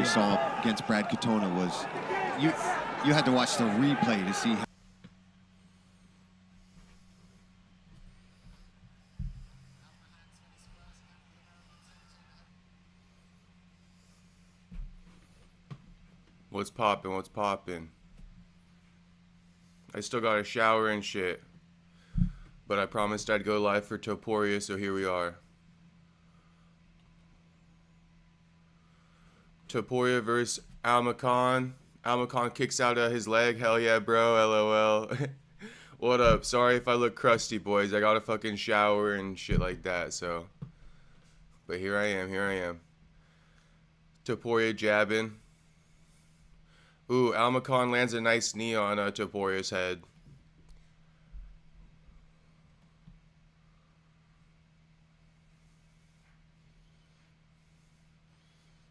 saw against Brad Katona was you had to watch the replay to see how. What's poppin'? What's poppin'? I still got a shower and shit. But I promised I'd go live for Topuria, so here we are. Topuria versus Almakhan. Almakhan kicks out of his leg. Hell yeah, bro. LOL. What up? Sorry if I look crusty, boys. I got a fucking shower and shit like that, so. But here I am. Topuria jabbing. Ooh, Almakhan lands a nice knee on Topuria's head.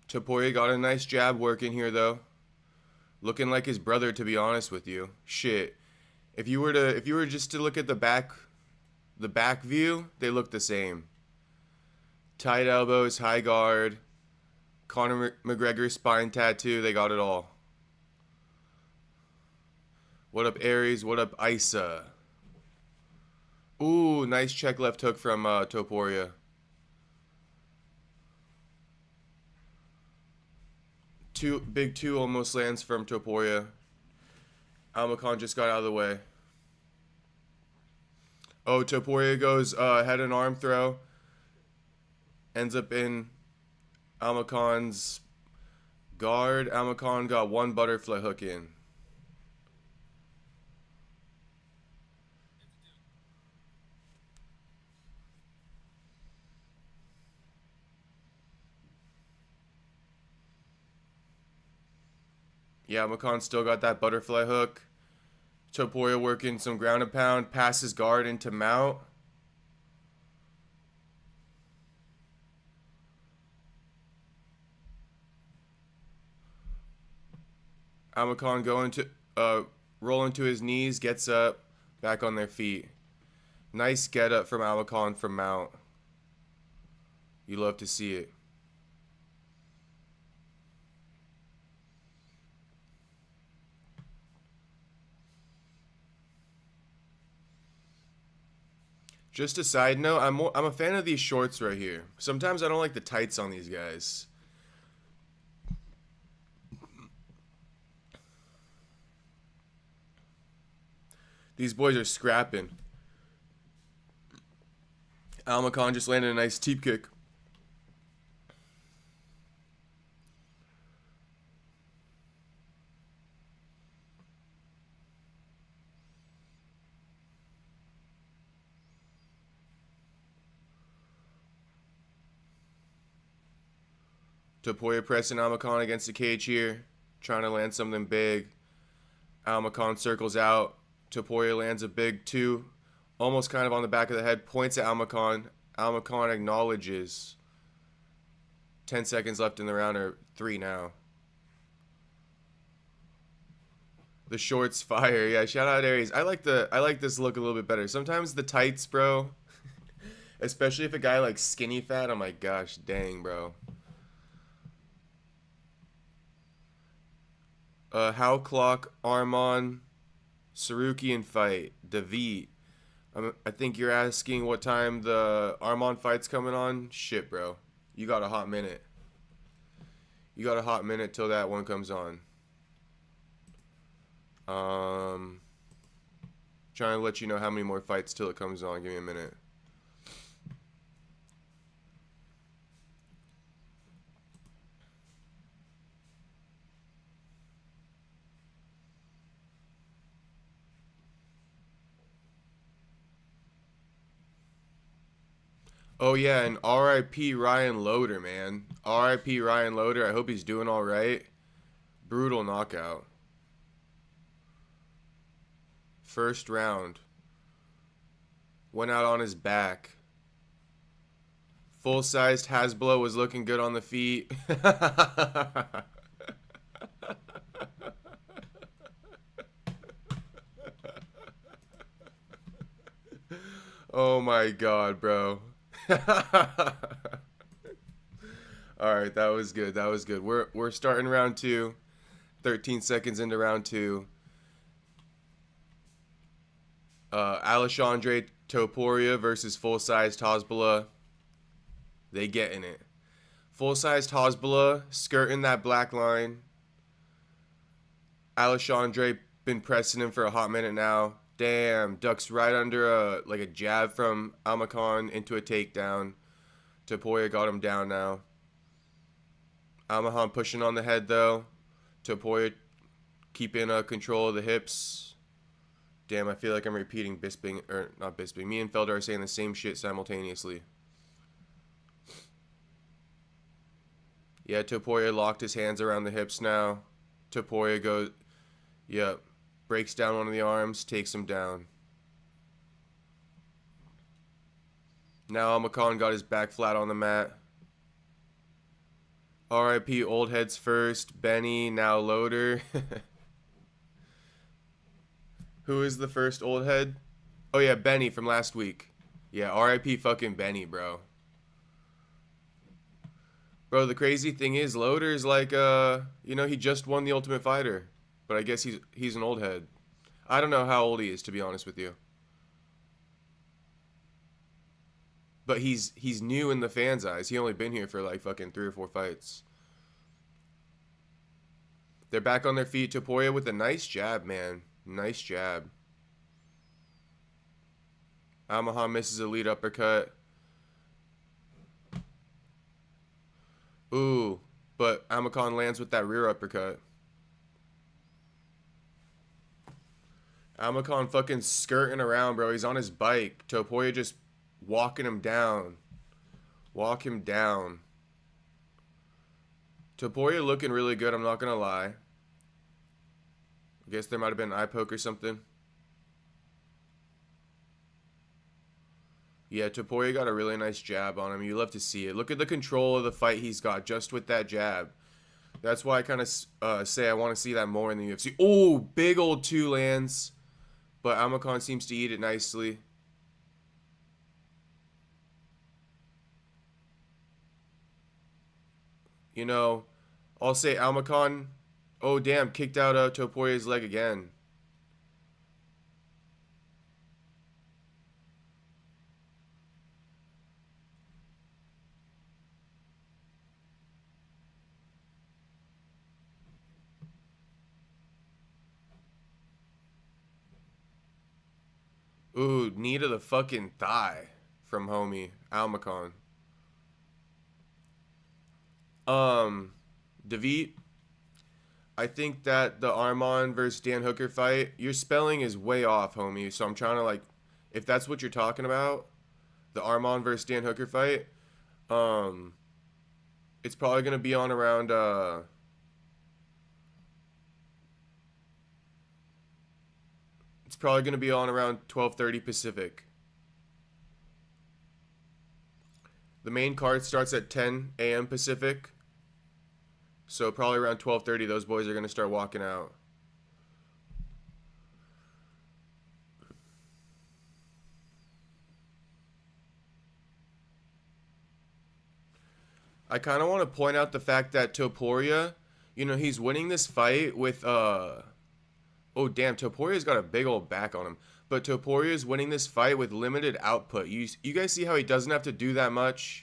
Topuria got a nice jab working here, though. Looking like his brother, to be honest with you. Shit. If you were just to look at the back view, they look the same. Tight elbows, high guard, Conor McGregor spine tattoo, they got it all. What up, Aries? What up, Isa? Ooh, nice check left hook from Topuria. Big two almost lands from Topuria. Almakhan just got out of the way. Oh, Topuria goes head and arm throw. Ends up in Almakhan's guard. Almakhan got one butterfly hook in. Yeah, Almakhan still got that butterfly hook. Topuria working some ground and pound. Passes guard into mount. Almakhan going to rolling to his knees, gets up, back on their feet. Nice get up from Almakhan from mount. You love to see it. Just a side note, I'm a fan of these shorts right here. Sometimes I don't like the tights on these guys. These boys are scrapping. Almakhan just landed a nice teep kick. Topuria pressing Almakhan against the cage here. Trying to land something big. Almakhan circles out. Topuria lands a big two. Almost kind of on the back of the head. Points at Almakhan. Almakhan acknowledges. 10 seconds left in the round, or 3 now. The shorts fire. Yeah, shout out Aries. I like this look a little bit better. Sometimes the tights, bro. Especially if a guy like skinny fat, I'm like, gosh dang, bro. How clock Arman Tsarukyan fight. David. I think you're asking what time the Arman fight's coming on. Shit, bro. You got a hot minute. You got a hot minute till that one comes on. Trying to let you know how many more fights till it comes on. Give me a minute. Oh yeah, and R.I.P. Ryan Loader, man. R.I.P. Ryan Loader. I hope he's doing all right. Brutal knockout. First round. Went out on his back. Full-sized Hasbro was looking good on the feet. Oh my god, bro. All right, that was good. That was good. We're starting round 2. 13 seconds into round 2. Alexandre Topuria versus full-sized Hezbollah. They getting it. Full-sized Hezbollah skirting that black line. Alexandre been pressing him for a hot minute now. Damn, ducks right under a jab from Almakhan into a takedown. Topuria got him down now. Almakhan pushing on the head though. Topuria keeping control of the hips. Damn, I feel like I'm repeating Bisping, or not Bisping. Me and Felder are saying the same shit simultaneously. Yeah, Topuria locked his hands around the hips now. Topuria goes, yep, breaks down one of the arms, takes him down. Now Almakhan got his back flat on the mat. RIP old heads first. Benny, now Loader. Who is the first old head? Oh yeah, Benny from last week. Yeah, RIP fucking Benny, bro. Bro, the crazy thing is, Loader is like, he just won the Ultimate Fighter. But I guess he's an old head. I don't know how old he is, to be honest with you. But he's new in the fans' eyes. He only been here for like fucking 3 or 4 fights. They're back on their feet. Topuria with a nice jab, man. Nice jab. Almakhan misses a lead uppercut. Ooh, but Almakhan lands with that rear uppercut. Almakhan fucking skirting around, bro. He's on his bike. Topuria just walking him down. Walk him down. Topuria looking really good, I'm not going to lie. I guess there might have been an eye poke or something. Yeah, Topuria got a really nice jab on him. You love to see it. Look at the control of the fight he's got just with that jab. That's why I kind of say I want to see that more in the UFC. Oh, big old 2 lands. But Almakhan seems to eat it nicely. You know, I'll say Almakhan, oh damn, kicked out Topuria's leg again. Ooh, knee to the fucking thigh from homie Almakhan. David, I think that the Arman versus Dan Hooker fight, your spelling is way off, homie. So I'm trying to like, if that's what you're talking about, the Arman versus Dan Hooker fight, it's probably gonna be on around it's probably gonna be on around 12:30 Pacific. The main card starts at 10 a.m. Pacific. So probably around 12:30, those boys are going to start walking out. I kind of want to point out the fact that Topuria, he's winning this fight with, oh damn, Topuria's got a big old back on him. But Topuria's winning this fight with limited output. You guys see how he doesn't have to do that much?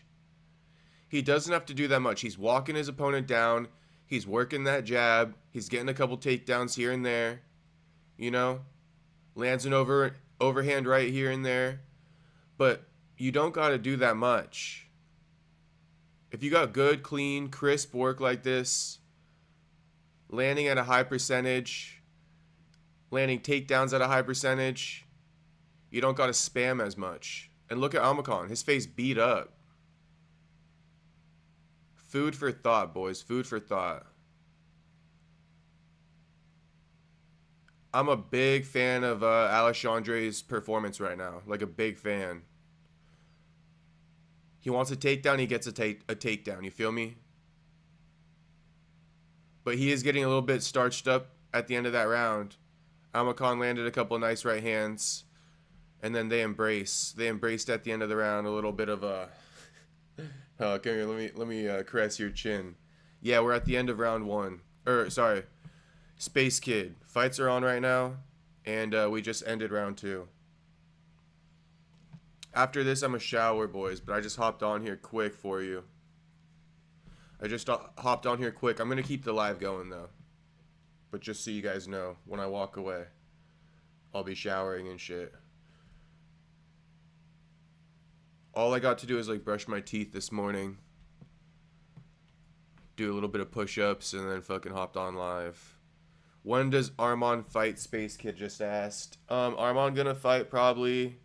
He doesn't have to do that much. He's walking his opponent down. He's working that jab. He's getting a couple takedowns here and there. Lands an overhand right here and there. But you don't got to do that much. If you got good, clean, crisp work like this, landing at a high percentage, landing takedowns at a high percentage, you don't got to spam as much. And look at Almakhan. His face beat up. Food for thought, boys. Food for thought. I'm a big fan of Alexandre's performance right now. Like a big fan. He wants a takedown, he gets a takedown. You feel me? But he is getting a little bit starched up at the end of that round. Almakhan landed a couple nice right hands. And then they embrace. They embraced at the end of the round. A little bit of a Come here, let me caress your chin. Yeah, we're at the end of round 1. Sorry, Space Kid. Fights are on right now, and we just ended round 2. After this, I'm a shower, boys, but I just hopped on here quick for you. I just hopped on here quick. I'm gonna keep the live going though, but just so you guys know, when I walk away, I'll be showering and shit. All I got to do is like brush my teeth this morning, do a little bit of push-ups, and then fucking hopped on live. When does Arman fight? Space Kid just asked. Arman gonna fight probably,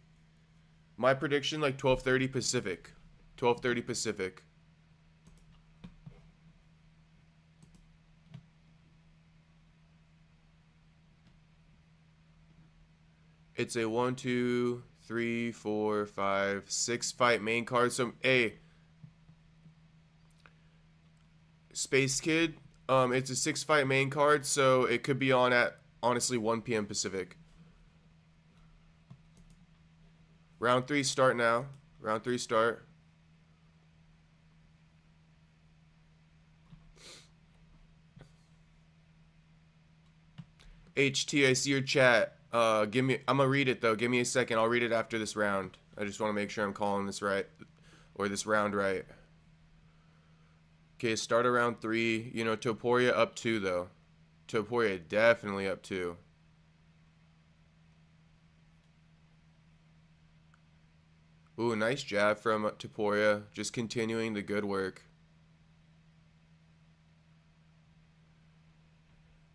my prediction, like 12:30 Pacific. 12:30 Pacific. It's a 1, 2, 3, 4, 5, 6 fight main card. So, hey, Space Kid, it's a 6 fight main card, so it could be on at, honestly, 1 p.m. Pacific. Round 3 start now. Round 3 start. HT, I see your chat. I'm gonna read it though. Give me a second. I'll read it after this round. I just want to make sure I'm calling this right, or this round right. Okay, start of round 3. You know, Topuria up 2 though. Topuria definitely up 2. Ooh, nice jab from Topuria. Just continuing the good work.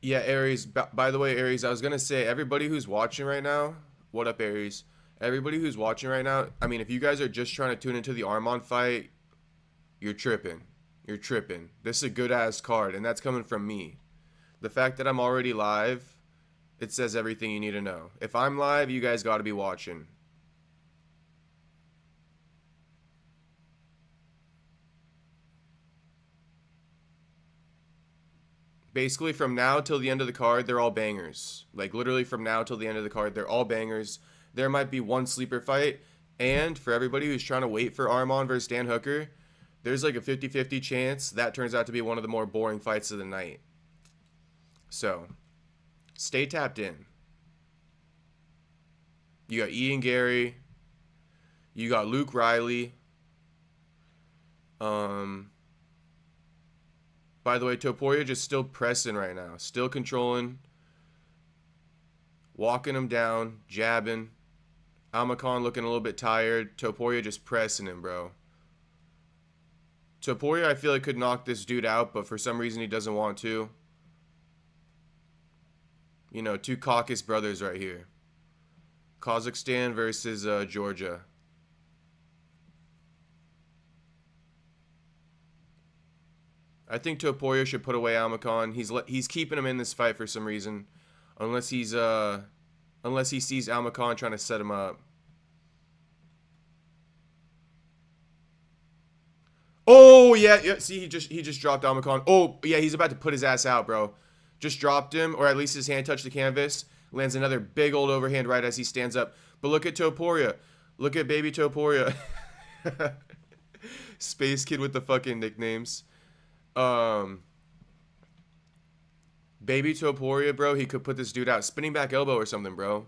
Yeah, Aries. By the way, Aries, I was going to say, everybody who's watching right now, what up, Aries? Everybody who's watching right now, I mean, if you guys are just trying to tune into the Arman fight, you're tripping. You're tripping. This is a good-ass card, and that's coming from me. The fact that I'm already live, it says everything you need to know. If I'm live, you guys got to be watching. Basically, from now till the end of the card, they're all bangers. Like, literally from now till the end of the card, they're all bangers. There might be one sleeper fight. And for everybody who's trying to wait for Arman versus Dan Hooker, there's like a 50-50 chance that turns out to be one of the more boring fights of the night. So, stay tapped in. You got Ian Gary. You got Luke Riley. By the way, Topuria just still pressing right now. Still controlling. Walking him down. Jabbing. Almakhan looking a little bit tired. Topuria just pressing him, bro. Topuria, I feel like, could knock this dude out, but for some reason he doesn't want to. You know, 2 Caucasus brothers right here. Kazakhstan versus Georgia. I think Topuria should put away Almakhan. He's keeping him in this fight for some reason, unless he sees Almakhan trying to set him up. Oh yeah. See, he just dropped Almakhan. Oh yeah, he's about to put his ass out, bro. Just dropped him, or at least his hand touched the canvas. Lands another big old overhand right as he stands up. But look at Topuria. Look at baby Topuria. Space Kid with the fucking nicknames. Baby Topuria, bro, he could put this dude out. Spinning back elbow or something, bro.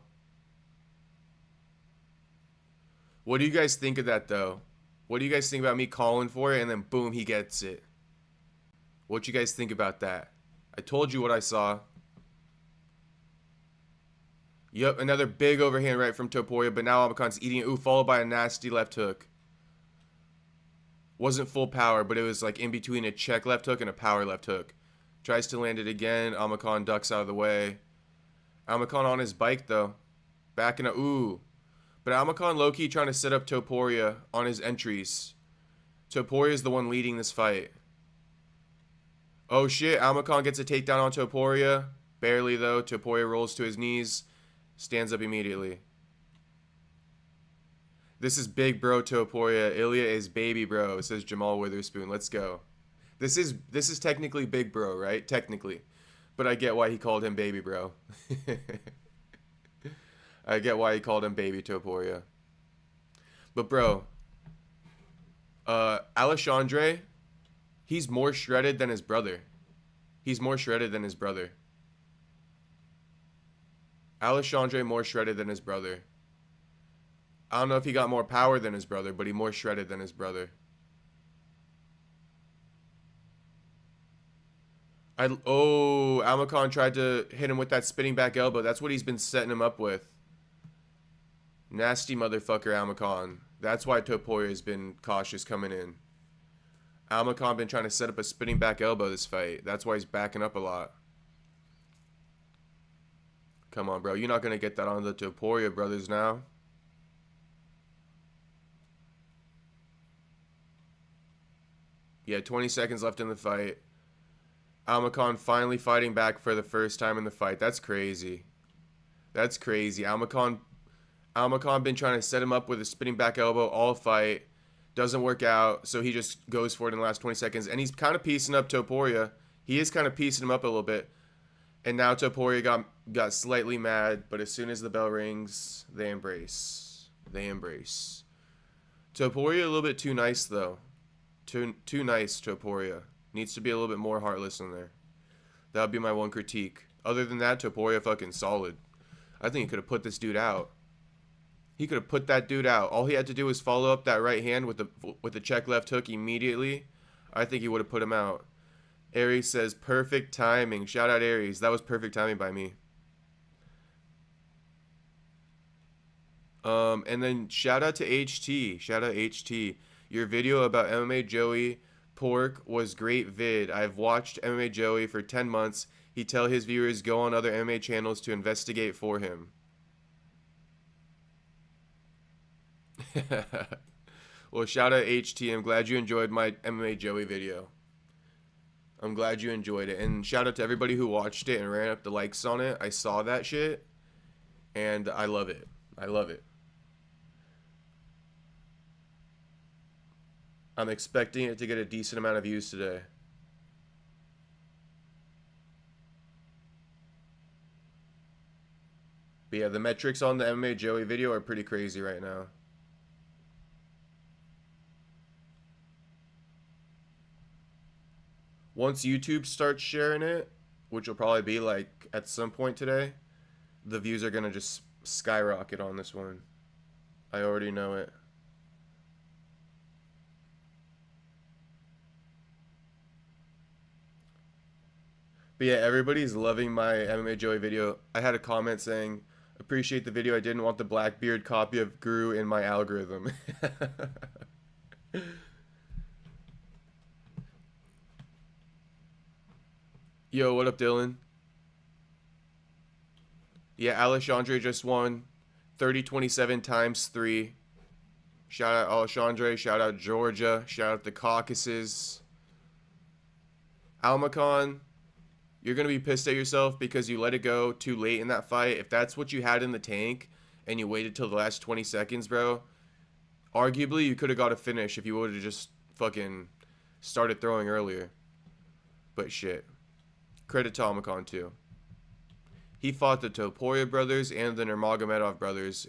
What do you guys think of that, though? What do you guys think about me calling for it, and then boom, he gets it? What you guys think about that? I told you what I saw. Yep, another big overhand right from Topuria, but now Almakhan's eating it. Ooh, followed by a nasty left hook. Wasn't full power, but it was like in between a check left hook and a power left hook. Tries to land it again. Almakhan ducks out of the way. Almakhan on his bike, though. Backing up. Ooh. But Almakhan low-key trying to set up Topuria on his entries. Topuria is the one leading this fight. Oh, shit. Almakhan gets a takedown on Topuria. Barely, though. Topuria rolls to his knees. Stands up immediately. This is big bro Topuria. Ilya is baby bro, says Jamal Witherspoon. Let's go. This is technically big bro, right? Technically. But I get why he called him baby bro. I get why he called him baby Topuria. But bro, Alexandre, he's more shredded than his brother. He's more shredded than his brother. Alexandre more shredded than his brother. I don't know if he got more power than his brother, but he more shredded than his brother. Almakhan tried to hit him with that spinning back elbow. That's what he's been setting him up with. Nasty motherfucker, Almakhan. That's why Topuria has been cautious coming in. Almakhan been trying to set up a spinning back elbow this fight. That's why he's backing up a lot. Come on, bro. You're not going to get that on the Topuria brothers now. Yeah, 20 seconds left in the fight. Almakhan finally fighting back for the first time in the fight. That's crazy. That's crazy. Almakhan been trying to set him up with a spinning back elbow all fight. Doesn't work out, so he just goes for it in the last 20 seconds. And he's kind of piecing up Topuria. He is kind of piecing him up a little bit. And now Topuria got slightly mad, but as soon as the bell rings, they embrace. They embrace. Topuria a little bit too nice, though. Too nice, Topuria. Needs to be a little bit more heartless in there. That would be my one critique. Other than that, Topuria fucking solid. I think he could have put this dude out. He could have put that dude out. All he had to do was follow up that right hand with the check left hook immediately. I think he would have put him out. Aries says, perfect timing. Shout out Aries. That was perfect timing by me. And then shout out to HT. Shout out HT. Your video about MMA Joey Pork was great vid. I've watched MMA Joey for 10 months. He tell his viewers go on other MMA channels to investigate for him. Well, shout out HT. I'm glad you enjoyed my MMA Joey video. I'm glad you enjoyed it. And shout out to everybody who watched it and ran up the likes on it. I saw that shit. And I love it. I love it. I'm expecting it to get a decent amount of views today. But yeah, the metrics on the MMA Joey video are pretty crazy right now. Once YouTube starts sharing it, which will probably be like at some point today, the views are going to just skyrocket on this one. I already know it. But yeah, everybody's loving my MMA Joey video. I had a comment saying, appreciate the video. I didn't want the Blackbeard copy of Guru in my algorithm. Yo, what up, Dylan? Yeah, Alexandre just won 30-27 times 3. Shout out Alexandre. Shout out Georgia. Shout out the Caucasus. Almakhan, you're going to be pissed at yourself because you let it go too late in that fight. If that's what you had in the tank and you waited till the last 20 seconds, bro, arguably you could have got a finish if you would have just fucking started throwing earlier. But shit. Credit to Almakhan too. He fought the Topuria brothers and the Nurmagomedov brothers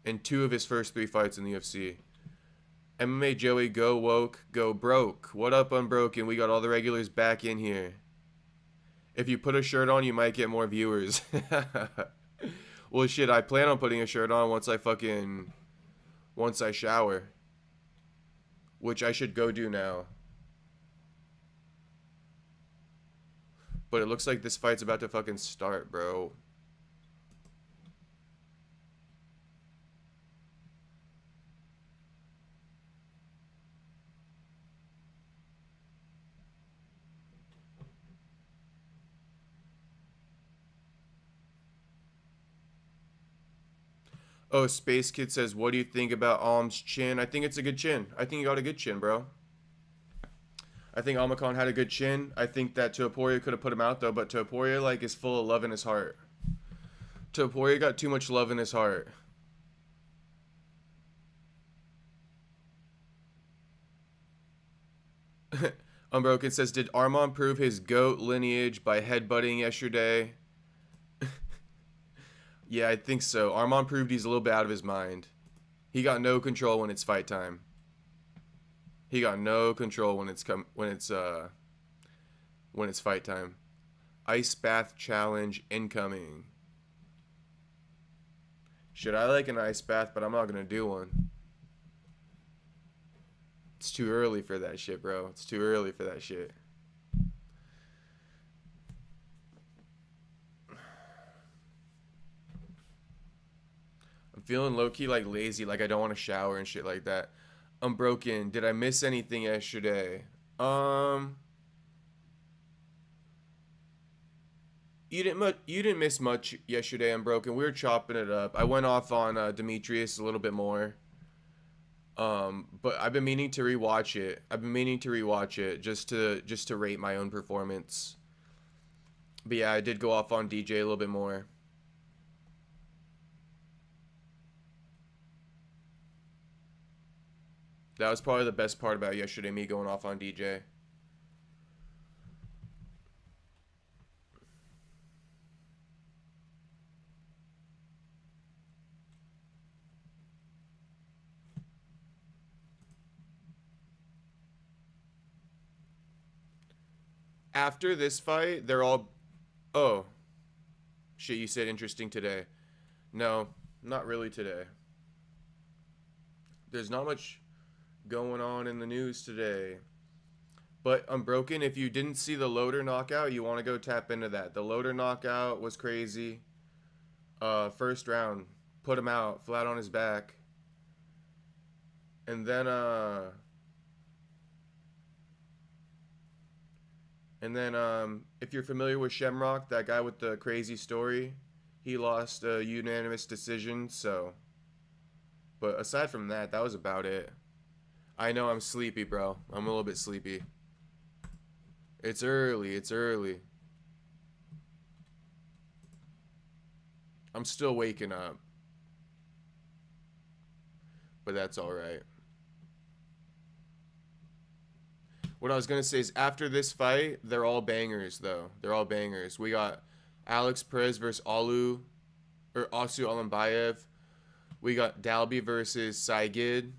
in 2 of his first 3 fights in the UFC. MMA Joey, go woke, go broke. What up, Unbroken? We got all the regulars back in here. If you put a shirt on, you might get more viewers. Well, shit, I plan on putting a shirt on once I shower. Which I should go do now. But it looks like this fight's about to fucking start, bro. Oh, Space Kid says, what do you think about Alm's chin? I think it's a good chin. I think he got a good chin, bro. I think Almakhan had a good chin. I think that Topuria could have put him out, though. But Topuria, like, is full of love in his heart. Topuria got too much love in his heart. Unbroken says, did Arman prove his GOAT lineage by headbutting yesterday? Yeah, I think so. Arman proved he's a little bit out of his mind. He got no control when it's fight time. He got no control when it's fight time. Ice bath challenge incoming. Should I like an ice bath? But I'm not gonna do one. It's too early for that shit, bro. It's too early for that shit. I'm feeling low-key like lazy, like I don't want to shower and shit like that. I'm broken. Did I miss anything yesterday? You didn't miss much yesterday. I'm broken. We were chopping it up. I went off on Demetrius a little bit more. But I've been meaning to rewatch it. Just to rate my own performance. But yeah, I did go off on DJ a little bit more. That was probably the best part about yesterday, me going off on DJ. After this fight, they're all... Oh. Shit, you said interesting today. No, not really today. There's not much going on in the news today. But Unbroken, if you didn't see the Loader knockout, you want to go tap into that. The Loader knockout was crazy. First round, put him out, flat on his back. And then, if you're familiar with Shamrock, that guy with the crazy story, he lost a unanimous decision, so. But aside from that, that was about it. I know I'm sleepy, bro. I'm a little bit sleepy. It's early. I'm still waking up. But that's alright. What I was going to say is after this fight, they're all bangers, though. They're all bangers. We got Alex Perez versus Asu Alambayev. We got Dalby versus Saigid.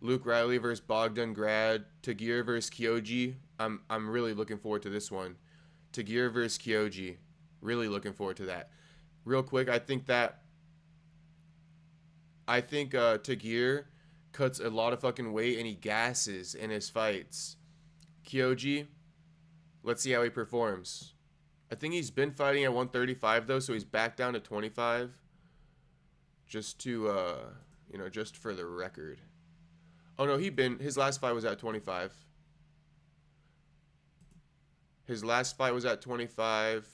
Luke Riley versus Bogdan Grad. Tagir versus Kyoji. I'm really looking forward to this one. Tagir versus Kyoji. Really looking forward to that. Real quick, I think Tagir cuts a lot of fucking weight and he gasses in his fights. Kyoji, let's see how he performs. I think he's been fighting at 135 though, so he's back down to 25. Just to, just for the record. Oh no, his last fight was at 25. His last fight was at 25.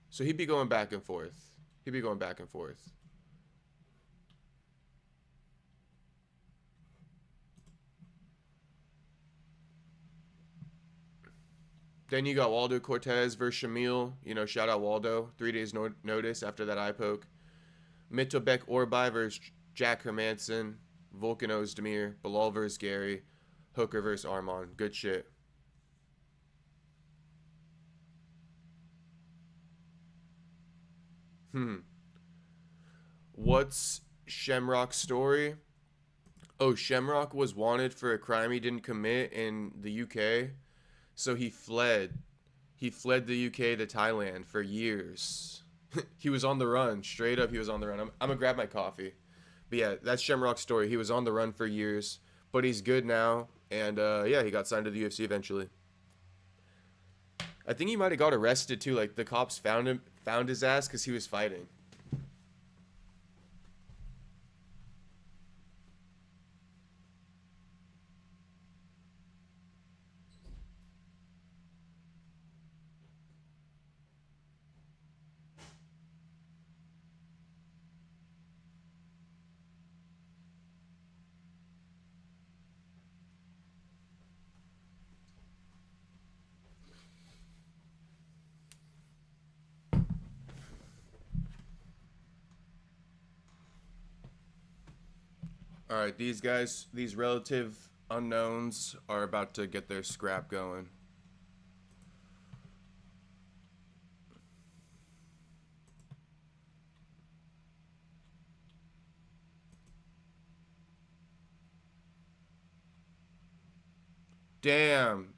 So he'd be going back and forth. Then you got Waldo Cortez versus Shamil. Shout out Waldo. 3 days notice after that eye poke. Mittelbeck Orbai versus Jack Hermansson. Volkan Oezdemir. Bilal versus Gary. Hooker versus Arman. Good shit. What's Shamrock's story? Oh, Shamrock was wanted for a crime he didn't commit in the UK. So he fled. He fled the UK to Thailand for years. He was on the run. Straight up, he was on the run. I'm going to grab my coffee. But yeah, that's Shamrock's story. He was on the run for years. But he's good now. And yeah, he got signed to the UFC eventually. I think he might have got arrested too. Like the cops found his ass because he was fighting. All right, these guys, these relative unknowns are about to get their scrap going. Damn.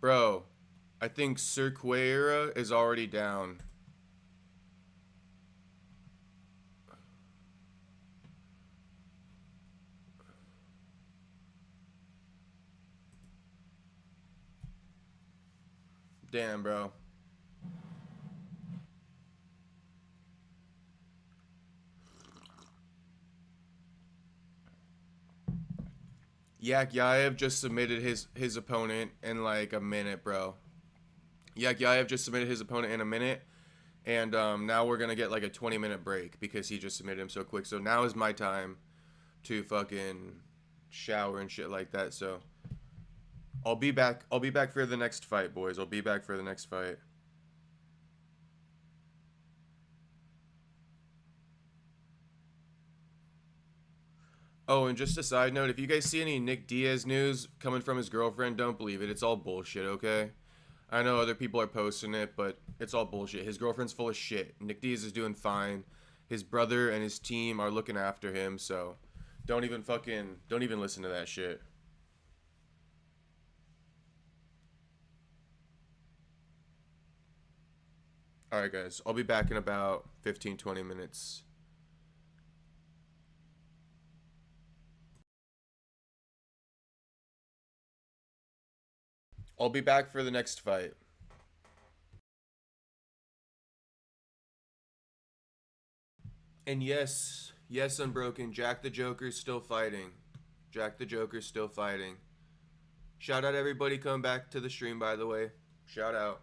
Bro, I think Cerqueira is already down. Damn, bro. Yakyaev just submitted his opponent in like a minute, bro. Yakyaev just submitted his opponent in a minute, and now we're gonna get like a 20-minute break because he just submitted him so quick. So now is my time to fucking shower and shit like that. So I'll be back. I'll be back for the next fight, boys. I'll be back for the next fight. Oh, and just a side note, if you guys see any Nick Diaz news coming from his girlfriend, don't believe it. It's all bullshit, okay? I know other people are posting it, but it's all bullshit. His girlfriend's full of shit. Nick Diaz is doing fine. His brother and his team are looking after him, so don't even listen to that shit. Alright, guys. I'll be back in about 15-20 minutes. I'll be back for the next fight. And yes, Unbroken. Jack the Joker's still fighting. Jack the Joker's still fighting. Shout out everybody coming back to the stream, by the way. Shout out.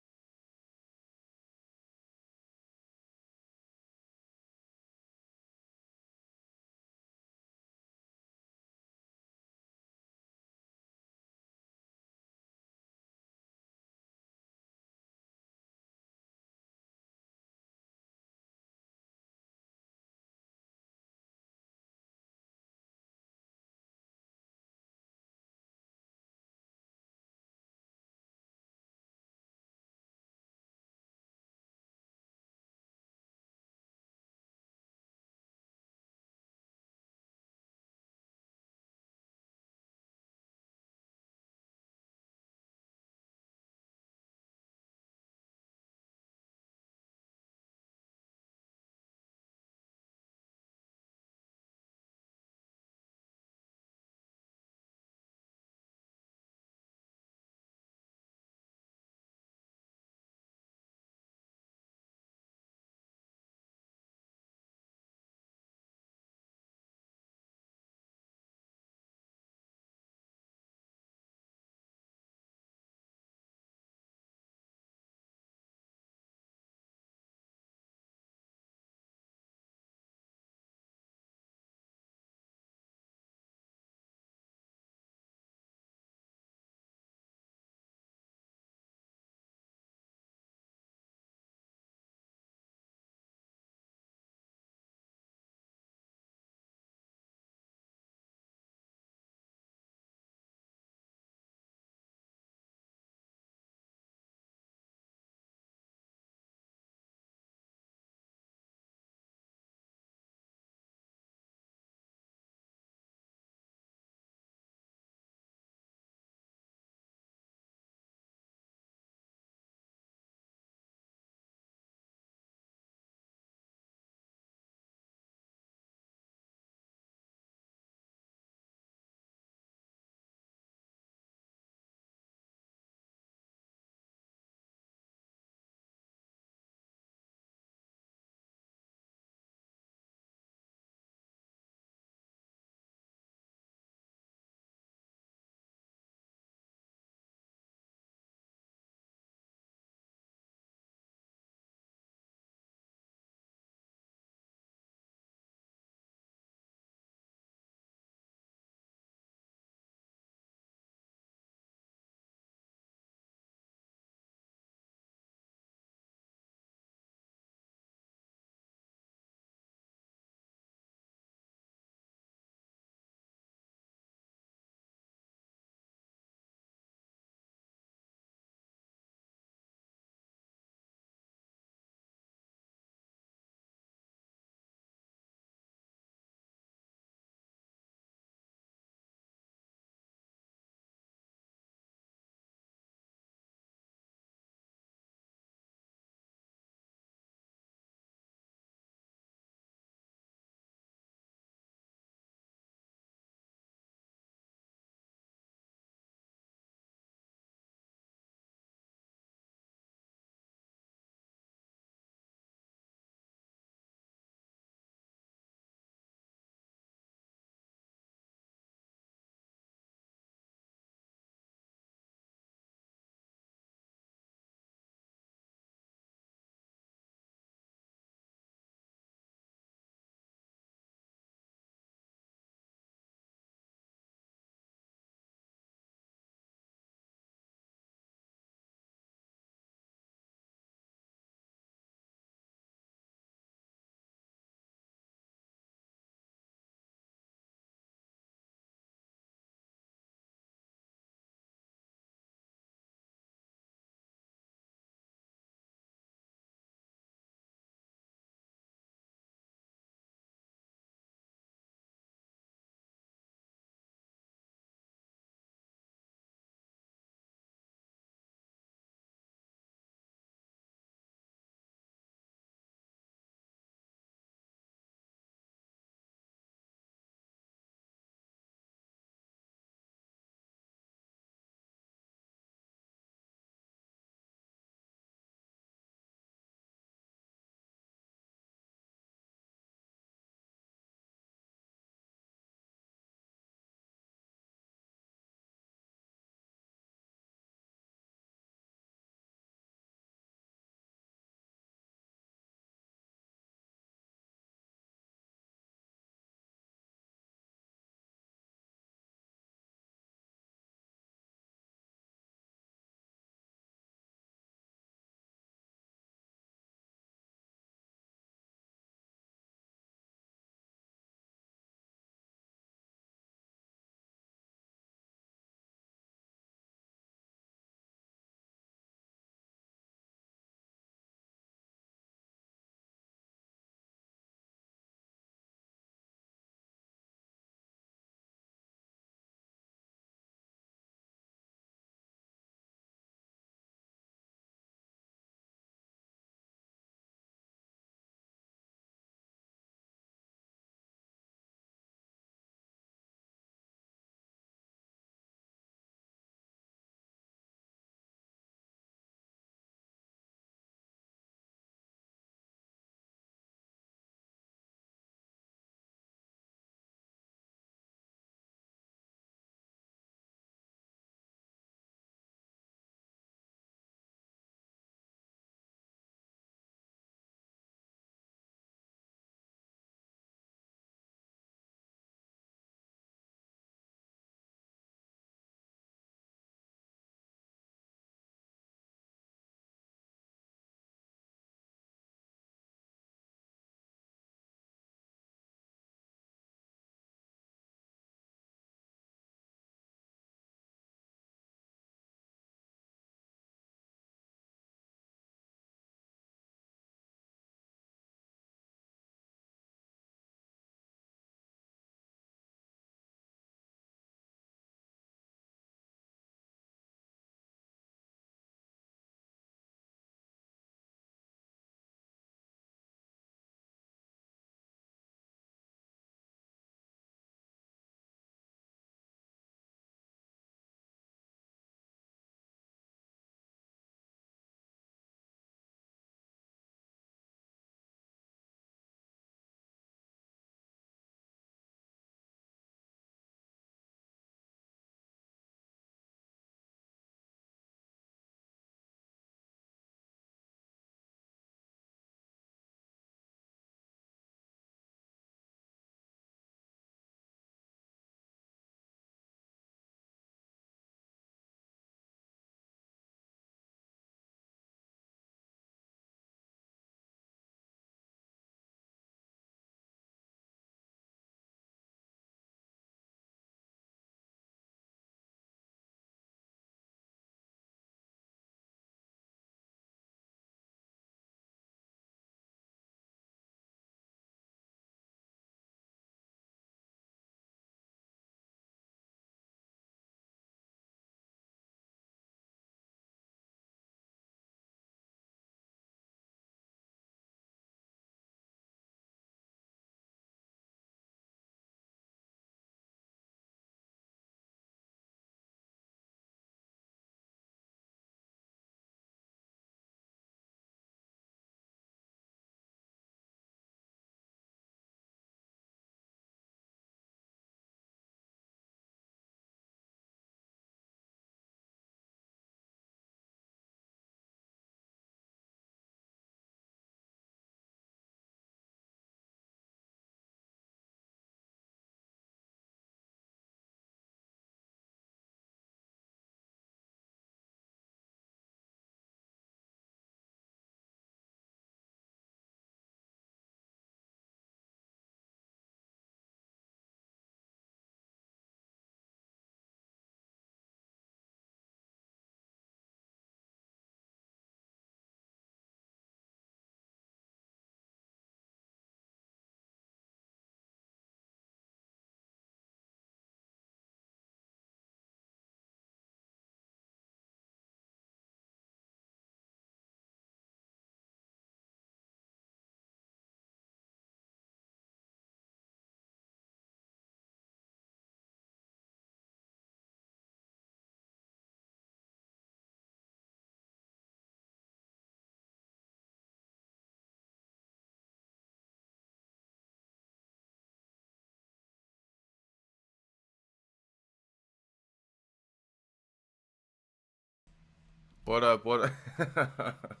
What up? What up?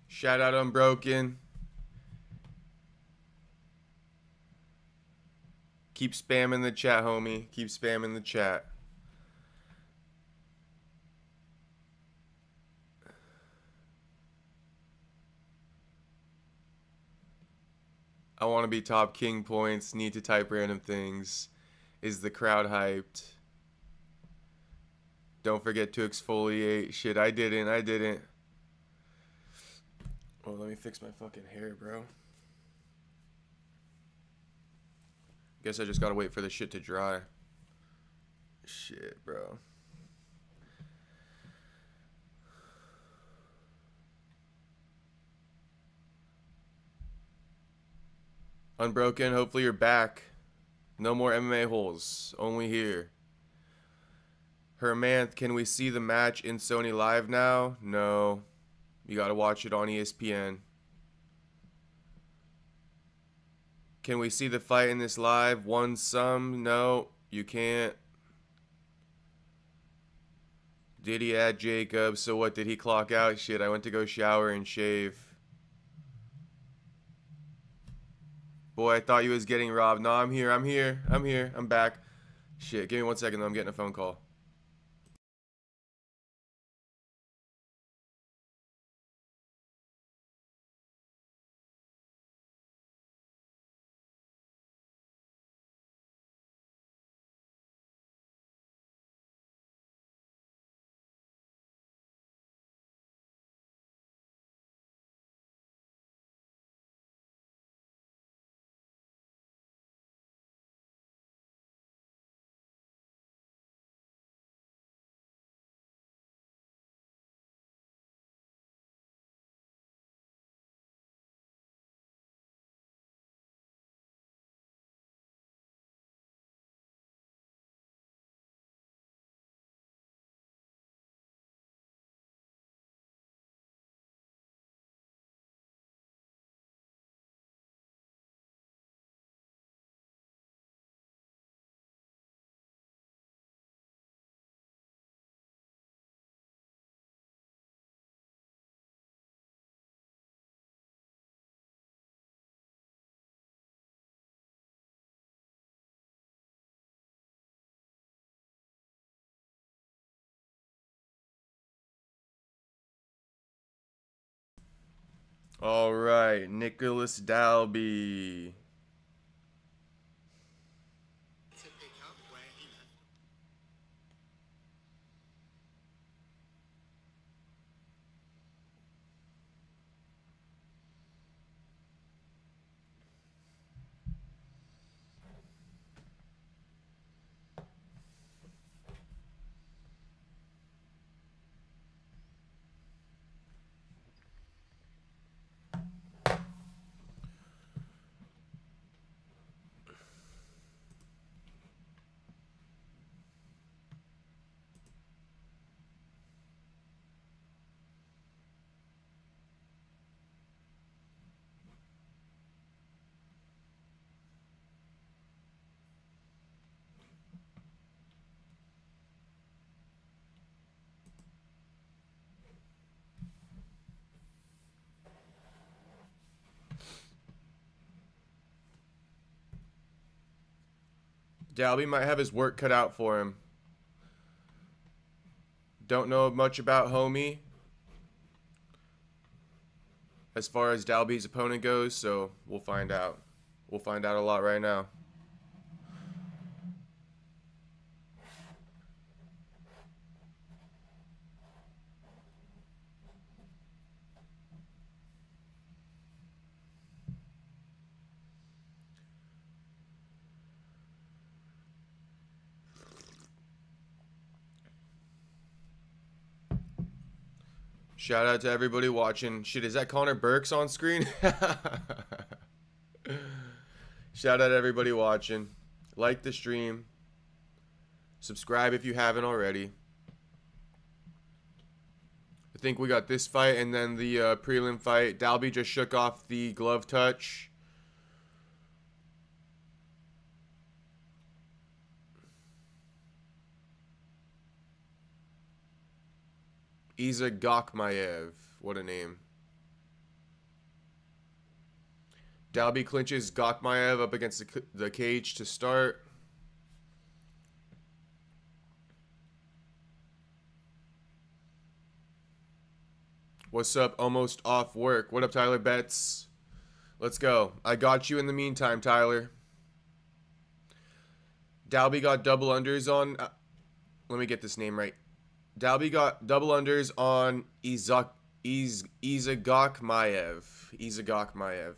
Shout out Unbroken. Keep spamming the chat, homie. Keep spamming the chat. I want to be top king points. Need to type random things. Is the crowd hyped? Don't forget to exfoliate. Shit, I didn't. Oh, let me fix my fucking hair, bro. Guess I just gotta wait for the shit to dry. Shit, bro. Unbroken, hopefully you're back. No more MMA holes. Only here. Herman, can we see the match in Sony Live now? No. You gotta watch it on ESPN. Can we see the fight in this live? Won some? No, you can't. Did he add Jacob? So what, did he clock out? Shit, I went to go shower and shave. Boy, I thought you was getting robbed. No, I'm here. I'm back. Shit, give me 1 second though, I'm getting a phone call. All right, Nicholas Dalby. Dalby might have his work cut out for him. Don't know much about Homie as far as Dalby's opponent goes, so we'll find out. We'll find out a lot right now. Shout out to everybody watching. Shit, is that Connor Burks on screen? Shout out to everybody watching. Like the stream. Subscribe if you haven't already. I think we got this fight and then the prelim fight. Dalby just shook off the glove touch. Isokamv. What a name. Dalby clinches Gokmaev up against the cage to start. What's up? Almost off work. What up, Tyler Betts? Let's go. I got you in the meantime, Tyler. Dalby got double unders on... let me get this name right. Dalby got double unders on Isokamv. Isokamv.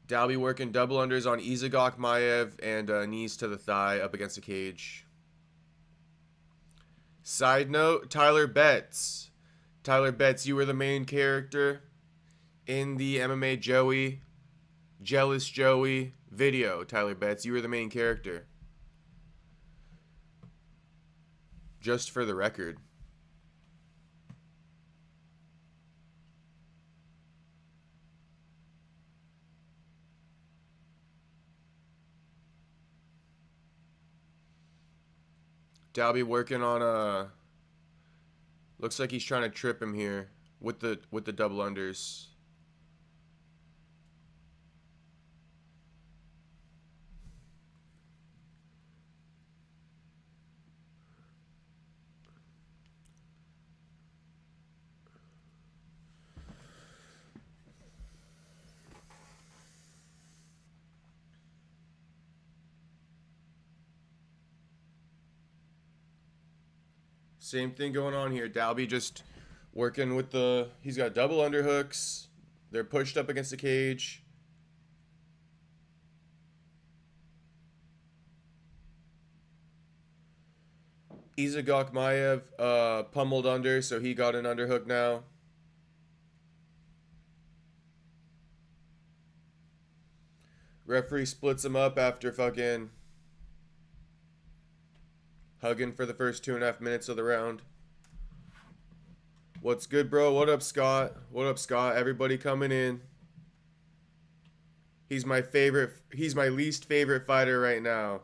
Dalby working double unders on Isokamv and knees to the thigh up against the cage. Side note, Tyler Betts. Tyler Betts, you were the main character in the MMA Joey, Jealous Joey video. Tyler Betts, you were the main character. Just for the record. Dalby working on a... looks like he's trying to trip him here with the double unders. Same thing going on here. Dalby just working with the... he's got double underhooks. They're pushed up against the cage. Isokamv pummeled under, so he got an underhook now. Referee splits him up after fucking... hugging for the first 2.5 minutes of the round. What's good, bro? What up, Scott? What up, Scott? Everybody coming in. He's my favorite. He's my least favorite fighter right now.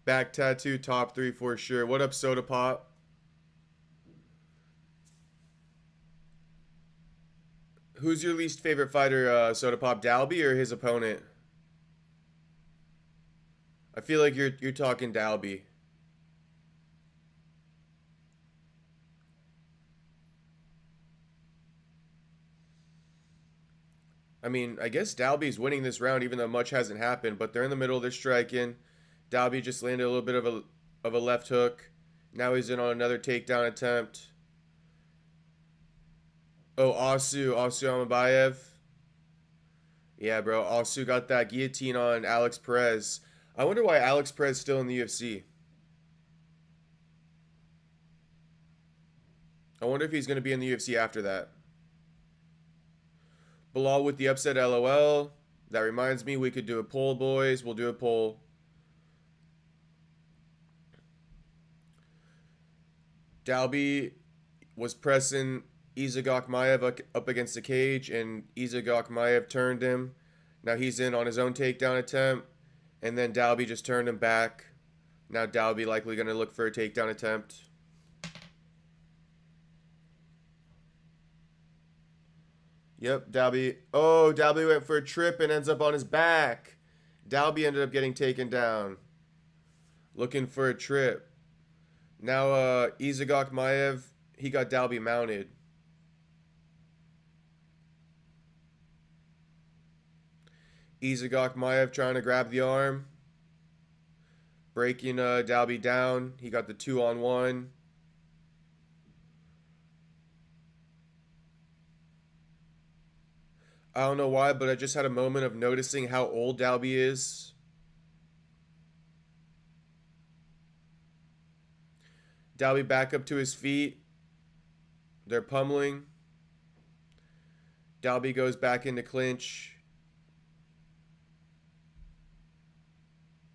Back tattoo, top 3 for sure. What up, Soda Pop? Who's your least favorite fighter, Soda Pop? Dalby or his opponent? I feel like you're talking Dalby. I mean, I guess Dalby's winning this round even though much hasn't happened, but they're in the middle, they're striking. Dalby just landed a little bit of a left hook. Now he's in on another takedown attempt. Oh, Asu Amabayev. Yeah, bro, Asu got that guillotine on Alex Perez. I wonder why Alex Perez is still in the UFC. I wonder if he's going to be in the UFC after that. Bilal with the upset, LOL. That reminds me, we could do a poll, boys. We'll do a poll. Dalby was pressing Isokamv up against the cage, and Isokamv turned him. Now he's in on his own takedown attempt. And then Dalby just turned him back. Now Dalby likely going to look for a takedown attempt. Yep, Dalby. Oh, Dalby went for a trip and ends up on his back. Dalby ended up getting taken down. Looking for a trip. Now Isokamv, he got Dalby mounted. Isokamv trying to grab the arm. Breaking Dalby down. He got the 2-on-1. I don't know why, but I just had a moment of noticing how old Dalby is. Dalby back up to his feet. They're pummeling. Dalby goes back into clinch.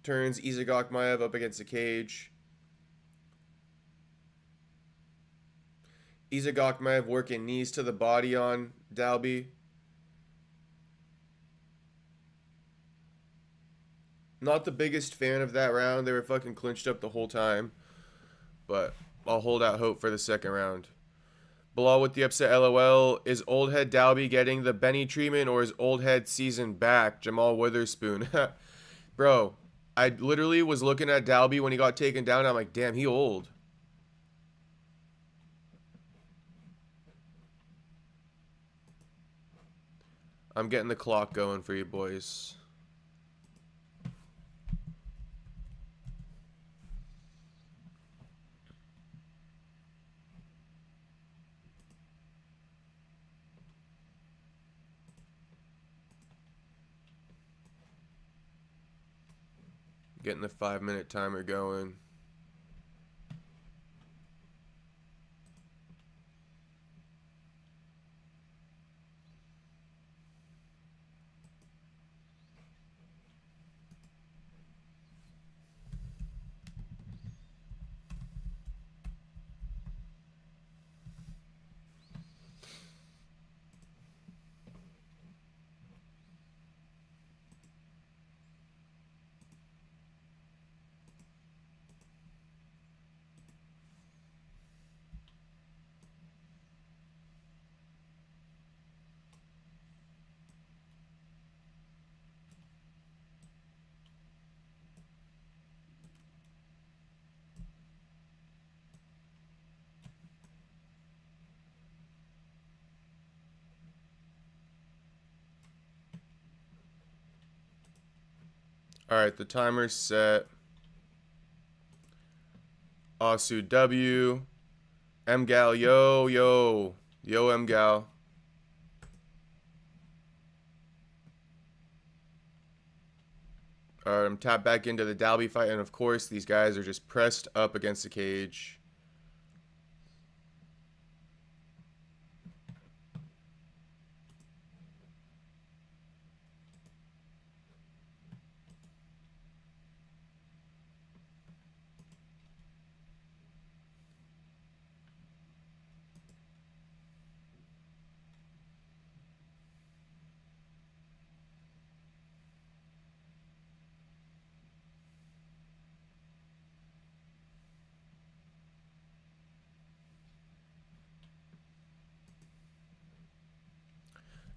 turns Isokamv up against the cage. Isokamv working knees to the body on Dalby. Not the biggest fan of that round. They were fucking clinched up the whole time. But I'll hold out hope for the second round. Bilal with the upset LOL. Is old head Dalby getting the Benny treatment or is old head season back? Jamal Witherspoon. Bro, I literally was looking at Dalby when he got taken down. I'm like, damn, he old. I'm getting the clock going for you boys. Getting the 5-minute timer going. Alright, the timer's set. Asu W. Mgal, yo, yo. Yo, Mgal. Alright, I'm tapped back into the Dalby fight, and of course, these guys are just pressed up against the cage.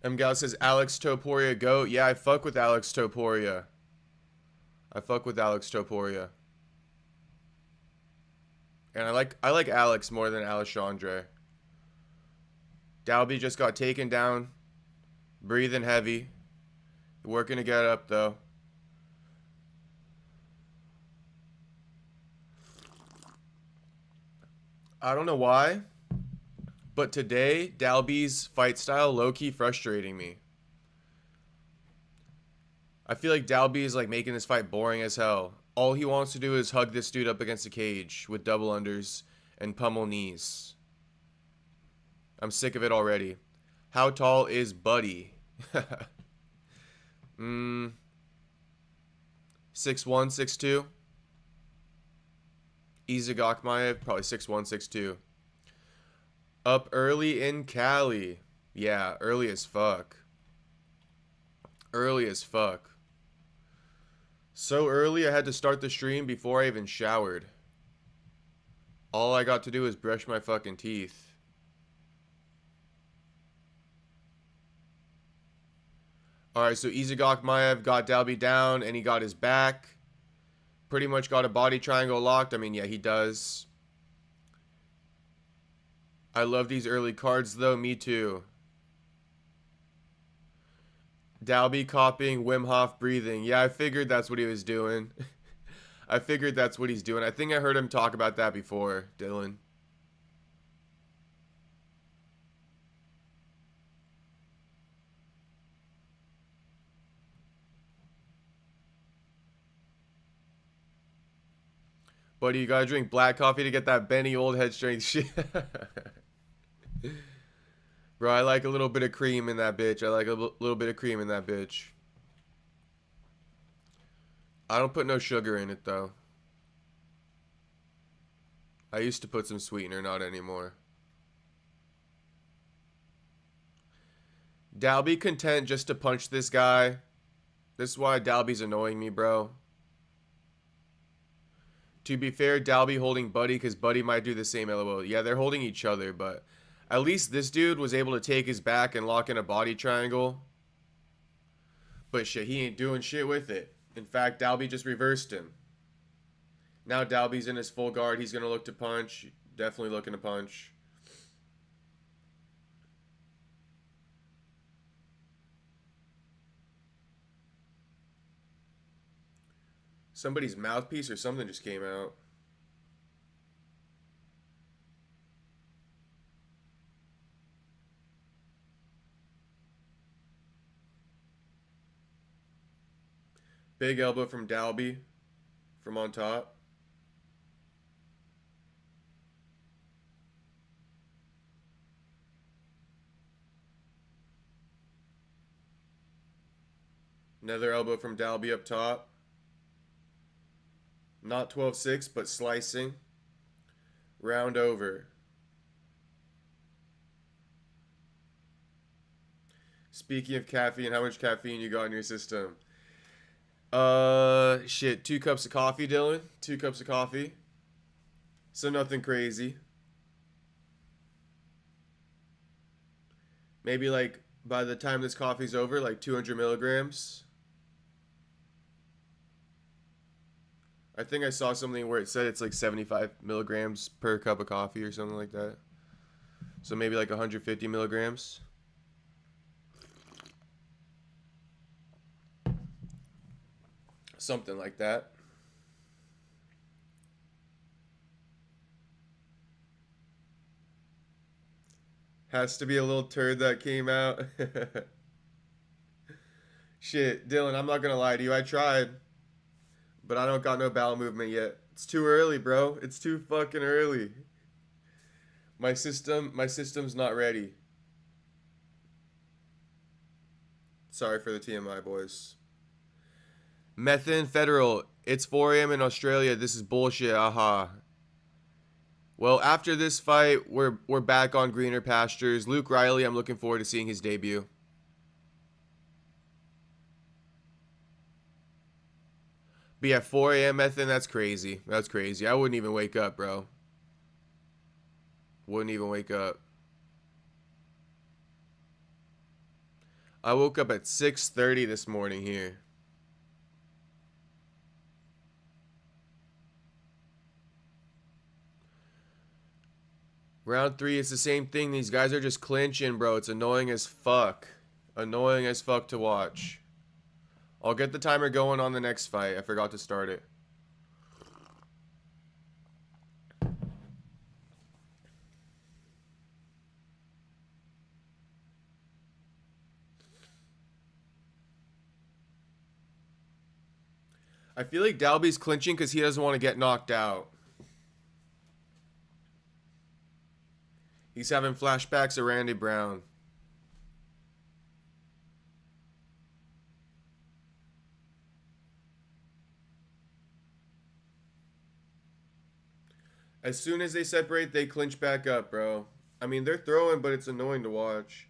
Mgal says, Alex Topuria, go. Yeah, I fuck with Alex Topuria. And I like Alex more than Alexandre. Dalby just got taken down. Breathing heavy. Working to get up, though. I don't know why, but today, Dalby's fight style low-key frustrating me. I feel like Dalby is like making this fight boring as hell. All he wants to do is hug this dude up against the cage with double unders and pummel knees. I'm sick of it already. How tall is Buddy? 6'1", 6'2". Isokamv, probably 6'1", 6'2". Up early in Cali. Yeah, early as fuck. Early as fuck. So early I had to start the stream before I even showered. All I got to do was brush my fucking teeth. Alright, so Isokamv got Dalby down and he got his back. Pretty much got a body triangle locked. I mean, yeah, he does. I love these early cards, though. Me too. Dalby copying Wim Hof breathing. Yeah, I figured that's what he was doing. I figured that's what he's doing. I think I heard him talk about that before, Dylan. Buddy, you gotta drink black coffee to get that Benny old head strength shit. Bro, I like a little bit of cream in that bitch. I like a little bit of cream in that bitch. I don't put no sugar in it, though. I used to put some sweetener, not anymore. Dalby content just to punch this guy. This is why Dalby's annoying me, bro. To be fair, Dalby holding Buddy because Buddy might do the same elbow. Yeah, they're holding each other, but at least this dude was able to take his back and lock in a body triangle. But shit, he ain't doing shit with it. In fact, Dalby just reversed him. Now Dalby's in his full guard. He's going to look to punch. Definitely looking to punch. Somebody's mouthpiece or something just came out. Big elbow from Dalby from on top. Another elbow from Dalby up top. Not 12-6, but slicing. Round over. Speaking of caffeine, how much caffeine you got in your system? Shit, 2 cups of coffee, Dylan. 2 cups of coffee. So nothing crazy. Maybe like by the time this coffee's over, like 200 milligrams. I think I saw something where it said it's like 75 milligrams per cup of coffee or something like that. So maybe like 150 milligrams. Something like that. Has to be a little turd that came out. Shit, Dylan, I'm not gonna lie to you. I tried. But I don't got no bowel movement yet. It's too early, bro. It's too fucking early. My system's not ready. Sorry for the TMI, boys. Methamphetamine. It's 4 a.m. in Australia. This is bullshit. Aha. Well, after this fight, we're back on greener pastures. Luke Riley, I'm looking forward to seeing his debut. But yeah, 4 a.m. Methan, that's crazy. That's crazy. I wouldn't even wake up, bro. Wouldn't even wake up. I woke up at 6:30 this morning here. Round 3, it's the same thing. These guys are just clinching, bro. It's annoying as fuck. Annoying as fuck to watch. I'll get the timer going on the next fight. I forgot to start it. I feel like Dalby's clinching because he doesn't want to get knocked out. He's having flashbacks of Randy Brown. As soon as they separate, they clinch back up, bro. I mean, they're throwing, but it's annoying to watch.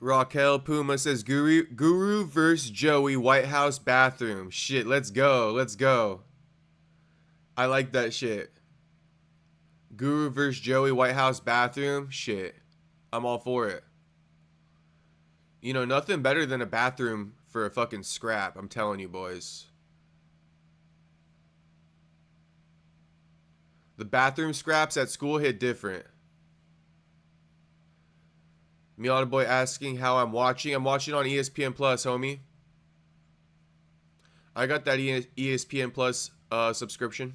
Raquel Puma says, Guru versus Joey, White House bathroom. Shit, let's go. Let's go. I like that shit. Guru versus Joey, White House bathroom. Shit. I'm all for it. You know, nothing better than a bathroom for a fucking scrap. I'm telling you, boys. The bathroom scraps at school hit different. Miata Boy asking how I'm watching. I'm watching on ESPN Plus, homie. I got that ESPN Plus subscription.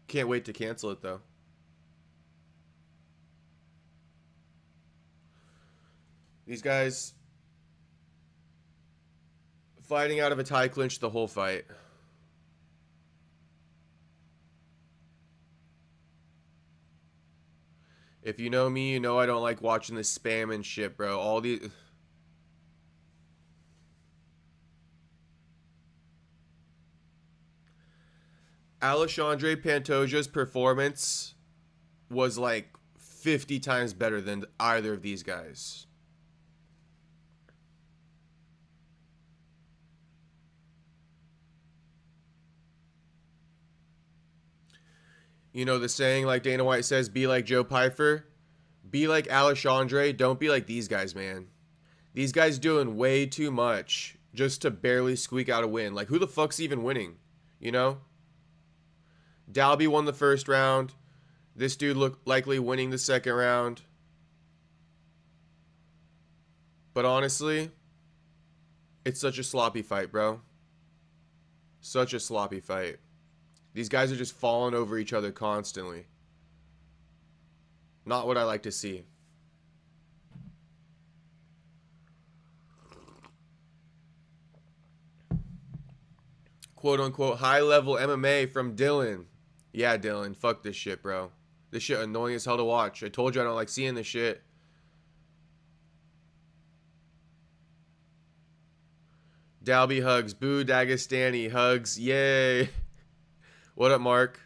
Can't wait to cancel it, though. These guys fighting out of a tie clinch the whole fight. If you know me, you know I don't like watching this spam and shit, bro. All these... Alexandre Pantoja's performance was like 50 times better than either of these guys. You know the saying, like Dana White says, be like Joe Pyfer? Be like Alexandre. Don't be like these guys, man. These guys doing way too much just to barely squeak out a win. Like, who the fuck's even winning? You know? Dalby won the first round. This dude looked likely winning the second round. But honestly, it's such a sloppy fight, bro. Such a sloppy fight. These guys are just falling over each other constantly. Not what I like to see. Quote unquote high level MMA from Dylan. Yeah, Dylan, fuck this shit, bro. This shit annoying as hell to watch. I told you I don't like seeing this shit. Dalby hugs. Boo, Dagestani hugs. Yay. What up, Mark?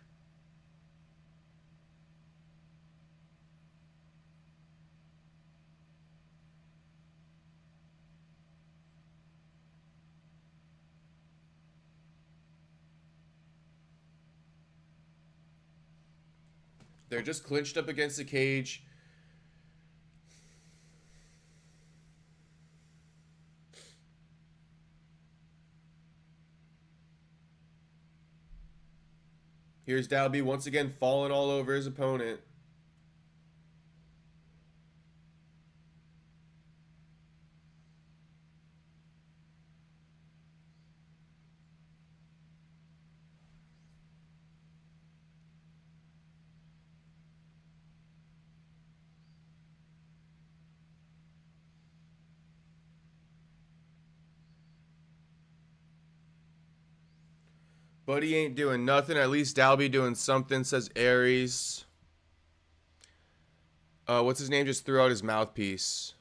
They're just clinched up against the cage. Here's Dalby once again falling all over his opponent. Buddy ain't doing nothing. At least Dalby doing something, says Aries. What's his name? Just threw out his mouthpiece.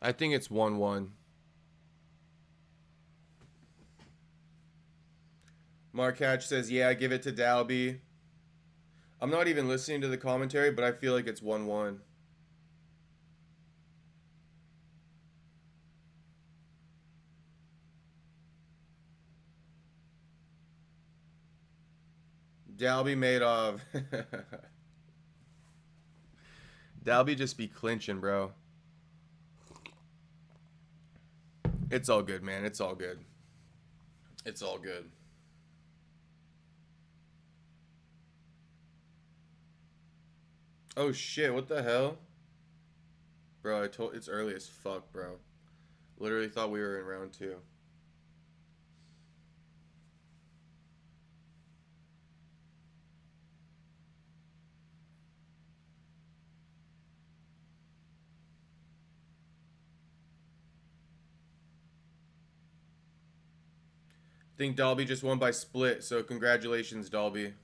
I think it's 1-1. Mark Hatch says, yeah, give it to Dalby. I'm not even listening to the commentary, but I feel like it's 1-1. Dalby made of. Dalby just be clinching, bro. It's all good, man. It's all good. It's all good. Oh shit, what the hell? Bro, it's early as fuck, bro. Literally thought we were in round 2. I think Dalby just won by split, so congratulations, Dalby.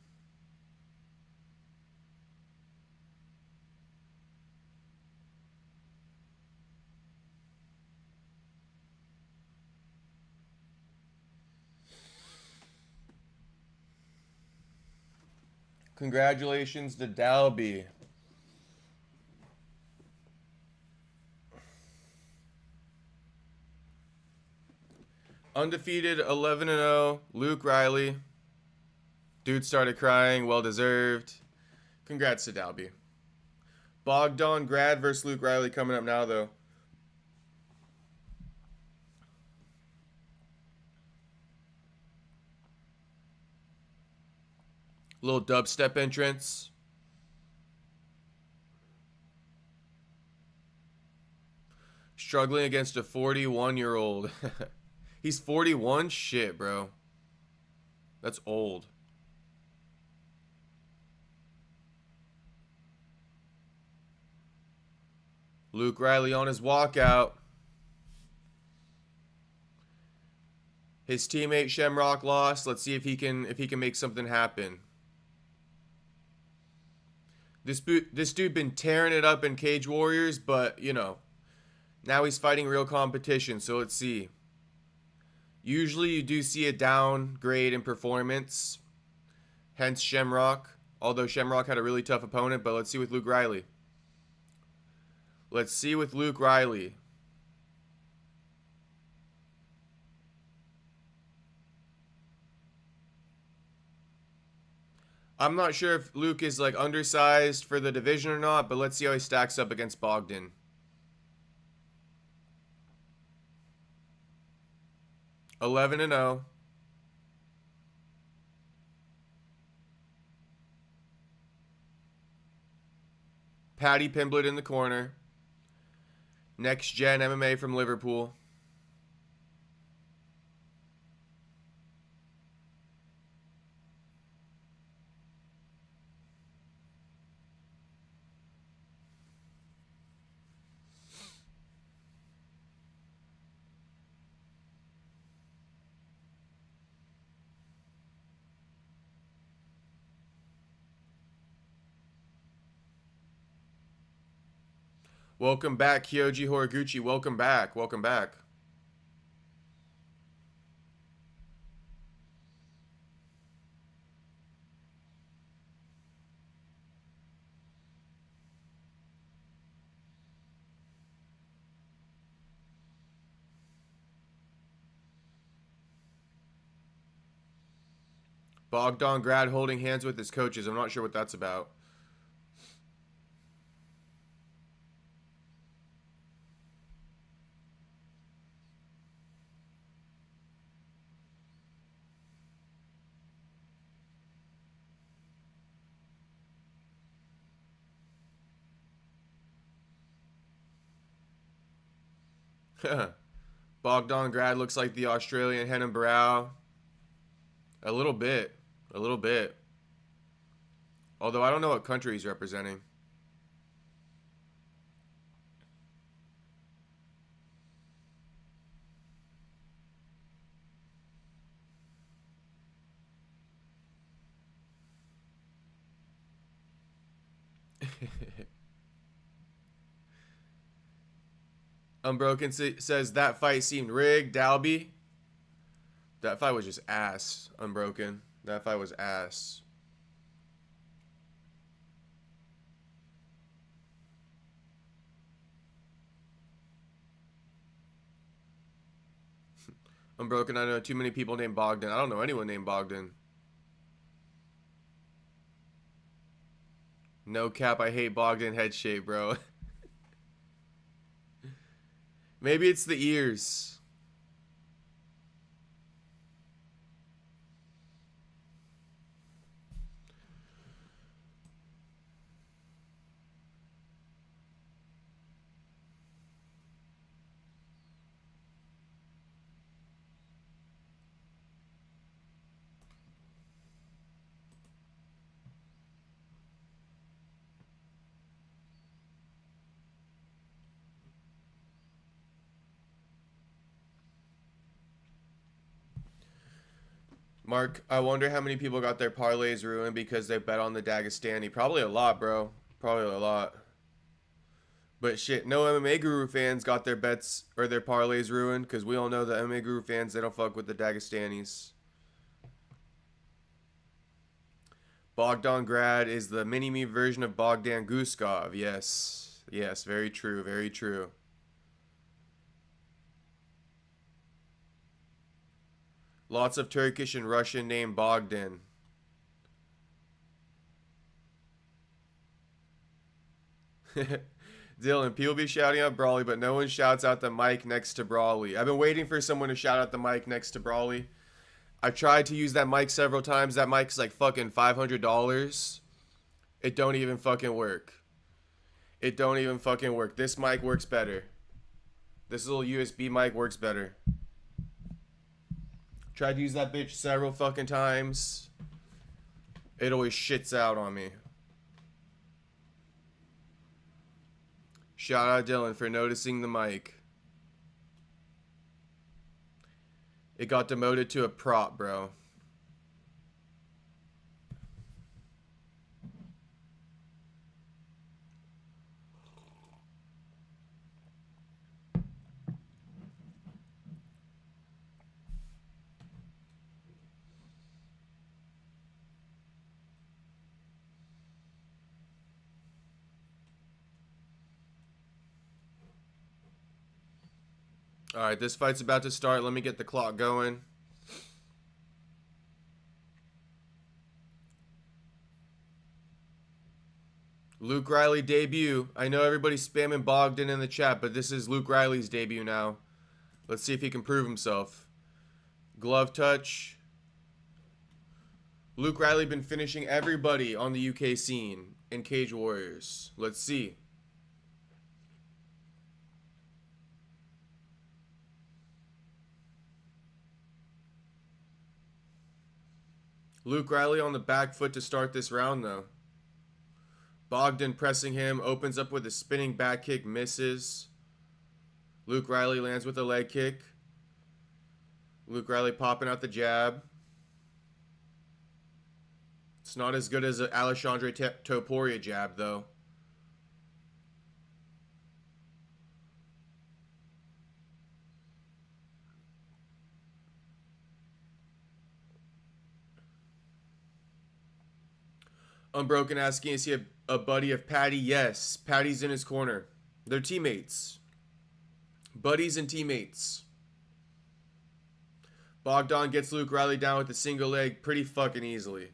Congratulations to Dalby. Undefeated 11-0, Luke Riley. Dude started crying, well deserved. Congrats to Dalby. Bogdan Grad versus Luke Riley coming up now, though. Little dubstep entrance. Struggling against a 41-year-old. He's 41? Shit, bro. That's old. Luke Riley on his walkout. His teammate Shamrock lost. Let's see if he can make something happen. This dude been tearing it up in Cage Warriors, but you know, now he's fighting real competition. So let's see. Usually you do see a downgrade in performance. Hence Shamrock. Although Shamrock had a really tough opponent, but let's see with Luke Riley. Let's see with Luke Riley. I'm not sure if Luke is like undersized for the division or not, but let's see how he stacks up against Bogdan. (11-0). Paddy Pimblett in the corner. Next gen MMA from Liverpool. Welcome back, Kyoji Horiguchi. Welcome back. Welcome back. Bogdan grad holding hands with his coaches. I'm not sure what that's about. Bogdan grad looks like the Australian Henan Barrow. A little bit. A little bit. Although I don't know what country he's representing. Unbroken says that fight seemed rigged. Dalby. That fight was just ass. Unbroken. That fight was ass. Unbroken, I know too many people named Bogdan. I don't know anyone named Bogdan. No cap, I hate Bogdan head shape, bro. Maybe it's the ears. Mark, I wonder how many people got their parlays ruined because they bet on the Dagestani. Probably a lot, bro. Probably a lot. But shit, no MMA Guru fans got their bets or their parlays ruined because we all know the MMA Guru fans, they don't fuck with the Dagestanis. Bogdan grad is the mini-me version of Bogdan Guskov. Yes. Yes, very true, very true. Lots of Turkish and Russian named Bogdan. Dylan, people be shouting out Brawley, but no one shouts out the mic next to Brawley. I've been waiting for someone to shout out the mic next to Brawley. I tried to use that mic several times. That mic's like fucking $500. It don't even fucking work. It don't even fucking work. This mic works better. This little USB mic works better. Tried to use that bitch several fucking times. It always shits out on me. Shout out Dylan for noticing the mic. It got demoted to a prop, bro. All right, this fight's about to start. Let me get the clock going. Luke Riley debut. I know everybody's spamming Bogdan in the chat, but this is Luke Riley's debut now. Let's see if he can prove himself. Glove touch. Luke Riley been finishing everybody on the UK scene in Cage Warriors. Let's see. Luke Riley on the back foot to start this round, though. Bogdan pressing him, opens up with a spinning back kick, misses. Luke Riley lands with a leg kick. Luke Riley popping out the jab. It's not as good as an Alexandre Topuria jab, though. Unbroken asking, is he a buddy of Patty? Yes, Patty's in his corner. They're teammates. Buddies and teammates. Bogdan gets Luke Riley down with a single leg pretty fucking easily.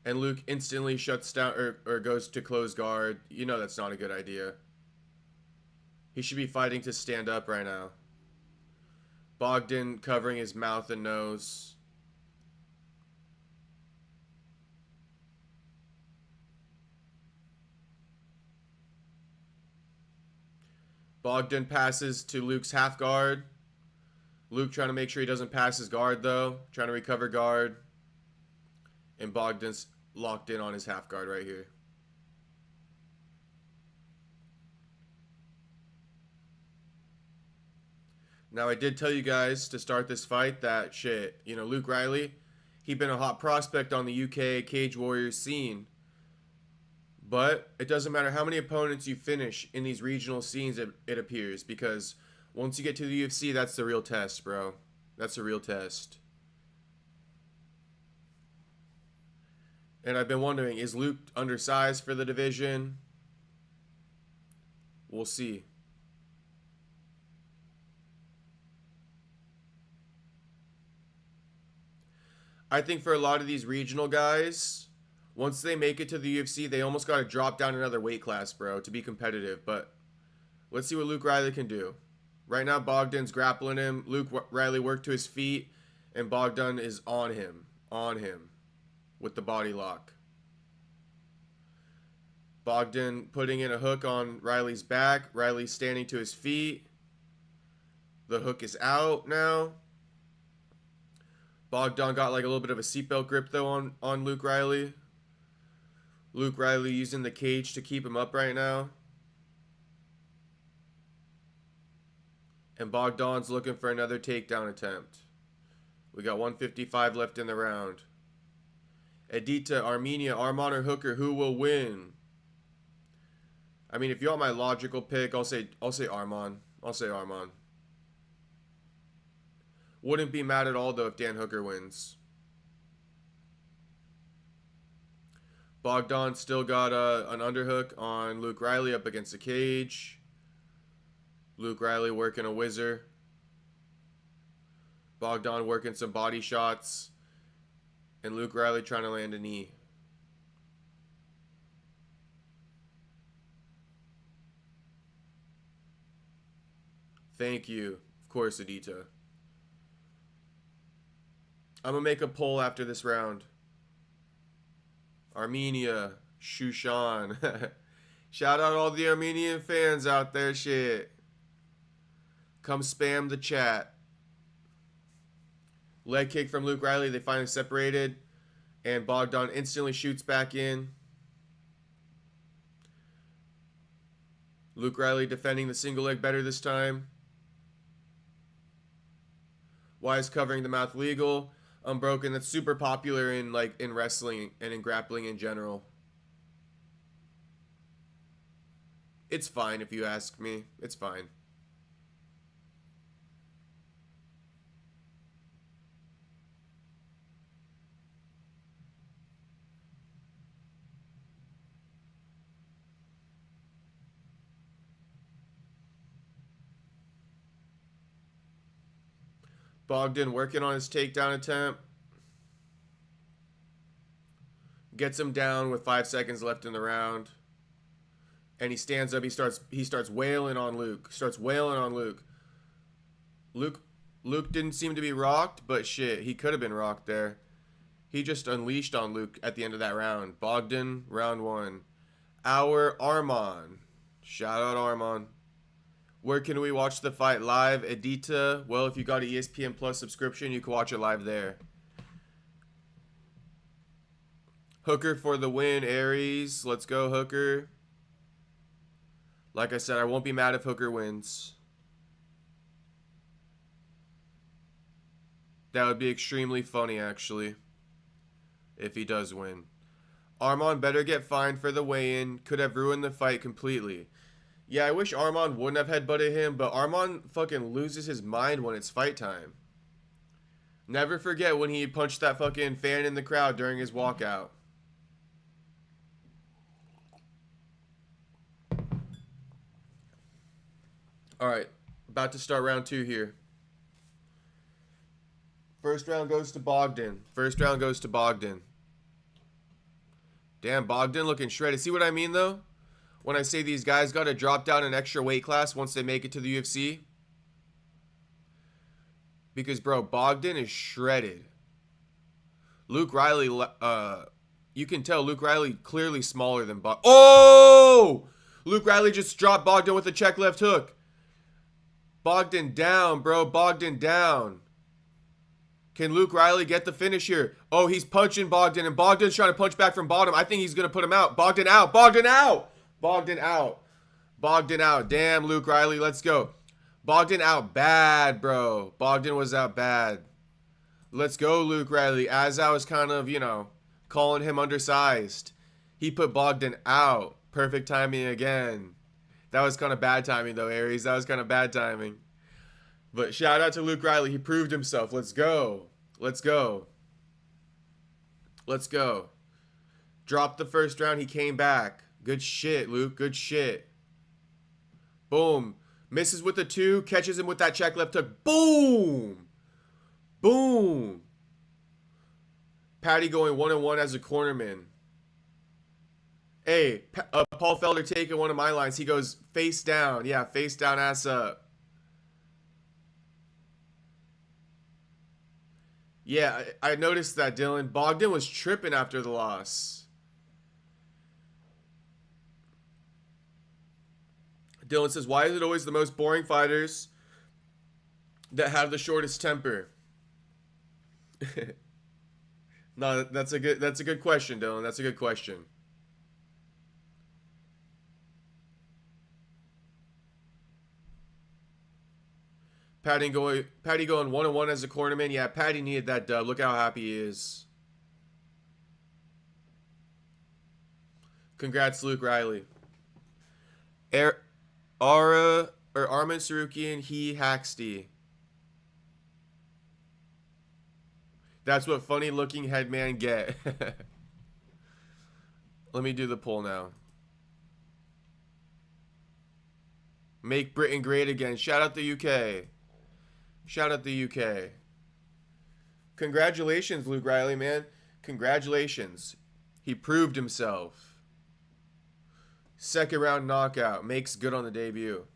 And Luke instantly shuts down or goes to close guard. You know that's not a good idea. He should be fighting to stand up right now. Bogdan covering his mouth and nose. Bogdan passes to Luke's half guard. Luke trying to make sure he doesn't pass his guard, though. Trying to recover guard. And Bogdan's locked in on his half guard right here. Now, I did tell you guys to start this fight that shit. You know, Luke Riley, he'd been a hot prospect on the UK Cage Warriors scene. But it doesn't matter how many opponents you finish in these regional scenes, it appears. Because once you get to the UFC, that's the real test, bro. That's the real test. And I've been wondering, is Luke undersized for the division? We'll see. I think for a lot of these regional guys, once they make it to the UFC, they almost got to drop down another weight class, bro, to be competitive. But let's see what Luke Riley can do. Right now, Bogdan's grappling him. Luke Riley worked to his feet, and Bogdan is on him with the body lock. Bogdan putting in a hook on Riley's back. Riley standing to his feet. The hook is out now. Bogdan got like a little bit of a seatbelt grip, though, on Luke Riley. Luke Riley using the cage to keep him up right now. And Bogdan's looking for another takedown attempt. We got 155 left in the round. Edita, Armenia, Arman or Hooker, who will win? I mean, if you want my logical pick, I'll say Arman. I'll say Arman. Wouldn't be mad at all, though, if Dan Hooker wins. Bogdan still got an underhook on Luke Riley up against the cage. Luke Riley working a whizzer. Bogdan working some body shots. And Luke Riley trying to land a knee. Thank you. Of course, Edita. I'm going to make a poll after this round. Armenia, Shushan. Shout out all the Armenian fans out there, shit. Come spam the chat. Leg kick from Luke Riley. They finally separated. And Bogdan instantly shoots back in. Luke Riley defending the single leg better this time. Why is covering the mouth legal? Unbroken. That's super popular in in wrestling and in grappling in general. It's fine if you ask me. It's fine. Bogdan working on his takedown attempt. Gets him down with 5 seconds left in the round. And he stands up. He starts wailing on Luke. Luke didn't seem to be rocked, but shit, he could have been rocked there. He just unleashed on Luke at the end of that round. Bogdan, round 1. Our Arman. Shout out Arman. Where can we watch the fight live? Edita. Well, if you got an ESPN Plus subscription, you can watch it live there. Hooker for the win, Aries. Let's go, Hooker. Like I said, I won't be mad if Hooker wins. That would be extremely funny, actually, if he does win. Arman better get fined for the weigh-in. Could have ruined the fight completely. Yeah, I wish Arman wouldn't have headbutted him, but Arman fucking loses his mind when it's fight time. Never forget when he punched that fucking fan in the crowd during his walkout. Alright, about to start round 2 here. First round goes to Bogdan. Damn, Bogdan looking shredded. See what I mean, though? When I say these guys got to drop down an extra weight class once they make it to the UFC. Because, bro, Bogdan is shredded. Luke Riley, you can tell Luke Riley clearly smaller than Bogdan. Oh! Luke Riley just dropped Bogdan with a check left hook. Bogdan down, bro. Bogdan down. Can Luke Riley get the finish here? Oh, he's punching Bogdan, and Bogdan's trying to punch back from bottom. I think he's going to put him out. Bogdan out. Bogdan out. Bogdan out. Bogdan out. Damn, Luke Riley. Let's go. Bogdan out bad, bro. Bogdan was out bad. Let's go, Luke Riley. As I was kind of, calling him undersized, he put Bogdan out. Perfect timing again. That was kind of bad timing, though, Aries. That was kind of bad timing. But shout out to Luke Riley. He proved himself. Let's go. Let's go. Let's go. Dropped the first round. He came back. Good shit, Luke. Good shit. Boom. Misses with the 2. Catches him with that check left hook. Boom. Boom. Patty going 1-1 as a cornerman. Hey, Paul Felder taking one of my lines. He goes face down. Yeah, face down, ass up. Yeah, I noticed that, Dylan. Bogdan was tripping after the loss. Dylan says, why is it always the most boring fighters that have the shortest temper? No, that's a good question, Dylan. That's a good question. Patty going 1-1 as a cornerman. Yeah, Patty needed that dub. Look how happy he is. Congrats, Luke Riley. Arman Tsarukyan, he Haxty. That's what funny looking headman get. Let me do the poll now. Make Britain great again. Shout out the UK. Shout out the UK. Congratulations, Luke Riley, man. Congratulations. He proved himself. Second round knockout. Makes good on the debut.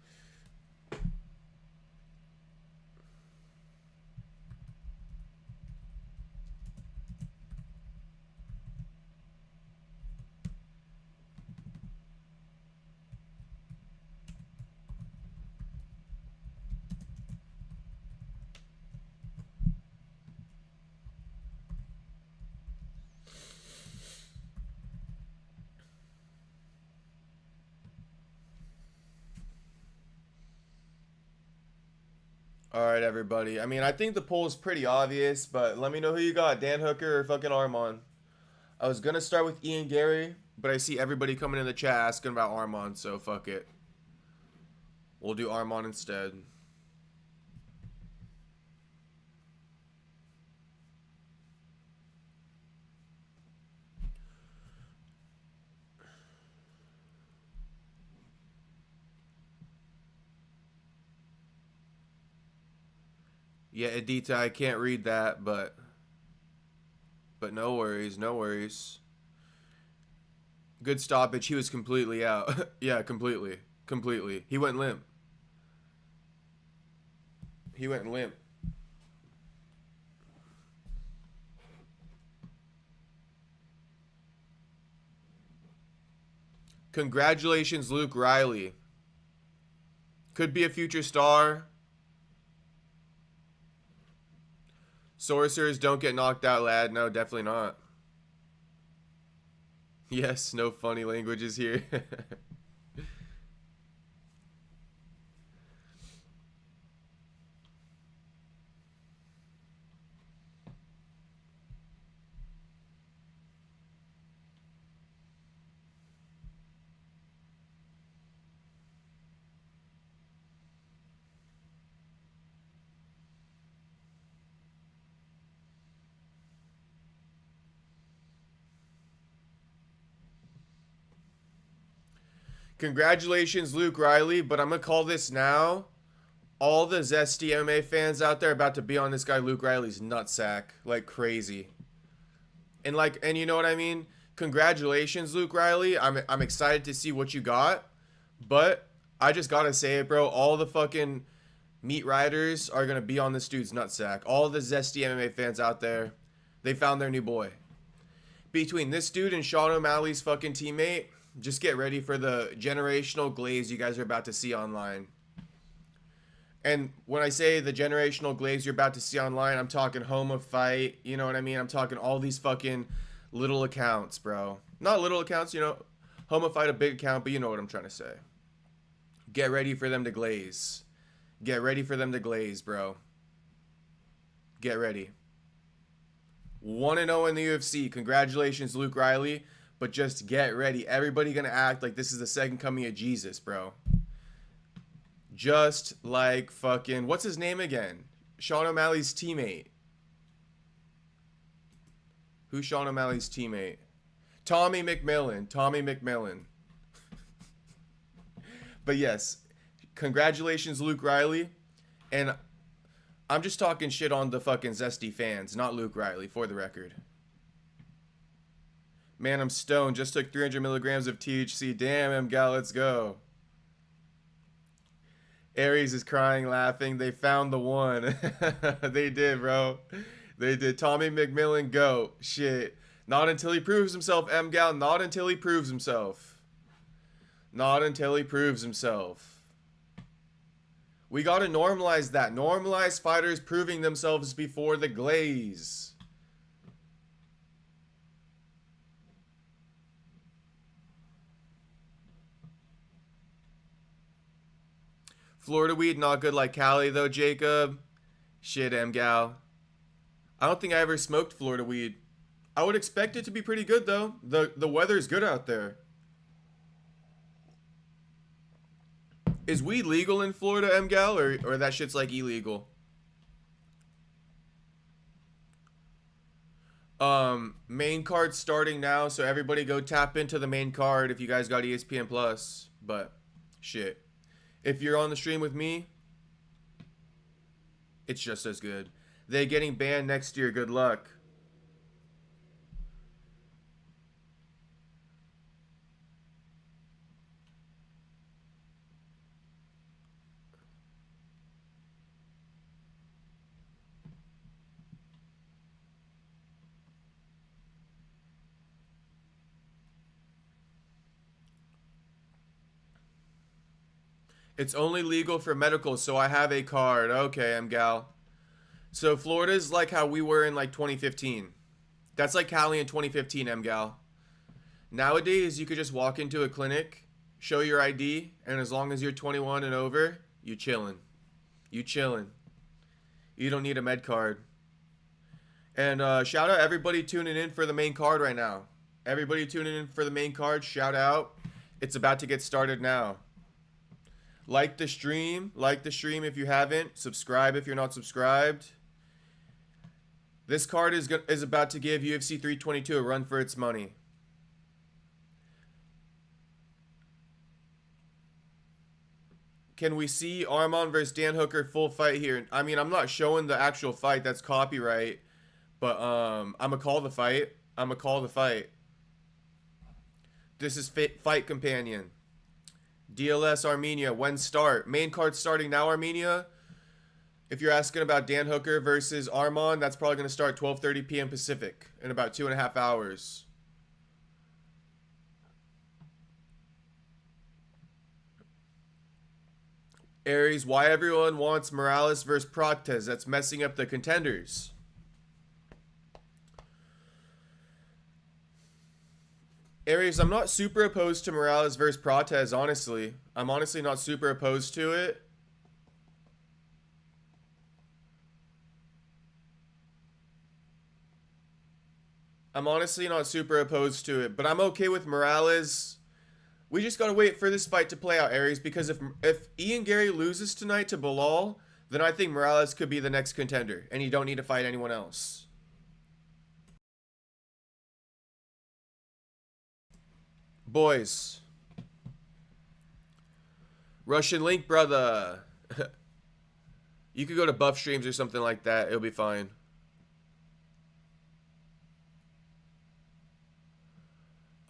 All right, everybody. I mean, I think the poll is pretty obvious, but let me know who you got, Dan Hooker or fucking Arman. I was gonna start with Ian Gary, but I see everybody coming in the chat asking about Arman, so fuck it. We'll do Arman instead. Yeah, Edita, I can't read that, but no worries, no worries. Good stoppage. He was completely out. Yeah, completely. Completely. He went limp. He went limp. Congratulations, Luke Riley. Could be a future star. Sorcerers don't get knocked out, lad. No, definitely not. Yes, no funny languages here. Congratulations, Luke Riley, but I'm going to call this now. All the Zesty MMA fans out there are about to be on this guy Luke Riley's nutsack like crazy. And you know what I mean? Congratulations, Luke Riley. I'm excited to see what you got. But I just got to say it, bro. All the fucking meat riders are going to be on this dude's nutsack. All the Zesty MMA fans out there, they found their new boy. Between this dude and Sean O'Malley's fucking teammate, just get ready for the generational glaze you guys are about to see online. And when I say the generational glaze you're about to see online, I'm talking Homa Fight, you know what I mean? I'm talking all these fucking little accounts, bro. Not little accounts, you know. Homa Fight, a big account, but you know what I'm trying to say. Get ready for them to glaze. Get ready for them to glaze, bro. Get ready. 1-0 in the UFC. Congratulations, Luke Riley. But just get ready. Everybody gonna act like this is the second coming of Jesus, bro. Just like fucking... What's his name again? Sean O'Malley's teammate. Who's Sean O'Malley's teammate? Tommy McMillan. Tommy McMillan. But yes. Congratulations, Luke Riley. And I'm just talking shit on the fucking Zesty fans, not Luke Riley, for the record. Man, I'm stoned. Just took 300 milligrams of THC. Damn, M-Gal, let's go. Aries is crying, laughing. They found the one. They did, bro. They did. Tommy McMillan, go. Shit. Not until he proves himself, M-Gal. Not until he proves himself. Not until he proves himself. We gotta normalize that. Normalize fighters proving themselves before the glaze. Florida weed, not good like Cali, though, Jacob. Shit, M-Gal. I don't think I ever smoked Florida weed. I would expect it to be pretty good, though. The weather's good out there. Is weed legal in Florida, M-Gal, or that shit's, like, illegal? Main card starting now, so everybody go tap into the main card if you guys got ESPN Plus. But, shit. If you're on the stream with me, it's just as good. They getting banned next year. Good luck. It's only legal for medical, so I have a card. Okay, M-Gal. So Florida's like how we were in like 2015. That's like Cali in 2015, M-Gal. Nowadays, you could just walk into a clinic, show your ID, and as long as you're 21 and over, you chillin'. You chillin'. You don't need a med card. And shout out everybody tuning in for the main card right now. Everybody tuning in for the main card, shout out. It's about to get started now. Like the stream if you haven't. Subscribe if you're not subscribed. This card is about to give UFC 322 a run for its money. Can we see Arman versus Dan Hooker full fight here? I mean, I'm not showing the actual fight. That's copyright. But I'm going to call the fight. This is Fight Companion. DLS Armenia. When start? Main card starting now, Armenia. If you're asking about Dan Hooker versus Arman, that's probably going to start 12:30 p.m. Pacific in about 2.5 hours. Aries, why everyone wants Morales versus Proctes? That's messing up the contenders. Aries, I'm not super opposed to Morales versus Proctes, honestly. I'm honestly not super opposed to it. I'm honestly not super opposed to it, but I'm okay with Morales. We just gotta wait for this fight to play out, Aries, because if Ian Gary loses tonight to Bilal, then I think Morales could be the next contender, and you don't need to fight anyone else. Boys. Russian link, brother. You could go to Buff Streams or something like that. It'll be fine.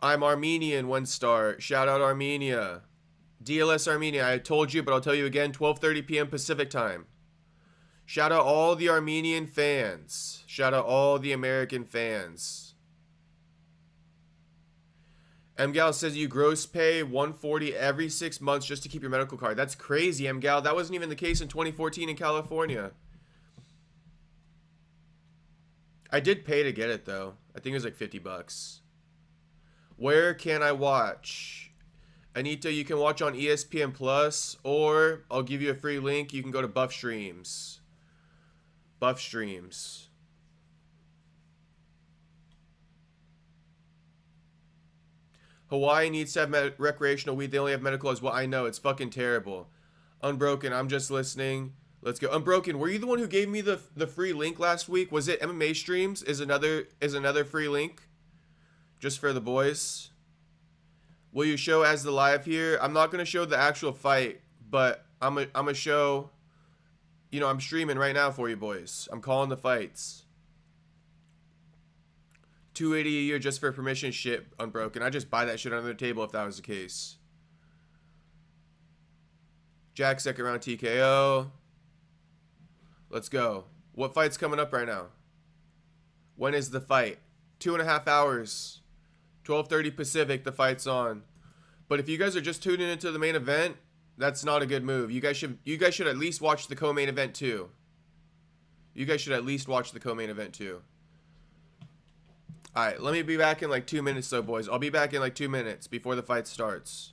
I'm Armenian, 1 star. Shout out Armenia. DLS Armenia, I told you, but I'll tell you again, 12:30 p.m. Pacific time. Shout out all the Armenian fans. Shout out all the American fans. Mgal says you gross pay $140 every 6 months just to keep your medical card. That's crazy, Mgal. That wasn't even the case in 2014 in California. I did pay to get it, though. I think it was like $50. Where can I watch? Anita, you can watch on ESPN Plus, or I'll give you a free link. You can go to Buff Streams. Buff Streams. Hawaii needs to have recreational weed. They only have medical as well. I know. It's fucking terrible. Unbroken, I'm just listening. Let's go. Unbroken, were you the one who gave me the free link last week? Was it MMA Streams is another free link? Just for the boys. Will you show as the live here? I'm not going to show the actual fight, but I'm a show, you know, I'm streaming right now for you boys. I'm calling the fights. $280 a year just for permission shit, Unbroken. I just buy that shit under the table if that was the case. Jack, second round TKO. Let's go. What fight's coming up right now? When is the fight? 2.5 hours. 12:30 Pacific, the fight's on. But if you guys are just tuning into the main event, that's not a good move. You guys should at least watch the co-main event too. You guys should at least watch the co-main event too. Alright, let me be back in like 2 minutes though, boys. I'll be back in like 2 minutes before the fight starts.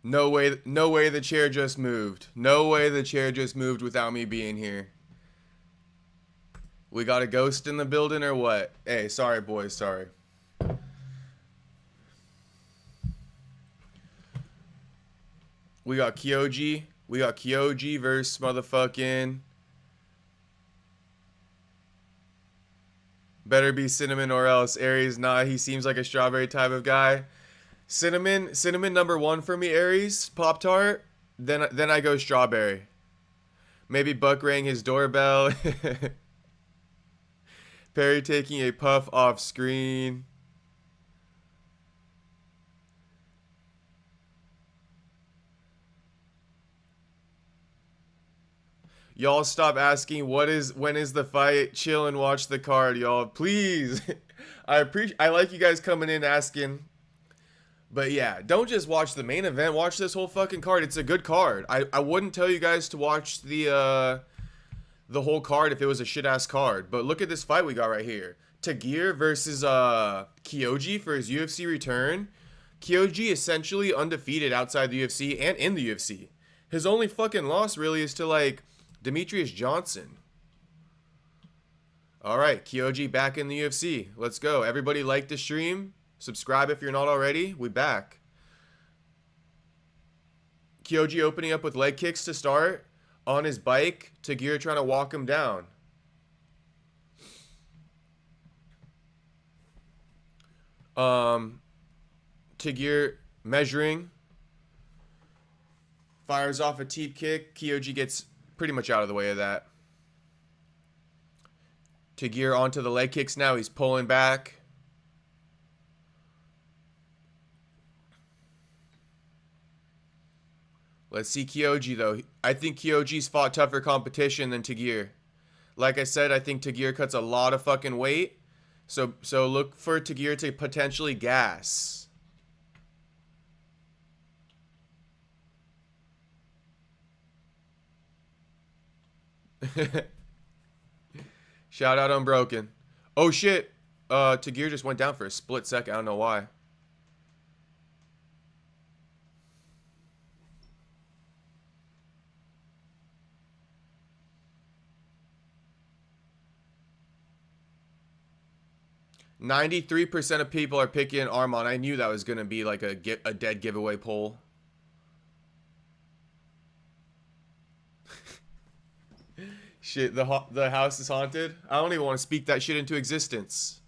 No way, no way the chair just moved. No way the chair just moved without me being here. We got a ghost in the building or what? Hey, sorry boys, sorry. We got Kyoji. We got Kyoji versus motherfucking... Better be Cinnamon or else. Aries, nah, he seems like a strawberry type of guy. Cinnamon number one for me, Aries. Pop-Tart. Then I go strawberry. Maybe Buck rang his doorbell. Perry taking a puff off screen. Y'all stop asking when is the fight. Chill and watch the card, y'all. Please. I like you guys coming in asking. But yeah, don't just watch the main event. Watch this whole fucking card. It's a good card. I wouldn't tell you guys to watch the whole card if it was a shit ass card. But look at this fight we got right here. Tagir versus Kyoji for his UFC return. Kyoji essentially undefeated outside the UFC and in the UFC. His only fucking loss really is to like Demetrius Johnson. Alright, Kyoji back in the UFC. Let's go. Everybody like the stream. Subscribe if you're not already. We back. Kyoji opening up with leg kicks to start. On his bike. Tagir trying to walk him down. Tagir measuring. Fires off a teep kick. Kyoji gets pretty much out of the way of that. Tagir onto the leg kicks now. He's pulling back. Let's see Kyoji, though. I think Kyoji's fought tougher competition than Tagir. Like I said, I think Tagir cuts a lot of fucking weight. So look for Tagir to potentially gas. Shout out Unbroken. Oh shit. Tagir just went down for a split second. I don't know why. %93 of people are picking Arman. I knew that was gonna be like a dead giveaway poll. Shit, the house is haunted. I don't even want to speak that shit into existence.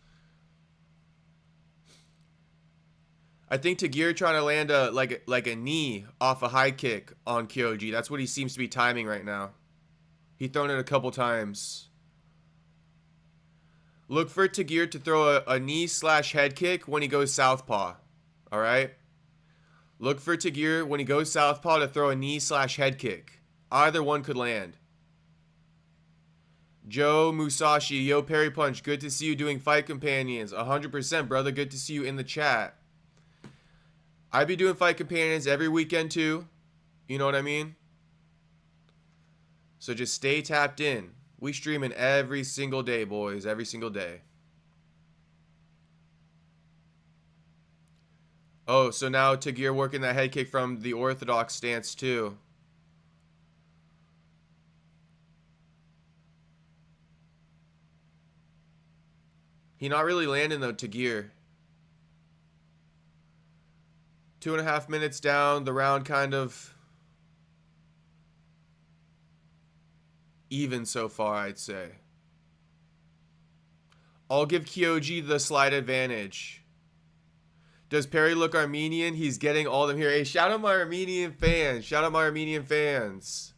I think Tagir trying to land a like a knee off a high kick on Kyoji. That's what he seems to be timing right now. He thrown it a couple times. Look for Tagir to throw a knee/head kick when he goes southpaw. All right. Look for Tagir when he goes southpaw to throw a knee/head kick. Either one could land. Joe Musashi, yo Perry Punch, good to see you doing Fight Companions. 100%, brother, good to see you in the chat. I be doing Fight Companions every weekend too. You know what I mean? So just stay tapped in. We streaming every single day, boys. Every single day. Oh, so now Tagir working that head kick from the orthodox stance too. He not really landing though, Tagir. 2.5 minutes down, the round kind of even so far, I'd say. I'll give Kyoji the slight advantage. Does Perry look Armenian? He's getting all of them here. Hey, shout out my Armenian fans. Shout out my Armenian fans.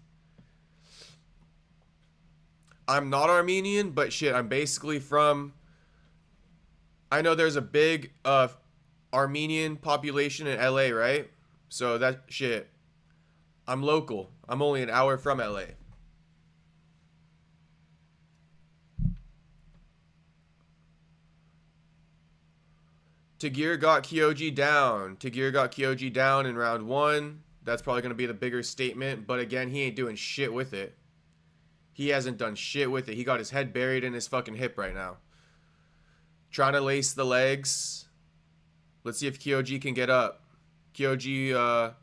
I'm not Armenian, but shit, I'm basically from... I know there's a big Armenian population in LA, right? So that shit. I'm local. I'm only an hour from LA. Tagir got Kyoji down. Tagir got Kyoji down in round 1. That's probably going to be the bigger statement. But again, he ain't doing shit with it. He hasn't done shit with it. He got his head buried in his fucking hip right now. Trying to lace the legs. Let's see if Kyoji can get up. Kyoji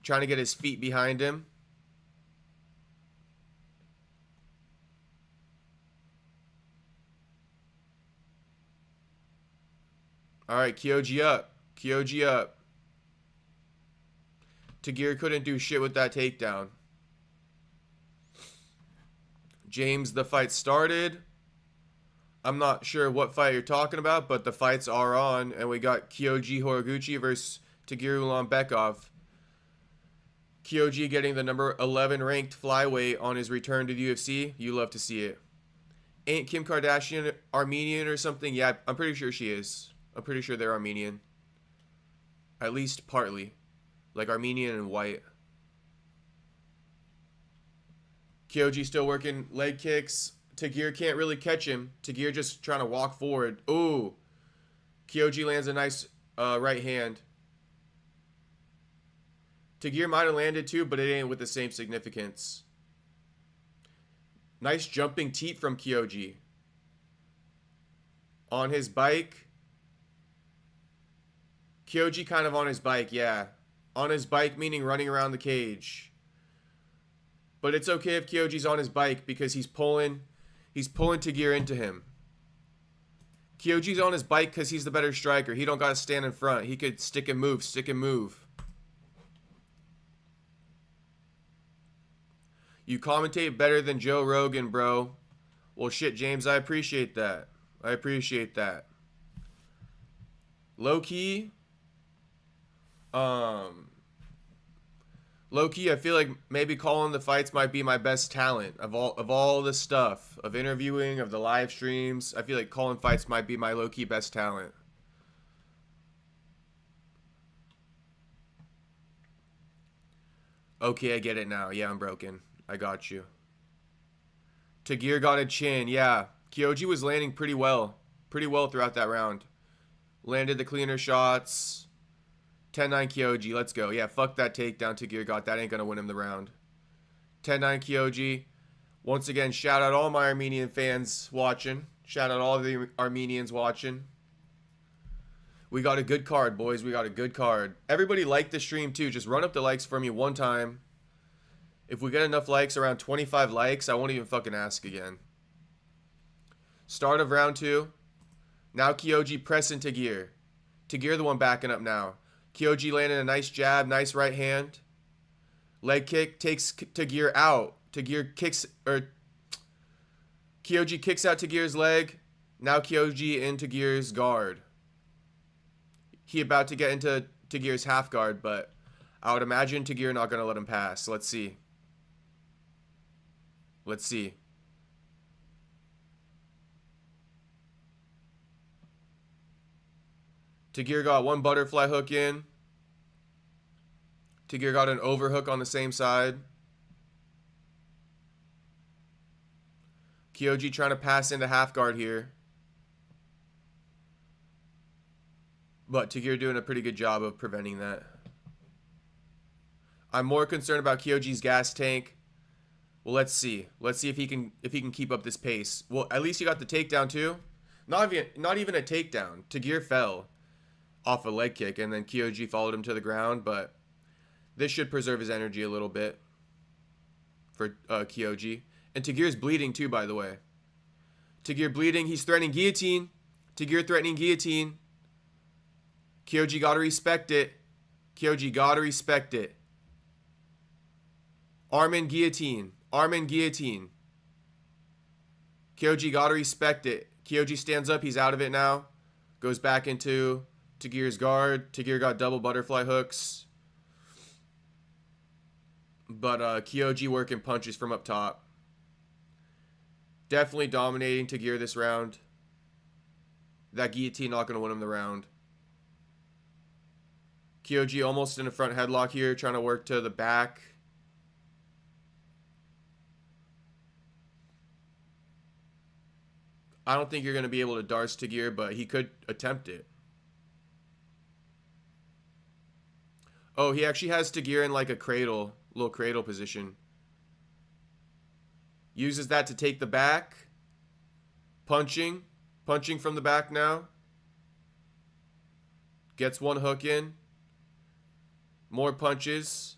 Trying to get his feet behind him. All right, Kyoji up. Kyoji up. Tagir couldn't do shit with that takedown. James, the fight started. I'm not sure what fight you're talking about, but the fights are on, and we got Kyoji Horiguchi versus Tagir Lonbeckov. Kyoji getting the number 11 ranked flyweight on his return to the UFC. You love to see it. Ain't Kim Kardashian Armenian or something? Yeah, I'm pretty sure she is. I'm pretty sure they're Armenian. At least partly. Like Armenian and white. Kyoji still working leg kicks. Tagir can't really catch him. Tagir just trying to walk forward. Ooh. Kyoji lands a nice right hand. Tagir might have landed too, but it ain't with the same significance. Nice jumping teat from Kyoji. On his bike. Kyoji kind of on his bike, yeah. On his bike meaning running around the cage. But it's okay if Kyoji's on his bike because he's pulling Tagir into him. Kyoji's on his bike because he's the better striker. He don't got to stand in front. He could stick and move, stick and move. You commentate better than Joe Rogan, bro. Well, shit, James, I appreciate that. I appreciate that. Low-key, I feel like maybe calling the fights might be my best talent of all the stuff, of interviewing, of the live streams. I feel like calling fights might be my low-key best talent. Okay, I get it now. Yeah, I'm broken. I got you. Tagir got a chin. Yeah, Kyoji was landing pretty well throughout that round. Landed the cleaner shots. 10-9 Kyoji, let's go. Yeah, fuck that takedown Tagir got. That ain't gonna win him the round. 10-9 Kyoji. Once again, shout out all my Armenian fans watching. Shout out all the Armenians watching. We got a good card, boys. We got a good card. Everybody like the stream too. Just run up the likes for me one time. If we get enough likes, around 25 likes, I won't even fucking ask again. Start of round 2. Now Kyoji pressing Tagir. Tagir the one backing up now. Kyoji landing a nice jab, nice right hand. Leg kick takes Tagir out. Kyoji kicks out Tagir's leg. Now Kyoji in Tagir's guard. He about to get into Tagir's half guard, but I would imagine Tagir not going to let him pass. Let's see. Let's see. Tagir got one butterfly hook in. Tagir got an overhook on the same side. Kyoji trying to pass into half guard here. But Tagir doing a pretty good job of preventing that. I'm more concerned about Kyoji's gas tank. Well, let's see. Let's see if he can keep up this pace. Well, at least he got the takedown too. Not even a takedown. Tagir fell off a leg kick, and then Kyoji followed him to the ground, but this should preserve his energy a little bit for Kyoji. And Tagir's bleeding too, by the way. Tagir bleeding. He's threatening guillotine. Tagir threatening guillotine. Kyoji gotta respect it. Kyoji gotta respect it. Arman guillotine. Arman guillotine. Kyoji gotta respect it. Kyoji stands up. He's out of it now. Goes back into Tagir's guard. Tagir got double butterfly hooks. But Kyoji working punches from up top. Definitely dominating Tagir this round. That guillotine not going to win him the round. Kyoji almost in a front headlock here, trying to work to the back. I don't think you're going to be able to Darce Tagir, but he could attempt it. Oh, he actually has Tagir in like a cradle, little cradle position. Uses that to take the back. Punching from the back now. Gets one hook in. More punches.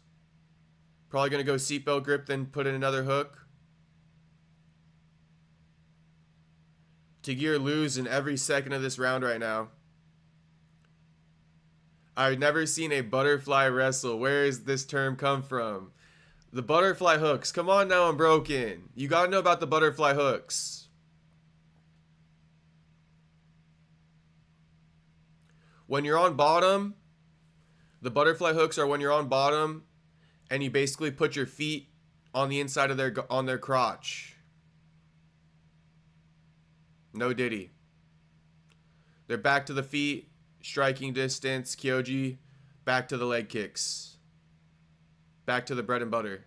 Probably going to go seatbelt grip, then put in another hook. Tagir losing every second of this round right now. I've never seen a butterfly wrestle. Where is this term come from? The butterfly hooks. Come on now, I'm broken. You got to know about the butterfly hooks. When you're on bottom, the butterfly hooks are when you're on bottom and you basically put your feet on the inside of their crotch. No diddy. They're back to the feet, striking distance. Kyoji, back to the leg kicks. Back to the bread and butter.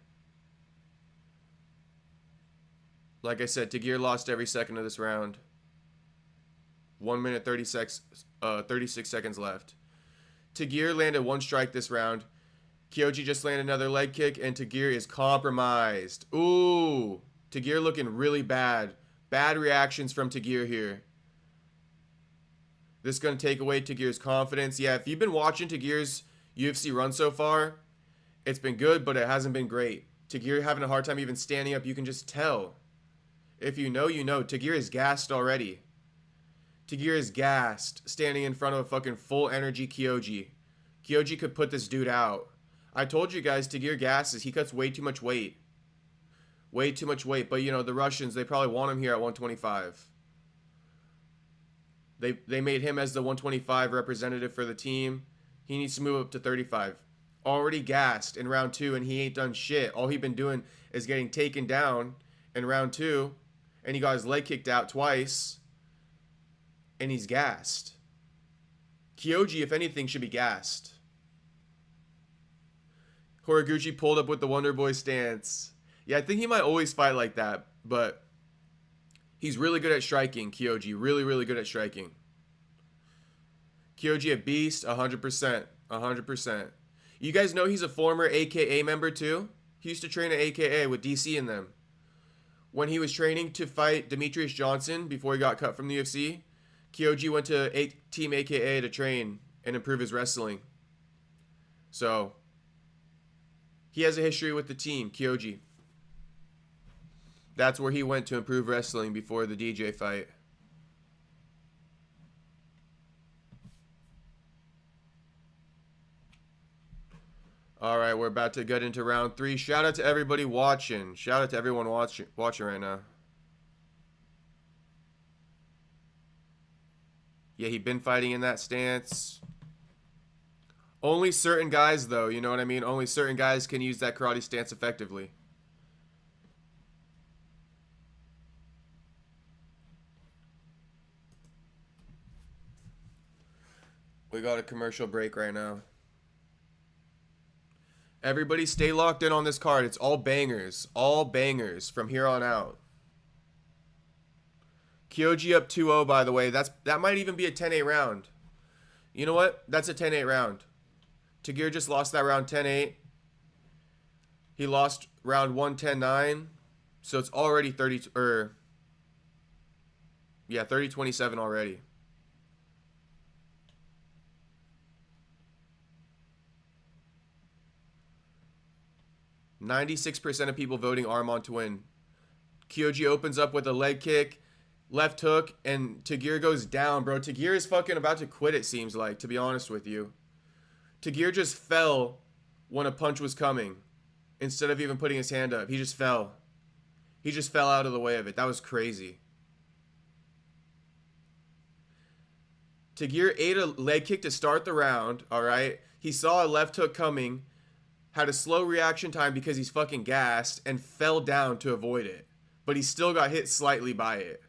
Like I said, Tagir lost every second of this round. 1 minute 36 seconds left. Tagir landed one strike this round. Kyoji just landed another leg kick, and Tagir is compromised. Ooh, Tagir looking really bad. Bad reactions from Tagir here. This is going to take away Tagir's confidence. Yeah, if you've been watching Tagir's UFC run so far, it's been good, but it hasn't been great. Tagir having a hard time even standing up. You can just tell. If you know, you know. Tagir is gassed already. Tagir is gassed, standing in front of a fucking full energy Kyoji. Kyoji could put this dude out. I told you guys, Tagir gasses. He cuts way too much weight. Way too much weight. But, you know, the Russians, they probably want him here at 125. They made him as the 125 representative for the team. He needs to move up to 35. Already gassed in round 2, and he ain't done shit. All he been doing is getting taken down in round 2, and he got his leg kicked out twice, and he's gassed. Kyoji, if anything, should be gassed. Horiguchi pulled up with the Wonder Boy stance. Yeah, I think he might always fight like that, but he's really good at striking, Kyoji. Really, really good at striking. Kyoji a beast, 100%. 100%. You guys know he's a former AKA member too? He used to train at AKA with DC in them. When he was training to fight Demetrius Johnson before he got cut from the UFC, Kyoji went to Team AKA to train and improve his wrestling. So, he has a history with the team, Kyoji. That's where he went to improve wrestling before the DJ fight. All right, we're about to get into round 3. Shout out to everybody watching. Shout out to everyone watching right now. Yeah, he'd been fighting in that stance. Only certain guys, though, you know what I mean? Only certain guys can use that karate stance effectively. We got a commercial break right now. Everybody stay locked in on this card. It's all bangers. All bangers from here on out. Kyoji up 2-0, by the way. That might even be a 10-8 round. You know what? That's a 10-8 round. Tagir just lost that round 10-8. He lost round 1 10-9. So it's already 30-27 already. %96 of people voting Arman to win. Kyoji opens up with a leg kick, left hook, and Tagir goes down, bro. Tagir is fucking about to quit, it seems like, to be honest with you. Tagir just fell when a punch was coming. Instead of even putting his hand up, he just fell. He just fell out of the way of it. That was crazy. Tagir ate a leg kick to start the round, alright? He saw a left hook coming, had a slow reaction time because he's fucking gassed, and fell down to avoid it. But he still got hit slightly by it.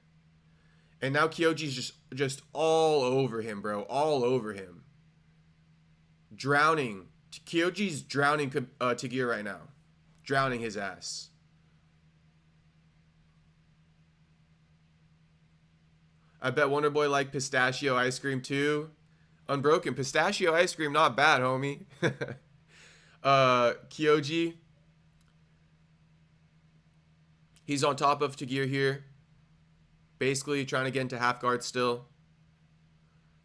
And now Kyoji's just all over him, bro. All over him. Drowning. Kyoji's drowning Tagir right now. Drowning his ass. I bet Wonderboy liked pistachio ice cream too. Unbroken. Pistachio ice cream, not bad, homie. Kyoji. He's on top of Tagir here. Basically trying to get into half guard still.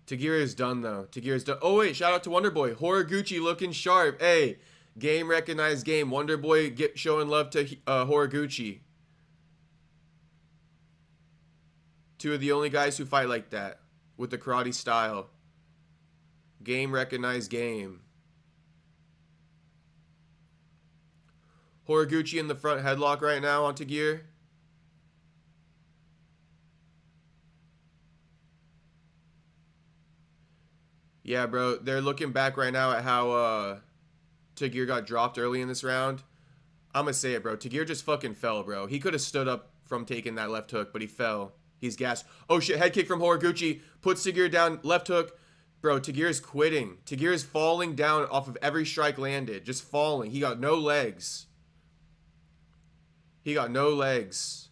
Tagir is done though. Tagir is done. Oh wait, shout out to Wonderboy. Horiguchi looking sharp. Hey, Game recognized game. Wonder Boy showing love to Horiguchi. Two of the only guys who fight like that with the karate style. Game recognized game. Horiguchi in the front headlock right now on Tagir. Yeah, bro. They're looking back right now at how Tagir got dropped early in this round. I'm going to say it, bro. Tagir just fucking fell, bro. He could have stood up from taking that left hook, but he fell. He's gassed. Oh, shit. Head kick from Horiguchi. Puts Tagir down. Left hook. Bro, Tagir is quitting. Tagir is falling down off of every strike landed. Just falling. He got no legs. He got no legs.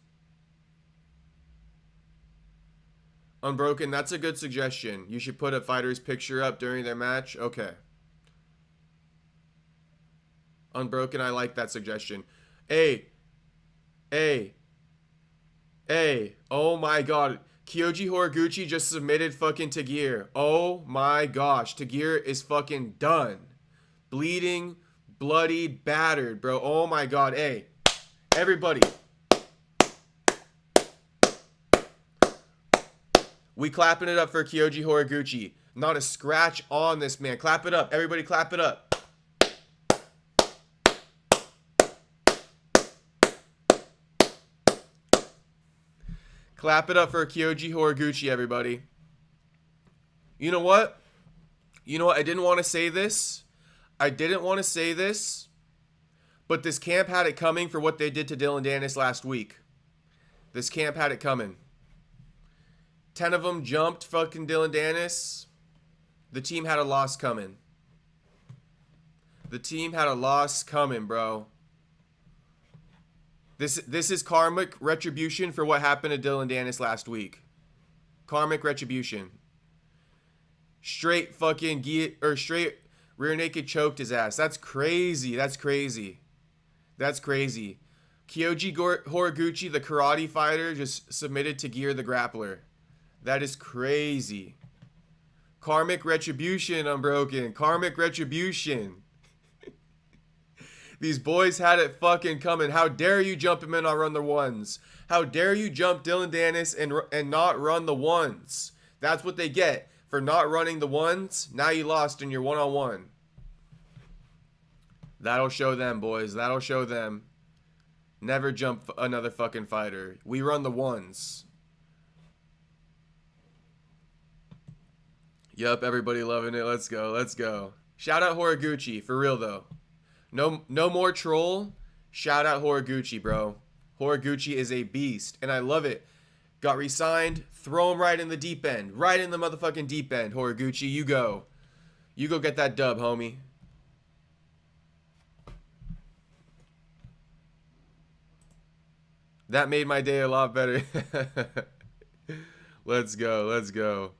Unbroken, that's a good suggestion. You should put a fighter's picture up during their match. Okay. Unbroken, I like that suggestion. Hey. Oh my god. Kyoji Horiguchi just submitted fucking Tagir. Oh my gosh. Tagir is fucking done. Bleeding, bloody, battered, bro. Oh my god. Hey. Everybody. We clapping it up for Kyoji Horiguchi. Not a scratch on this man. Clap it up. Everybody clap it up. Clap it up for Kyoji Horiguchi, everybody. You know what? I didn't want to say this. But this camp had it coming for what they did to Dylan Dennis last week. This camp had it coming. 10 of them jumped fucking Dylan Dennis. The team had a loss coming. The team had a loss coming, bro. This is karmic retribution for what happened to Dylan Dennis last week. Karmic retribution. Straight fucking straight rear naked choked his ass. That's crazy. That's crazy. Kyoji Horiguchi, the karate fighter, just submitted Tagir the grappler. That is crazy. Karmic retribution, Unbroken. Karmic retribution. These boys had it fucking coming. How dare you jump him in on run the ones? How dare you jump Dylan Dennis and not run the ones? That's what they get for not running the ones. Now you lost in your one-on-one. That'll show them, boys. That'll show them. Never jump another fucking fighter. We run the ones. Yup, everybody loving it. Let's go. Let's go. Shout out Horiguchi. For real, though. No more troll. Shout out Horiguchi, bro. Horiguchi is a beast. And I love it. Got re-signed. Throw him right in the deep end. Right in the motherfucking deep end. Horiguchi, you go. You go get that dub, homie. That made my day a lot better. Let's go. Let's go.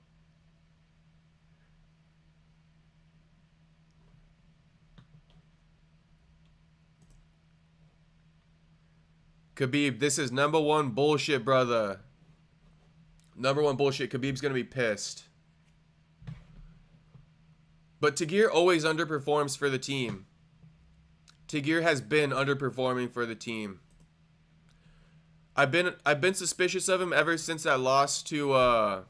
Khabib, this is number one bullshit, brother. Number one bullshit. Khabib's going to be pissed. But Tagir always underperforms for the team. Tagir has been underperforming for the team. I've been suspicious of him ever since that loss to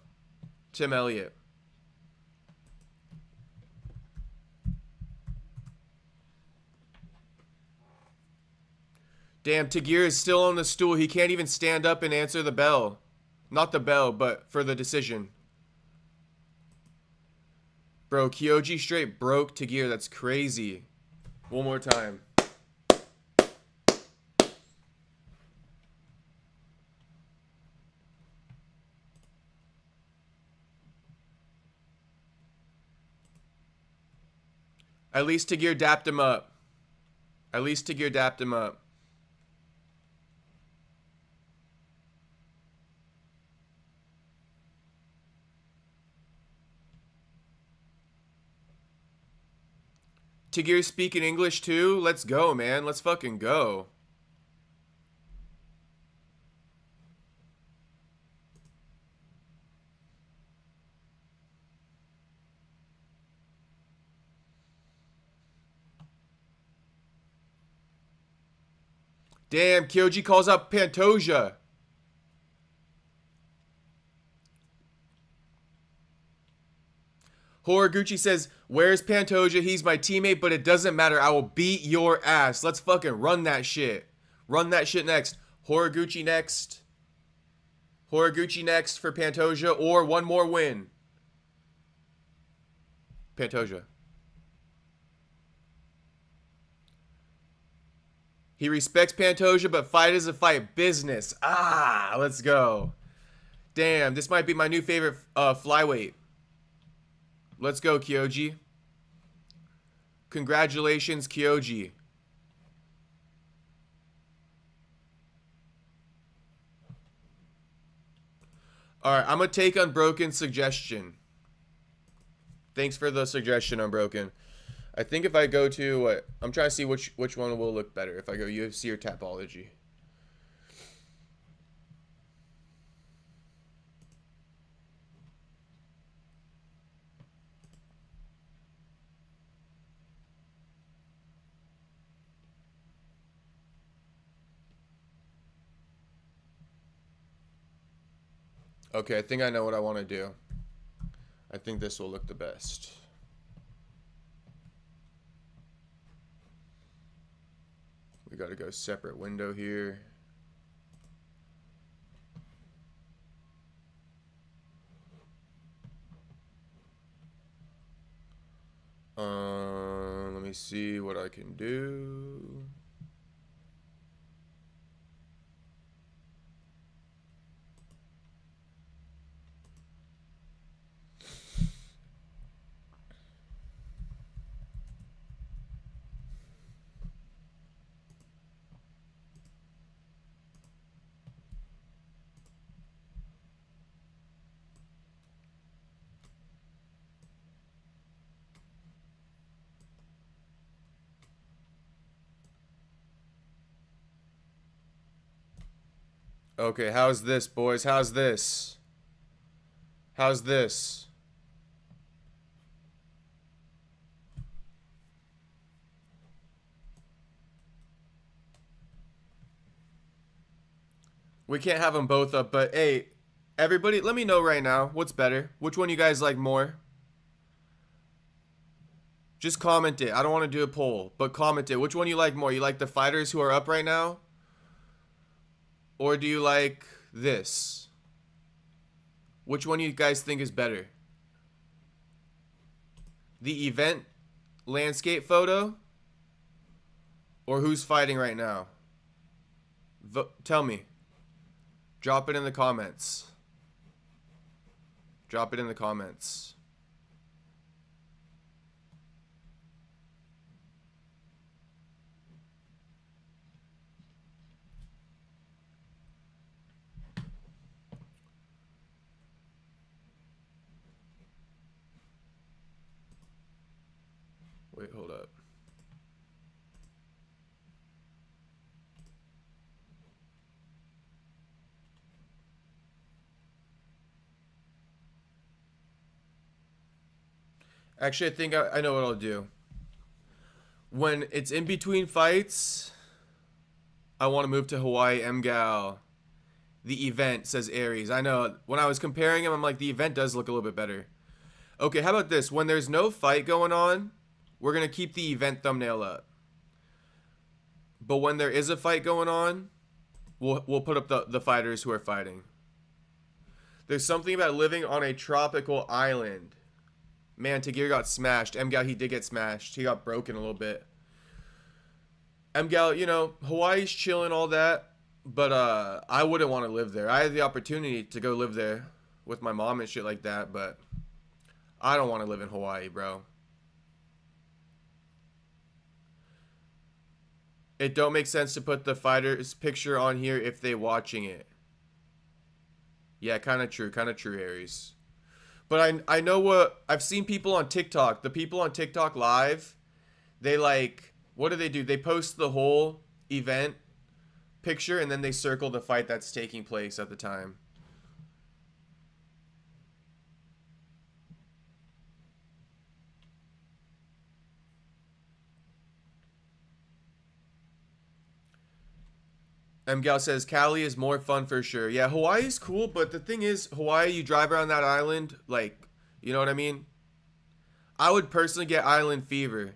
Tim Elliott. Damn, Tagir is still on the stool. He can't even stand up and answer the bell. Not the bell, but for the decision. Bro, Kyoji straight broke Tagir. That's crazy. One more time. At least Tagir dapped him up. At least Tagir dapped him up. Tagir speaking English too? Let's go, man. Let's fucking go. Damn, Kyoji calls out Pantoja. Horiguchi says, where's Pantoja? He's my teammate, but it doesn't matter. I will beat your ass. Let's fucking run that shit. Run that shit next. Horiguchi next. Horiguchi next for Pantoja, or one more win. Pantoja. He respects Pantoja, but fight is a fight. Business. Ah, let's go. Damn, this might be my new favorite flyweight. Let's go, Kyoji. Congratulations, Kyoji. Alright, I'm going to take Unbroken's suggestion. Thanks for the suggestion, Unbroken. I think if I go to what I'm trying to see which one will look better. If I go UFC or Tapology. Okay, I think I know what I want to do. I think this will look the best. We got to go separate window here. Let me see what I can do. Okay, how's this, boys? How's this? How's this? We can't have them both up, but hey, everybody, let me know right now what's better. Which one you guys like more? Just comment it. I don't want to do a poll, but comment it. Which one you like more? You like the fighters who are up right now? Or do you like this? Which one you guys think is better? The event landscape photo? Or who's fighting right now? Tell me. Drop it in the comments. Drop it in the comments. Wait, hold up. Actually, I think I know what I'll do. When it's in between fights, I want to move to Hawaii MGAL. The event, says Aries. I know. When I was comparing them, I'm like, the event does look a little bit better. Okay, how about this? When there's no fight going on, we're going to keep the event thumbnail up. But when there is a fight going on, we'll put up the fighters who are fighting. There's something about living on a tropical island. Man, Tagir got smashed. MGAL, he did get smashed. He got broken a little bit. MGAL, you know, Hawaii's chilling, all that. But I wouldn't want to live there. I had the opportunity to go live there with my mom and shit like that. But I don't want to live in Hawaii, bro. It don't make sense to put the fighter's picture on here if they watching it. Yeah, kind of true, Aries. But I know what I've seen people on TikTok. The people on TikTok live, they like, what do? They post the whole event picture and then they circle the fight that's taking place at the time. Mgal says Cali is more fun for sure. Yeah, Hawaii's cool, but the thing is, Hawaii, you drive around that island, like, you know what I mean? I would personally get island fever.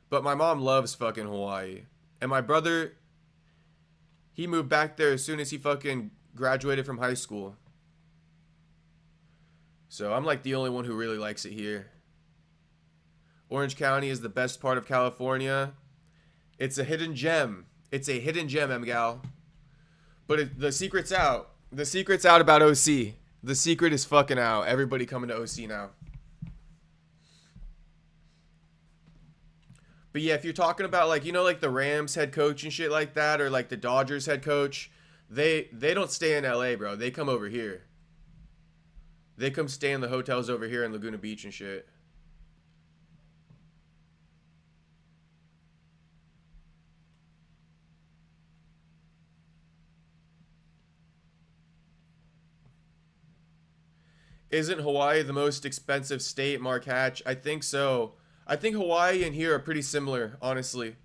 But my mom loves fucking Hawaii. And my brother, he moved back there as soon as he fucking graduated from high school. So I'm like the only one who really likes it here. Orange County is the best part of California. It's a hidden gem. It's a hidden gem, Mgal. But the secret's out. The secret's out about OC. The secret is fucking out. Everybody coming to OC now. But yeah, if you're talking about like, you know, like the Rams head coach and shit like that, or like the Dodgers head coach, they don't stay in LA, bro. They come over here. They come stay in the hotels over here in Laguna Beach and shit. Isn't Hawaii the most expensive state, Mark Hatch? I think so. I think Hawaii and here are pretty similar, honestly.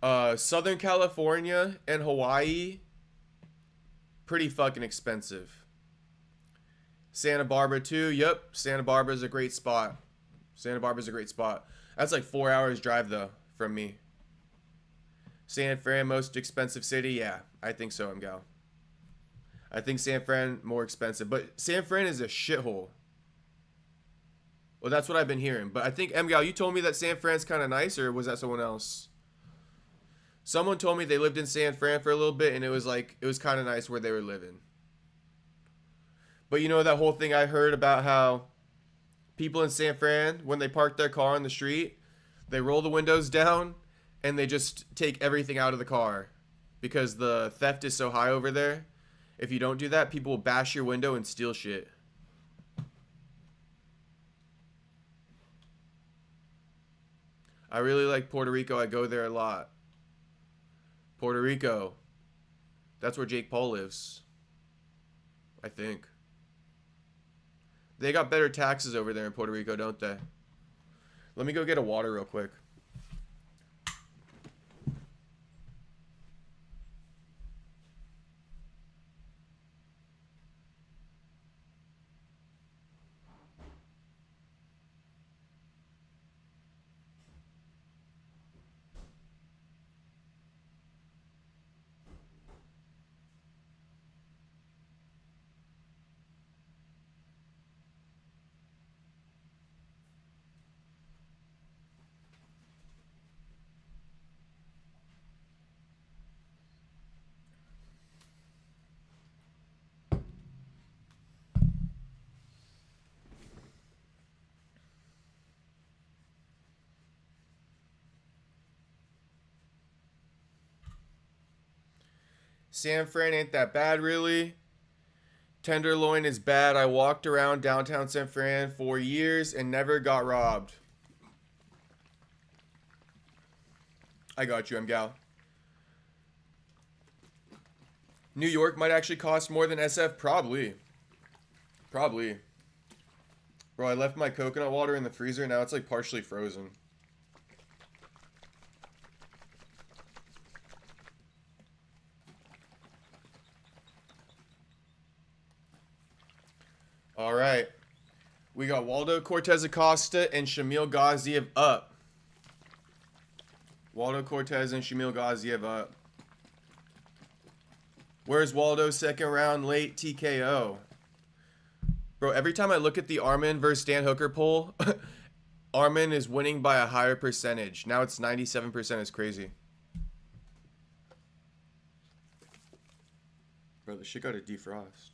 Southern California and Hawaii, pretty fucking expensive. Santa Barbara too. Yep, Santa Barbara is a great spot. Santa Barbara's a great spot. That's like 4 hours drive though from me. San Fran, most expensive city? Yeah, I think so, Mgal. I think San Fran more expensive, but San Fran is a shithole. Well, that's what I've been hearing. But I think, Mgal, you told me that San Fran's kind of nice, or was that someone else? Someone told me they lived in San Fran for a little bit, and it was kind of nice where they were living. But you know that whole thing I heard about how people in San Fran, when they park their car on the street, they roll the windows down, and they just take everything out of the car because the theft is so high over there. If you don't do that, people will bash your window and steal shit. I really like Puerto Rico. I go there a lot. Puerto Rico. That's where Jake Paul lives. I think. They got better taxes over there in Puerto Rico, don't they? Let me go get a water real quick. San Fran ain't that bad, really. Tenderloin is bad. I walked around downtown San Fran for years and never got robbed. I got you, Mgal. New York might actually cost more than SF. Probably. Probably. Bro, I left my coconut water in the freezer. Now it's like partially frozen. All right. We got Waldo Cortez-Acosta and Shamil Gaziev up. Waldo Cortez and Shamil Gaziev up. Where's Waldo? Second round late TKO. Bro, every time I look at the Arman versus Dan Hooker poll, Arman is winning by a higher percentage. Now it's 97%. It's crazy. Bro, the shit got to defrost.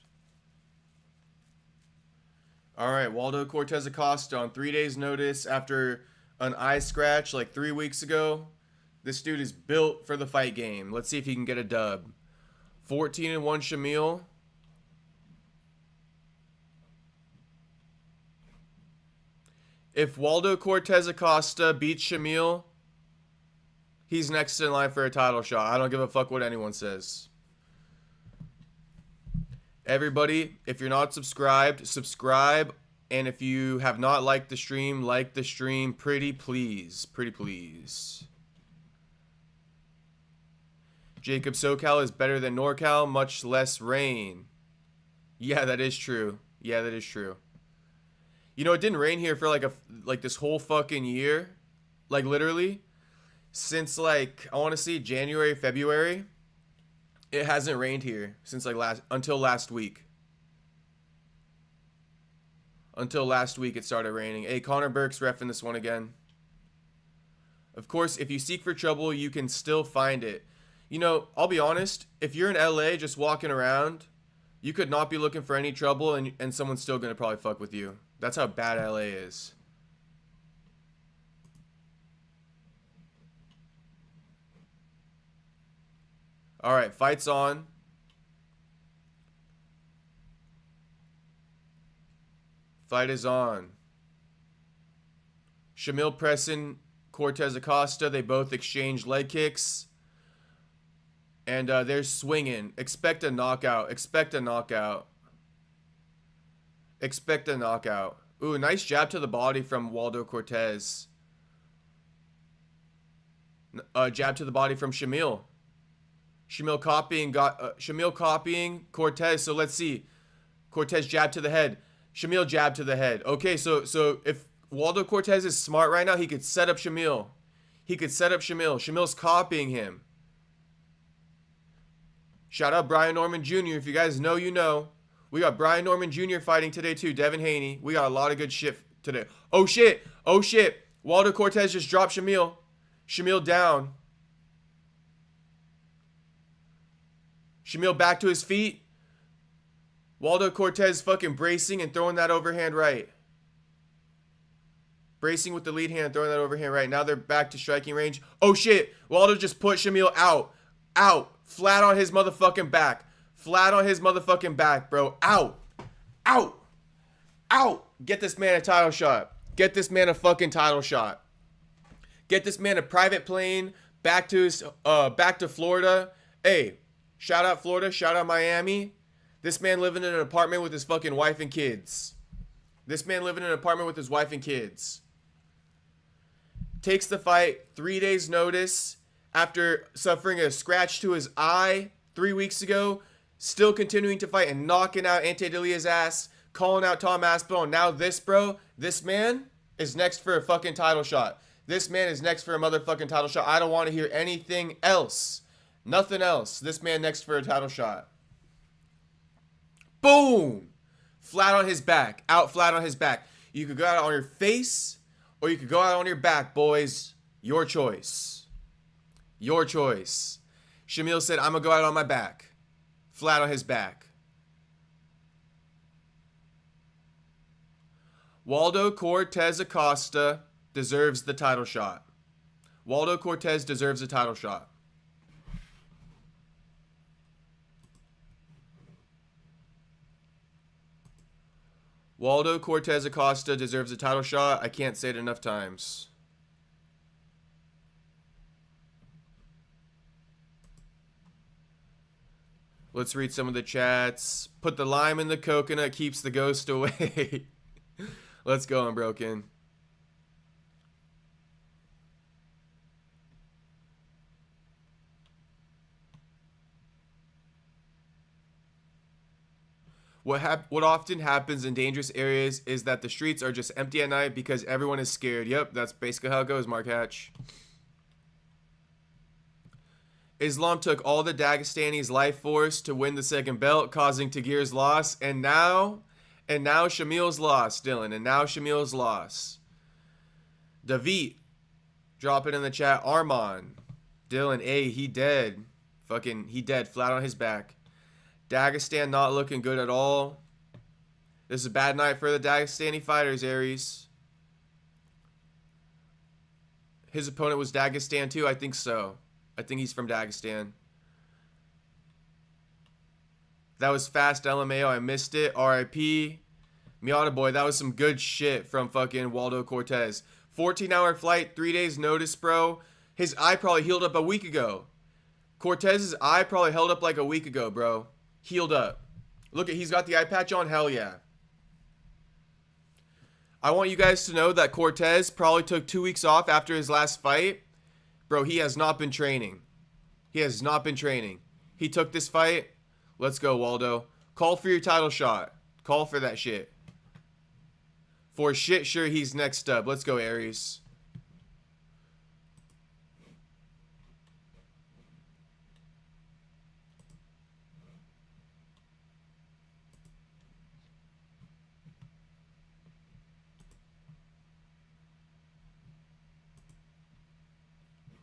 All right, Waldo Cortez-Acosta on 3 days' notice after an eye scratch like 3 weeks ago. This dude is built for the fight game. Let's see if he can get a dub. 14-1 Shamil. If Waldo Cortez-Acosta beats Shamil, he's next in line for a title shot. I don't give a fuck what anyone says. Everybody, if you're not subscribed, subscribe. And if you have not liked the stream, like the stream. Pretty please. Pretty please. Jacob, SoCal is better than NorCal, much less rain. Yeah, that is true. Yeah, that is true. You know, it didn't rain here for like this whole fucking year. Like literally since like I want to see January, February. It hasn't rained here since like until last week. Until last week it started raining. Hey, Connor Burke's reffing this one again. Of course, if you seek for trouble, you can still find it. You know, I'll be honest, if you're in LA just walking around, you could not be looking for any trouble and someone's still going to probably fuck with you. That's how bad LA is. All right, fight's on. Fight is on. Shamil pressing Cortez-Acosta. They both exchanged leg kicks. And they're swinging. Expect a knockout. Expect a knockout. Expect a knockout. Ooh, nice jab to the body from Waldo Cortez. Jab to the body from Shamil. Shamil copying Cortez. So let's see. Cortez jab to the head. Shamil jab to the head. Okay, so if Waldo Cortez is smart right now, he could set up Shamil. He could set up Shamil. Shamil's copying him. Shout out Brian Norman Jr. If you guys know, you know. We got Brian Norman Jr. fighting today too. Devin Haney. We got a lot of good shit today. Oh shit. Oh shit. Waldo Cortez just dropped Shamil. Shamil down. Shamil back to his feet. Waldo Cortez fucking bracing and throwing that overhand right. Bracing with the lead hand, throwing that overhand right. Now they're back to striking range. Oh shit. Waldo just put Shamil out. Out. Flat on his motherfucking back. Flat on his motherfucking back, bro. Out. Out. Out. Get this man a title shot. Get this man a fucking title shot. Get this man a private plane back to Florida. Hey, shout out Florida. Shout out Miami. This man living in an apartment with his fucking wife and kids. This man living in an apartment with his wife and kids. Takes the fight. 3 days notice. After suffering a scratch to his eye 3 weeks ago, still continuing to fight and knocking out Ante Delia's ass, calling out Tom Aspinall. Now this, bro, this man is next for a fucking title shot. This man is next for a motherfucking title shot. I don't want to hear anything else. Nothing else. This man next for a title shot. Boom! Flat on his back. Out flat on his back. You could go out on your face or you could go out on your back, boys. Your choice. Your choice. Shamil said, I'm going to go out on my back. Flat on his back. Waldo Cortez-Acosta deserves the title shot. Waldo Cortez deserves a title shot. Waldo Cortez-Acosta deserves a title shot. I can't say it enough times. Let's read some of the chats. Put the lime in the coconut, keeps the ghost away. Let's go, Unbroken. What often happens in dangerous areas is that the streets are just empty at night because everyone is scared. Yep, that's basically how it goes, Mark Hatch. Islam took all the Dagestani's life force to win the second belt, causing Tagir's loss, and now Shamil's loss, Dylan, and now Shamil's loss. David, drop it in the chat. Arman, Dylan, he dead. Fucking, he dead, flat on his back. Dagestan not looking good at all. This is a bad night for the Dagestani fighters, Aries. His opponent was Dagestan too? I think so. I think he's from Dagestan. That was fast LMAO. I missed it. RIP. Miata boy, that was some good shit from fucking Waldo Cortez. 14-hour flight, 3 days notice, bro. His eye probably healed up a week ago. Cortez's eye probably held up like a week ago, bro. Healed up. Look at, he's got the eye patch on. Hell yeah. I want you guys to know that Cortez probably took 2 weeks off after his last fight. Bro, he has not been training. He has not been training. He took this fight. Let's go, Waldo. Call for your title shot. Call for that shit. For shit, sure, he's next up. Let's go, Aries.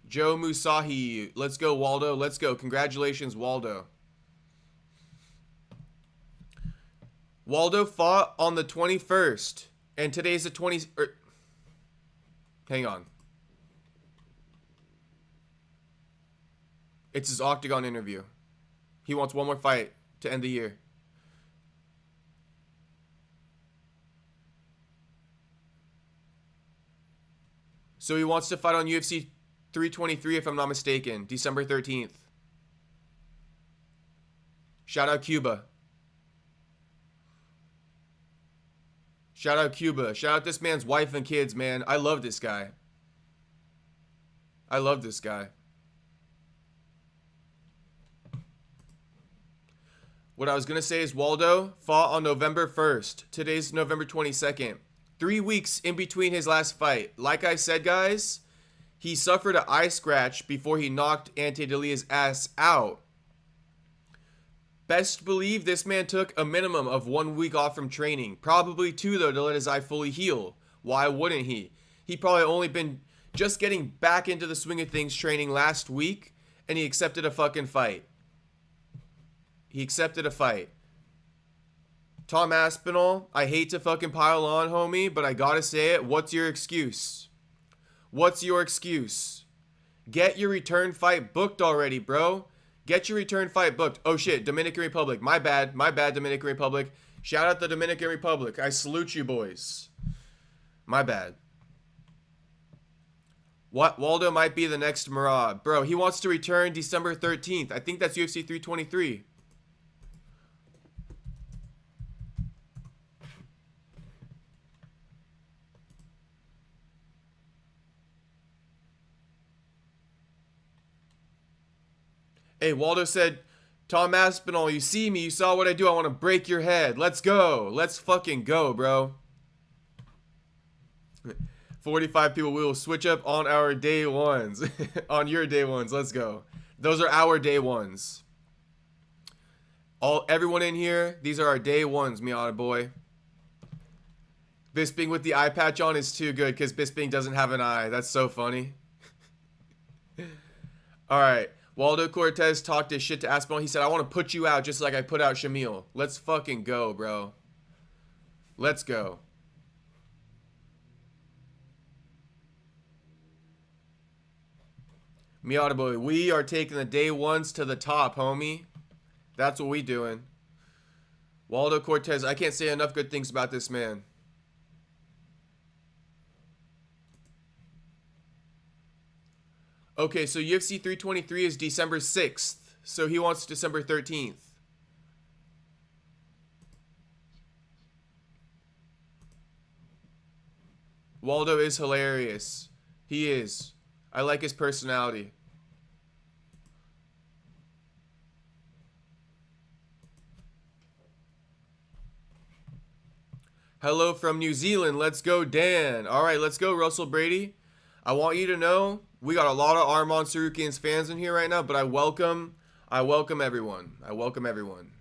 Joe Musahi. Let's go, Waldo. Let's go. Congratulations, Waldo. Waldo fought on the 21st. And today's the 20th. Hang on. It's his Octagon interview. He wants one more fight to end the year. So he wants to fight on UFC 323, if I'm not mistaken, December 13th. Shout out Cuba. Shout out Cuba. Shout out this man's wife and kids, man. I love this guy. I love this guy. What I was going to say is Waldo fought on November 1st. Today's November 22nd. 3 weeks in between his last fight. Like I said, guys, he suffered an eye scratch before he knocked Ante Delia's ass out. Best believe this man took a minimum of 1 week off from training. Probably 2, though, to let his eye fully heal. Why wouldn't he? He probably only been just getting back into the swing of things training last week, and he accepted a fucking fight. He accepted a fight. Tom Aspinall, I hate to fucking pile on, homie, but I gotta say it. What's your excuse? What's your excuse? Get your return fight booked already, bro. Get your return fight booked. Oh shit, Dominican Republic. My bad, Dominican Republic. Shout out the Dominican Republic. I salute you, boys. My bad. What? Waldo might be the next Murad. Bro, he wants to return December 13th. I think that's UFC 323. Hey, Waldo said, Tom Aspinall, you see me, you saw what I do, I want to break your head. Let's go. Let's fucking go, bro. 45 people, we will switch up on our day ones. On your day ones, let's go. Those are our day ones. Everyone in here, these are our day ones, Miata boy. Bisping with the eye patch on is too good because Bisping doesn't have an eye. That's so funny. Alright. Waldo Cortez talked his shit to Aspinall. He said, I want to put you out just like I put out Shamil. Let's fucking go, bro. Let's go. Miata boy, we are taking the day ones to the top, homie. That's what we doing. Waldo Cortez, I can't say enough good things about this man. Okay, so UFC 323 is December 6th. So he wants December 13th. Waldo is hilarious. He is. I like his personality. Hello from New Zealand. Let's go, Dan. All right, let's go, Russell Brady. I want you to know we got a lot of Arman Tsarukyan's fans in here right now, but I welcome everyone. I welcome everyone.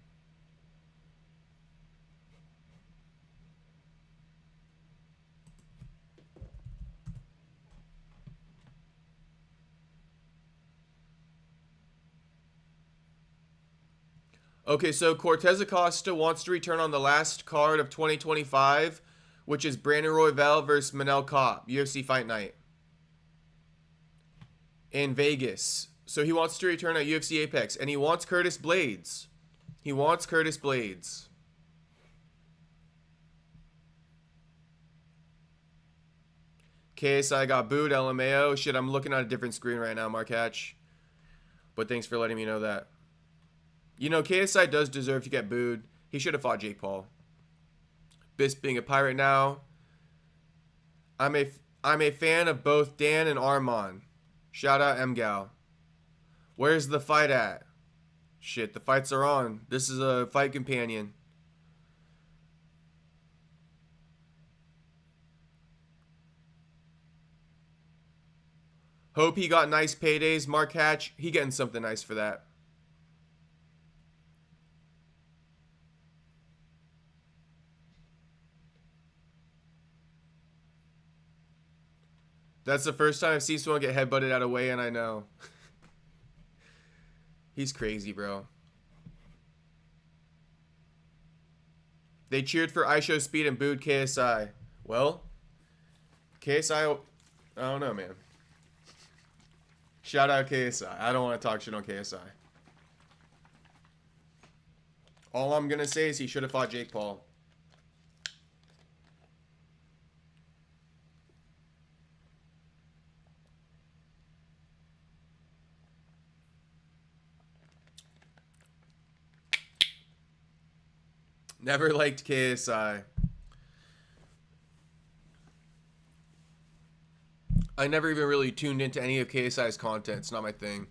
Okay, so Cortez-Acosta wants to return on the last card of 2025, which is Brandon Royval versus Manel Kape, UFC Fight Night in Vegas. So he wants to return at UFC Apex, and he wants Curtis Blades. He wants Curtis Blades. KSI got booed, LMAO. Shit, I'm looking at a different screen right now, Mark Hatch. But thanks for letting me know that. You know, KSI does deserve to get booed. He should have fought Jake Paul. Bisping being a pirate now. I'm a fan of both Dan and Arman. Shout out MGal. Where's the fight at? Shit, the fights are on. This is a fight companion. Hope he got nice paydays. Mark Hatch, he getting something nice for that. That's the first time I've seen someone get headbutted out of weigh-in, I know. He's crazy, bro. They cheered for IShowSpeed and booed KSI. Well, KSI, I don't know, man. Shout out KSI. I don't want to talk shit on KSI. All I'm going to say is he should have fought Jake Paul. Never liked KSI. I never even really tuned into any of KSI's content. It's not my thing.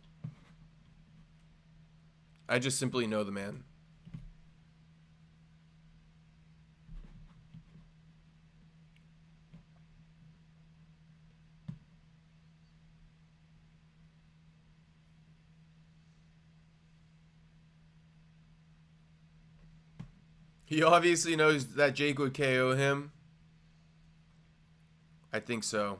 I just simply know the man. He obviously knows that Jake would KO him. I think so.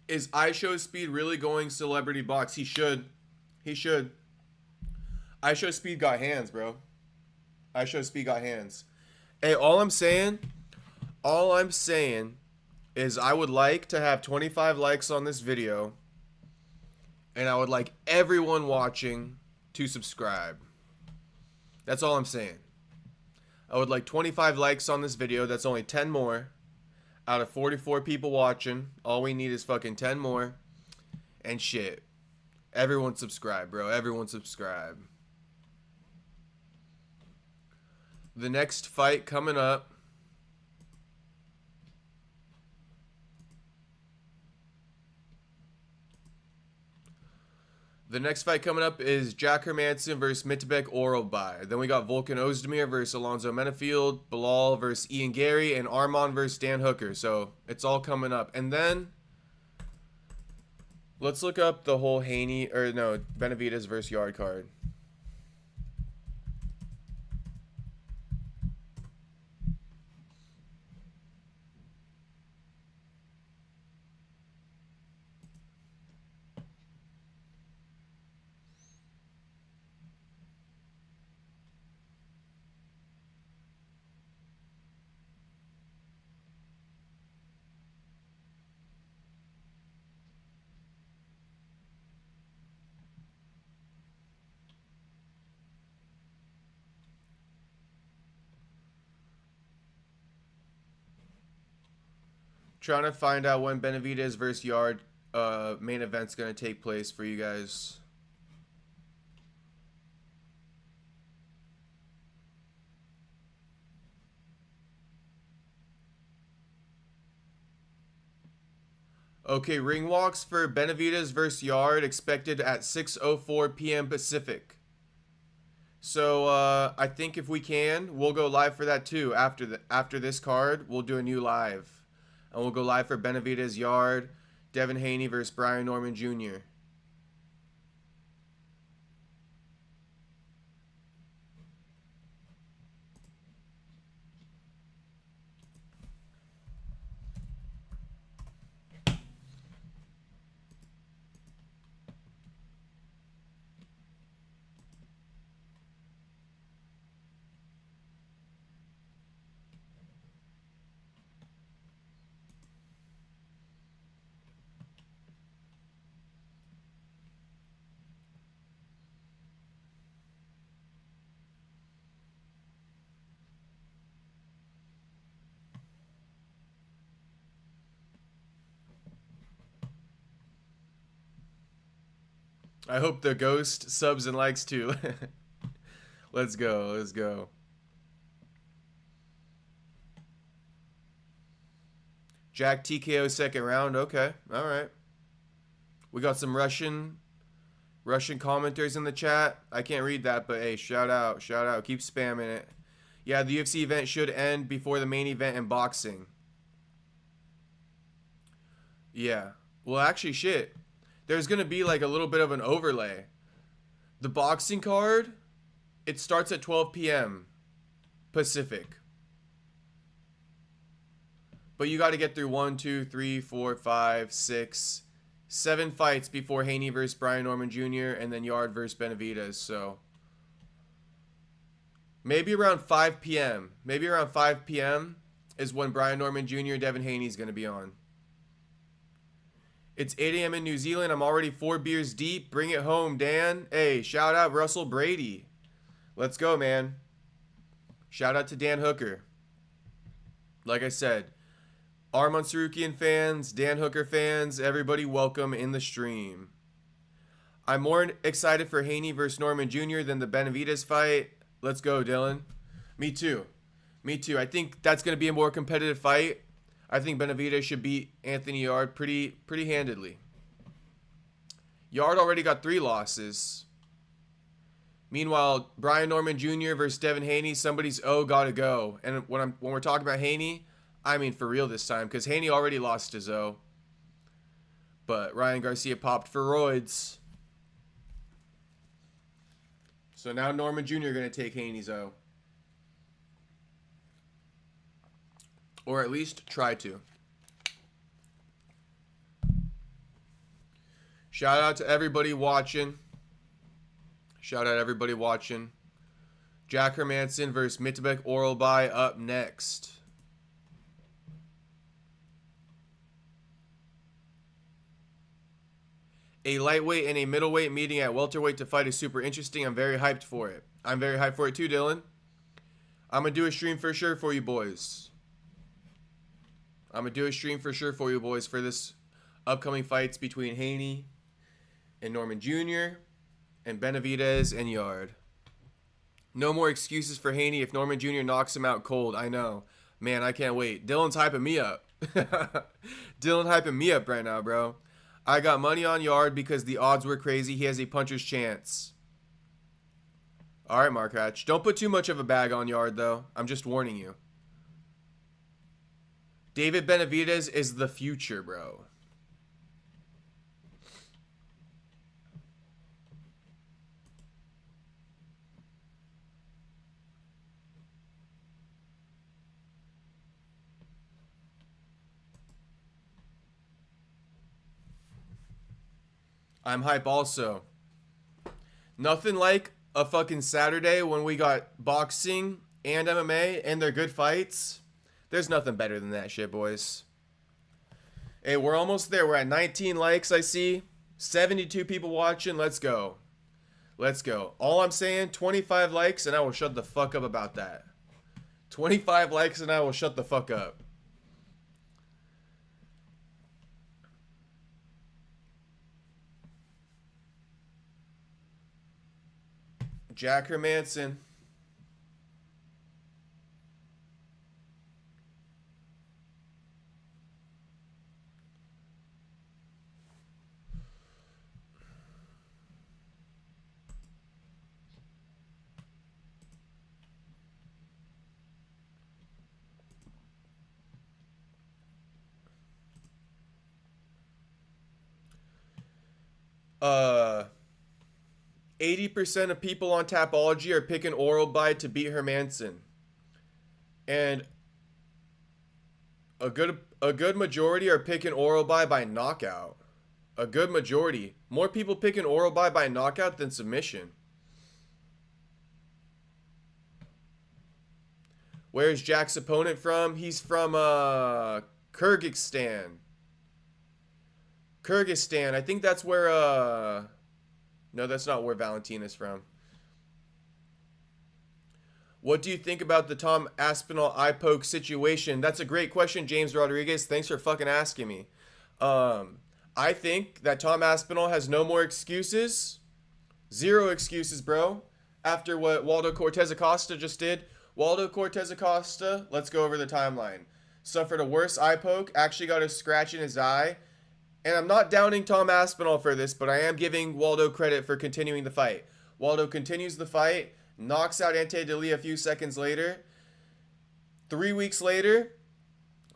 Is IShowSpeed really going celebrity box? He should. He should. IShowSpeed got hands, bro. IShowSpeed got hands. Hey, all I'm saying is I would like to have 25 likes on this video. And I would like everyone watching to subscribe. That's all I'm saying. I would like 25 likes on this video. That's only 10 more. Out of 44 people watching, all we need is fucking 10 more. And shit. Everyone subscribe, bro. Everyone subscribe. The next fight coming up. The next fight coming up is Jack Hermansson versus Mitebek Orobai. Then we got Volkan Oezdemir versus Alonzo Menifield, Bilal versus Ian Gary, and Arman versus Dan Hooker. So it's all coming up. And then let's look up the whole Benavidez versus Yard card. Trying to find out when Benavidez versus Yard main event's going to take place for you guys. Okay, ring walks for Benavidez versus Yard expected at 6:04 p.m. Pacific. So I think if we can, we'll go live for that too. After this card, we'll do a new live. And we'll go live for Benavidez Yard, Devin Haney versus Brian Norman Jr. I hope the ghost subs and likes too. Let's go. Let's go. Jack TKO second round. Okay. All right. We got some Russian commenters in the chat. I can't read that, but hey, shout out. Shout out. Keep spamming it. Yeah, the UFC event should end before the main event in boxing. Yeah. Well, actually, shit. There's going to be like a little bit of an overlay. The boxing card, it starts at 12 p.m. Pacific. But you got to get through 1, 2, 3, 4, 5, 6, 7 fights before Haney versus Brian Norman Jr. and then Yard versus Benavidez. So maybe around 5 p.m. Maybe around 5 p.m. is when Brian Norman Jr. and Devin Haney's going to be on. It's 8 a.m. in New Zealand. I'm already 4 beers deep. Bring it home, Dan. Hey, shout out Russell Brady. Let's go, man. Shout out to Dan Hooker. Like I said, Arman Tsarukyan fans, Dan Hooker fans, everybody welcome in the stream. I'm more excited for Haney versus Norman Jr. than the Benavidez fight. Let's go, Dylan. Me too. Me too. I think that's going to be a more competitive fight. I think Benavidez should beat Anthony Yard pretty handedly. Yard already got 3 losses. Meanwhile, Brian Norman Jr. versus Devin Haney, somebody's gotta go. And when we're talking about Haney, I mean for real this time, because Haney already lost his O. But Ryan Garcia popped for roids. So now Norman Jr. going to take Haney's O. Or at least try to. Shout out to everybody watching. Shout out everybody watching. Jack Hermansson versus Mitabek Oralbai up next. A lightweight and a middleweight meeting at welterweight to fight is super interesting. I'm very hyped for it. I'm very hyped for it too, Dylan. I'm going to do a stream for sure for you boys. I'm going to do a stream for sure for you boys for this upcoming fights between Haney and Norman Jr. and Benavidez and Yard. No more excuses for Haney if Norman Jr. knocks him out cold. I know. Man, I can't wait. Dylan's hyping me up. Dylan hyping me up right now, bro. I got money on Yard because the odds were crazy. He has a puncher's chance. All right, Mark Hatch. Don't put too much of a bag on Yard, though. I'm just warning you. David Benavidez is the future, bro. I'm hype also. Nothing like a fucking Saturday when we got boxing and MMA and they're good fights. There's nothing better than that shit, boys. Hey, we're almost there. We're at 19 likes, I see. 72 people watching. Let's go. Let's go. All I'm saying, 25 likes and I will shut the fuck up about that. 25 likes and I will shut the fuck up. Jack Hermansson. Uh... 80% of people on Tapology are picking Oralbai to beat Hermansson. And a good majority are picking Oralbai by knockout. A good majority. More people picking Oralbai by knockout than submission. Where's Jack's opponent from? He's from Kyrgyzstan. Kyrgyzstan. I think that's where no, that's not where Valentin is from. What do you think about the Tom Aspinall eye poke situation? That's a great question, James Rodriguez. Thanks for fucking asking me. I think that Tom Aspinall has no more excuses. Zero excuses, bro. After what Waldo Cortez-Acosta just did. Waldo Cortez-Acosta, let's go over the timeline. Suffered a worse eye poke, actually got a scratch in his eye. And I'm not downing Tom Aspinall for this, but I am giving Waldo credit for continuing the fight. Waldo continues the fight, knocks out Ante Delhi a few seconds later. 3 weeks later,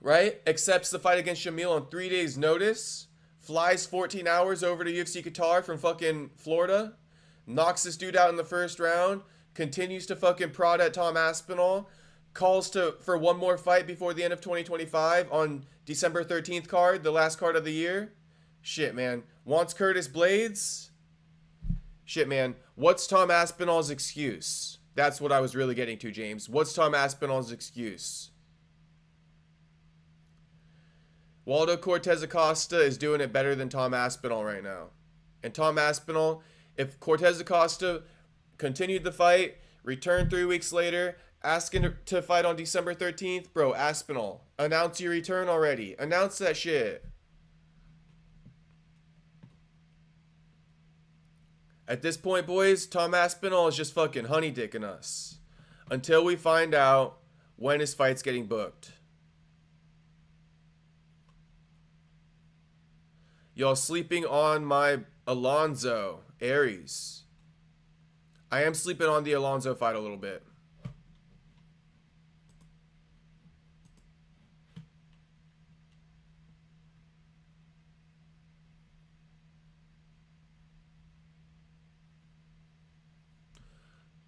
right, accepts the fight against Shamil on 3 days' notice. Flies 14 hours over to UFC Qatar from fucking Florida. Knocks this dude out in the first round. Continues to fucking prod at Tom Aspinall. Calls for one more fight before the end of 2025 on December 13th card, the last card of the year. Shit, man. Wants Curtis Blades? Shit, man. What's Tom Aspinall's excuse? That's what I was really getting to, James. What's Tom Aspinall's excuse? Waldo Cortez-Acosta is doing it better than Tom Aspinall right now. And Tom Aspinall, if Cortez-Acosta continued the fight, returned 3 weeks later, asking to fight on December 13th, bro, Aspinall, announce your return already. Announce that shit. At this point, boys, Tom Aspinall is just fucking honey dicking us. Until we find out when his fight's getting booked. Y'all sleeping on my Alonzo Aries. I am sleeping on the Alonzo fight a little bit.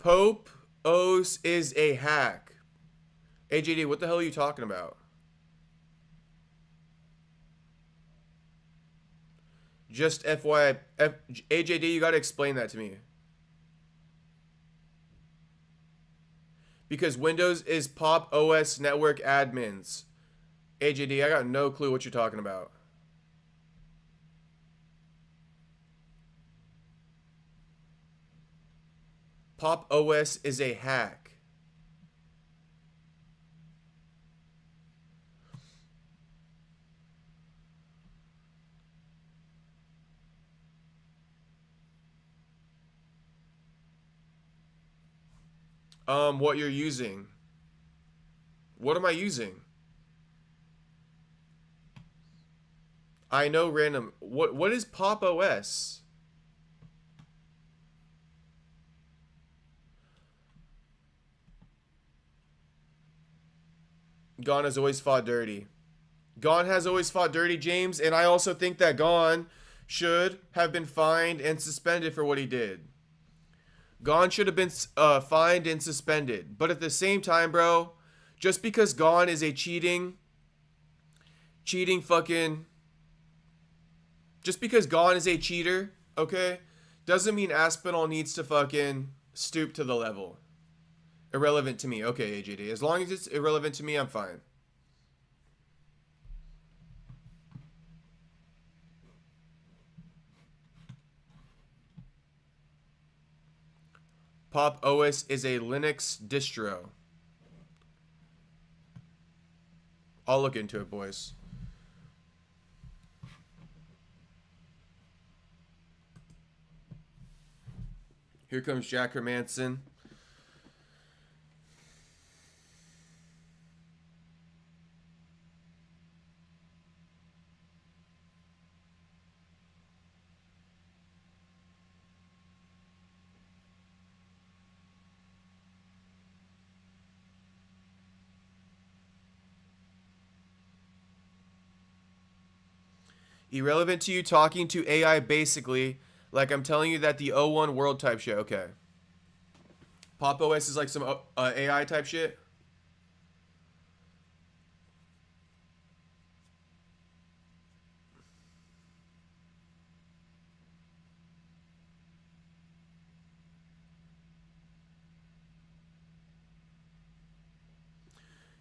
Pope O's is a hack. AJD, what the hell are you talking about? Just FYI, AJD, you gotta explain that to me. Because Windows is Pop OS network admins. AJD, I got no clue what you're talking about. Pop OS is a hack. What you're using. What am I using? I know random. What is Pop OS? Gon has always fought dirty. Gon has always fought dirty, James, and I also think that Gon should have been fined and suspended for what he did. Gon should have been fined and suspended. But at the same time, bro, just because Gon is a cheating fucking... Just because Gon is a cheater, okay, doesn't mean Aspinall needs to fucking stoop to the level. Irrelevant to me. Okay, AJD. As long as it's irrelevant to me, I'm fine. Pop OS is a Linux distro. I'll look into it, boys. Here comes Jack Hermansson. Irrelevant to you talking to AI basically, like I'm telling you that the O1 world type shit. Okay. Pop OS is like some AI type shit.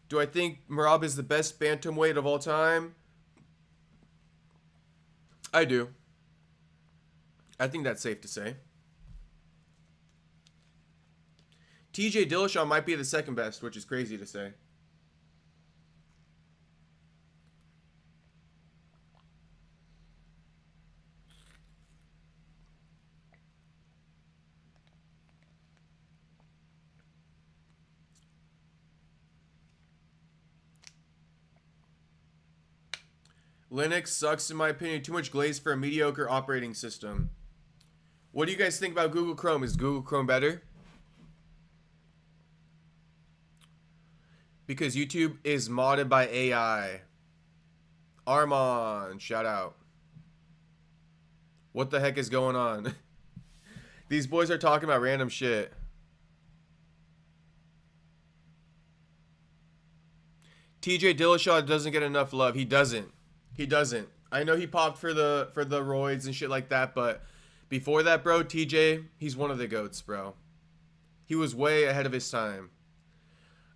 Do I think Merab is the best bantamweight of all time? I do. I think that's safe to say. TJ Dillashaw might be the second best, which is crazy to say. Linux sucks in my opinion. Too much glaze for a mediocre operating system. What do you guys think about Google Chrome? Is Google Chrome better? Because YouTube is modded by AI. Arman, shout out. What the heck is going on? These boys are talking about random shit. TJ Dillashaw doesn't get enough love. He doesn't. He doesn't. I know he popped for the roids and shit like that, but before that, bro, TJ, he's one of the GOATs, bro. He was way ahead of his time.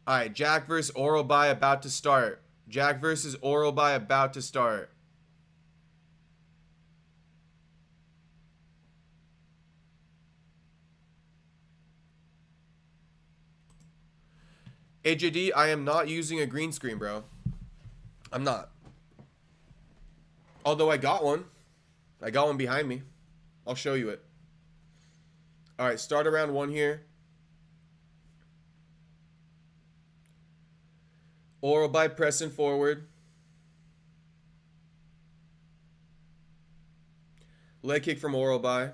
All right, Jack versus Orobai about to start. Jack versus Orobai about to start. AJD, I am not using a green screen, bro. I'm not. Although I got one. I got one behind me. I'll show you it. All right, start around 1 here. Orobai pressing forward. Leg kick from Orobai.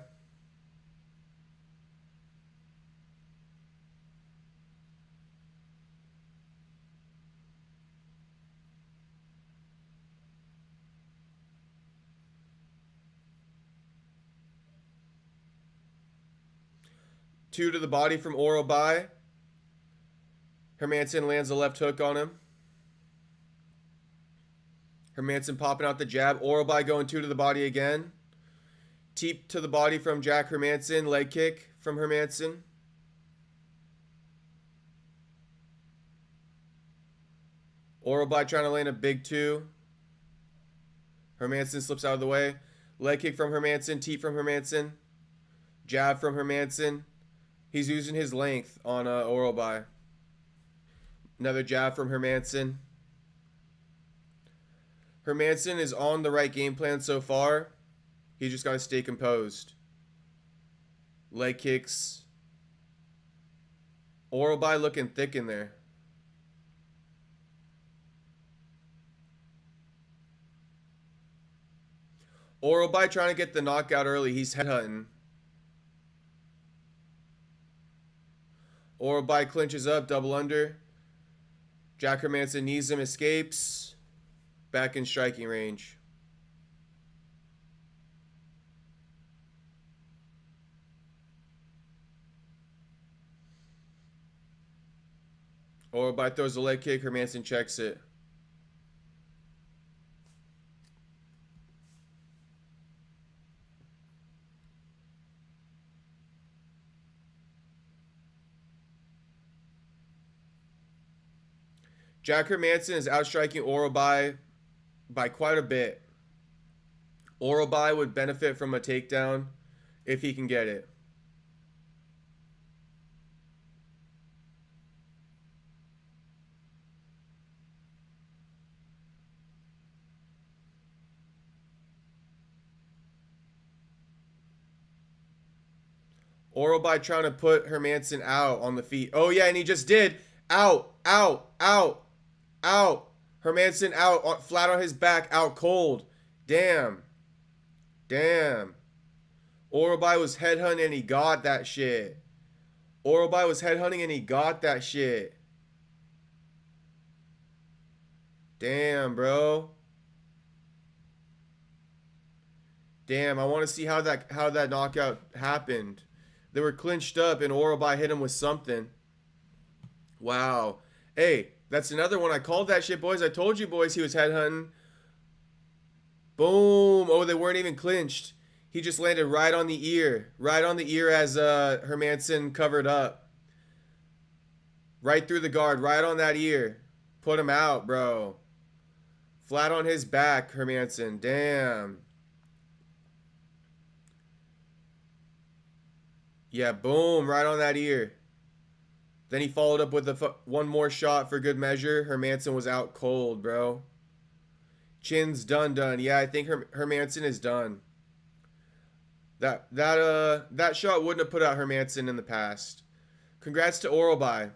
Two to the body from Orobai. Hermansson lands a left hook on him. Hermansson popping out the jab. Orobai going 2 to the body again. Teep to the body from Jack Hermansson. Leg kick from Hermansson. Orobai trying to land a big 2. Hermansson slips out of the way. Leg kick from Hermansson. Teep from Hermansson. Jab from Hermansson. He's using his length on Orobai. Another jab from Hermansson. Hermansson is on the right game plan so far. He just got to stay composed. Leg kicks. Orobai looking thick in there. Orobai trying to get the knockout early. He's headhunting. Orobai clinches up, double under. Jack Hermansson knees him, escapes. Back in striking range. Orobai throws a leg kick, Hermansson checks it. Jack Hermansson is outstriking Orobai by quite a bit. Orobai would benefit from a takedown if he can get it. Orobai trying to put Hermansson out on the feet. Oh yeah, and he just did. Out, out, out. Out. Hermansson out, flat on his back, out cold. Damn. Damn. Orobai was headhunting and he got that shit. Orobai was headhunting and he got that shit. Damn, bro. Damn, I want to see how that knockout happened. They were clinched up and Orobai hit him with something. Wow. Hey, that's another one. I called that shit, boys. I told you, boys, he was headhunting. Boom. Oh, they weren't even clinched. He just landed right on the ear. Right on the ear as Hermansson covered up. Right through the guard. Right on that ear. Put him out, bro. Flat on his back, Hermansson. Damn. Yeah, boom. Right on that ear. Then he followed up with one more shot for good measure. Hermansson was out cold, bro. Chin's done. Yeah, I think Hermansson is done. That shot wouldn't have put out Hermansson in the past. Congrats to Orobai.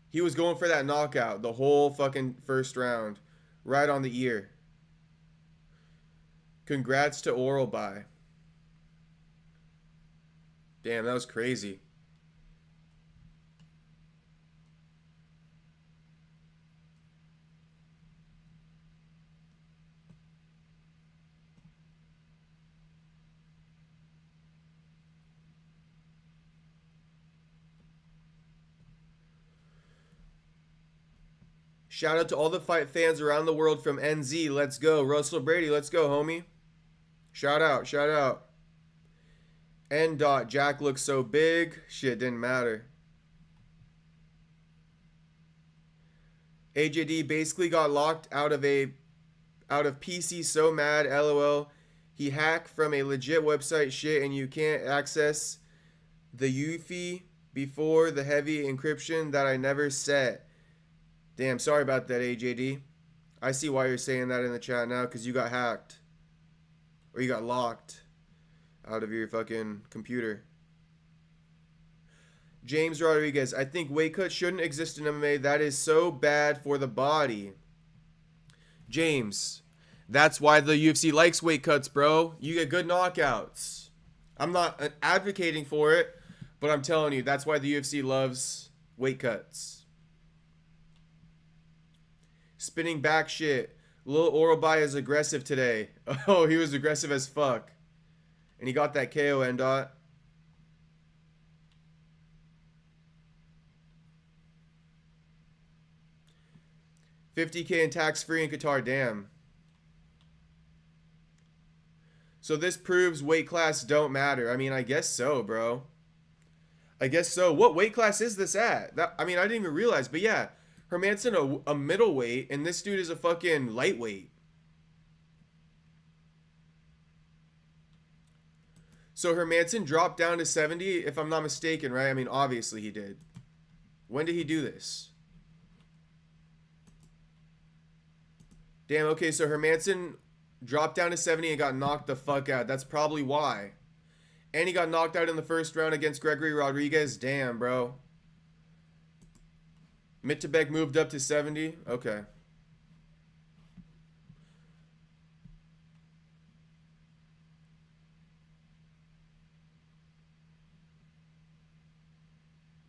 He was going for that knockout the whole fucking first round. Right on the ear. Congrats to Oral By. Damn, that was crazy. Shout out to all the fight fans around the world from NZ. Let's go. Russell Brady, let's go, homie. Shout out, shout out. N. Jack looks so big. Shit, didn't matter. AJD basically got locked out of PC so mad, LOL. He hacked from a legit website shit and you can't access the UEFI before the heavy encryption that I never set. Damn, sorry about that, AJD. I see why you're saying that in the chat now, because you got hacked. Or you got locked out of your fucking computer. James Rodriguez, I think weight cuts shouldn't exist in MMA. That is so bad for the body. James, that's why the UFC likes weight cuts, bro. You get good knockouts. I'm not advocating for it, but I'm telling you, that's why the UFC loves weight cuts. Spinning back shit. Lil Oral By is aggressive today. Oh, he was aggressive as fuck. And he got that KO, N-Dot. $50K in tax-free in Qatar. Damn. So this proves weight class don't matter. I mean, I guess so, bro. I guess so. What weight class is this at? I mean, I didn't even realize. But yeah. Hermansson a middleweight, and this dude is a fucking lightweight. So Hermansson dropped down to 70, if I'm not mistaken, right? I mean, obviously he did. When did he do this? Damn, okay, so Hermansson dropped down to 70 and got knocked the fuck out. That's probably why. And he got knocked out in the first round against Gregory Rodriguez. Damn, bro. Mittebek moved up to 70. Okay.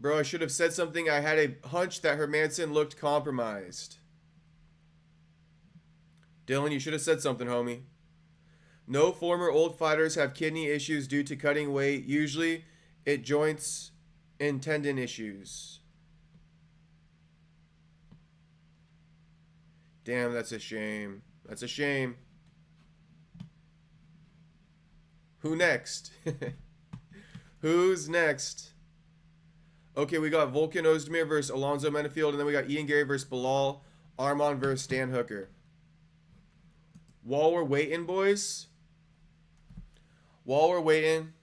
Bro, I should have said something. I had a hunch that Hermansson looked compromised. Dylan, you should have said something, homie. No former old fighters have kidney issues due to cutting weight. Usually, it joints and tendon issues. Damn, that's a shame. That's a shame. Who next? Who's next? Okay, we got Volkan Oezdemir versus Alonzo Menifield, and then we got Ian Gary versus Bilal Arman versus Stan Hooker. While we're waiting, boys. While we're waiting.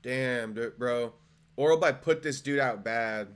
Damn, dude, bro. Oral By put this dude out bad.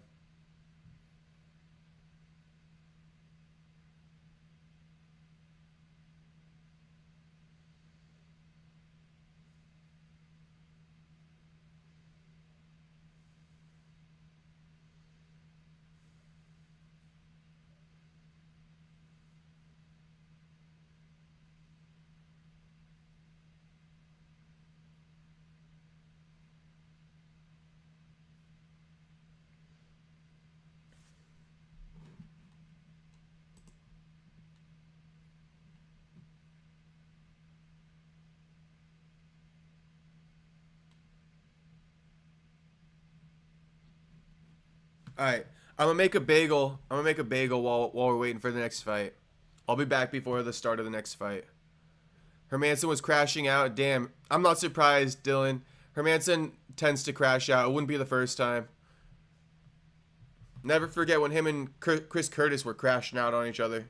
All right, I'm gonna make a bagel. I'm gonna make a bagel while we're waiting for the next fight. I'll be back before the start of the next fight. Hermansson was crashing out. Damn, I'm not surprised, Dylan. Hermansson tends to crash out. It wouldn't be the first time. Never forget when him and Chris Curtis were crashing out on each other.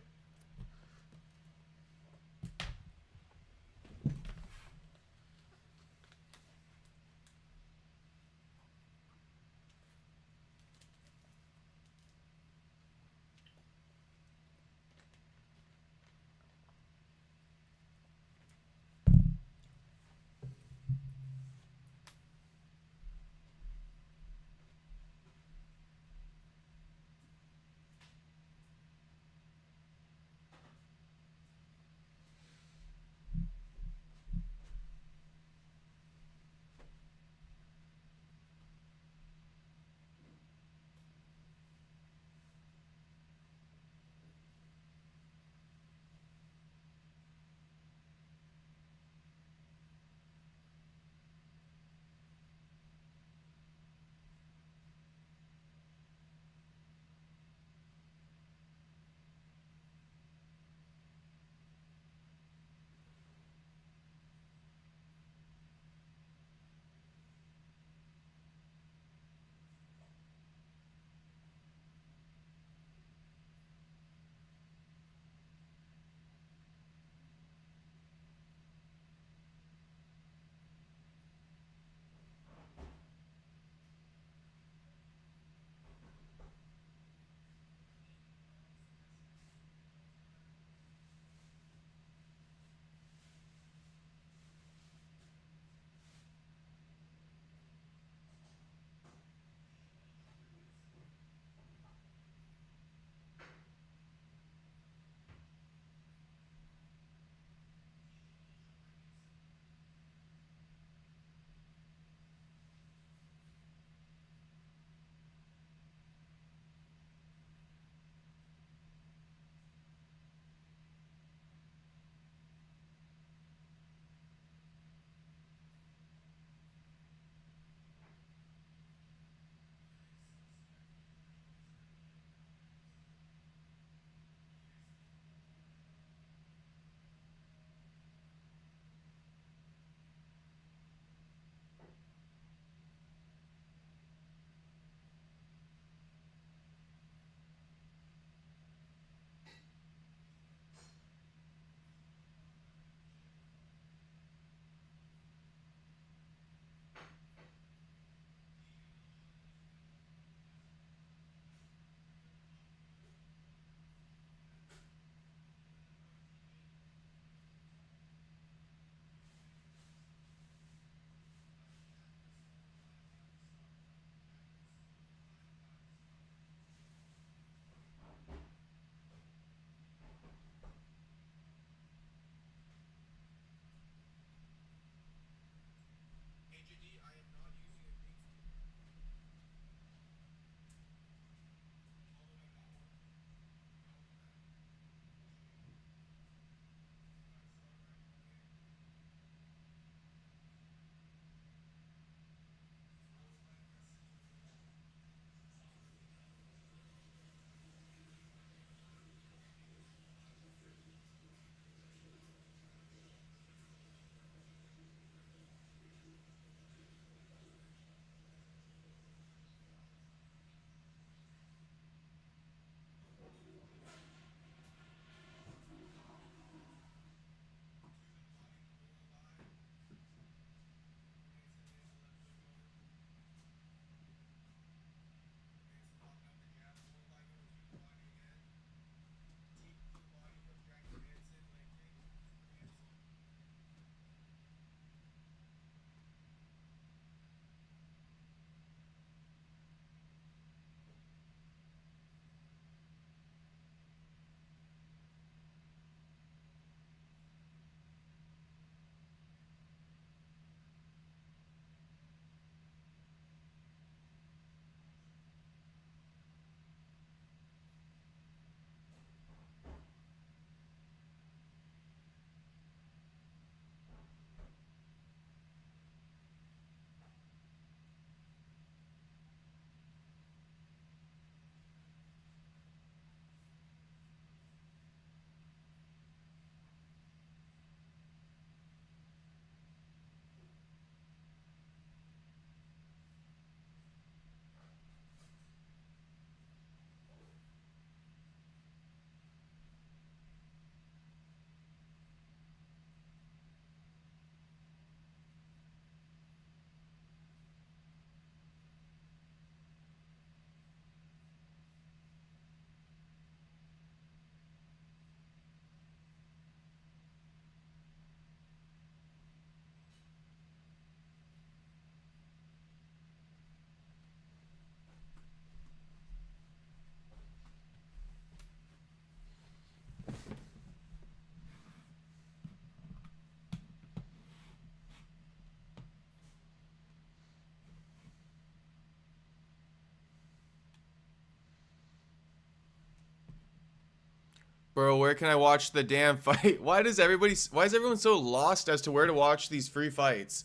Bro, where can I watch the damn fight? Why is everyone so lost as to where to watch these free fights?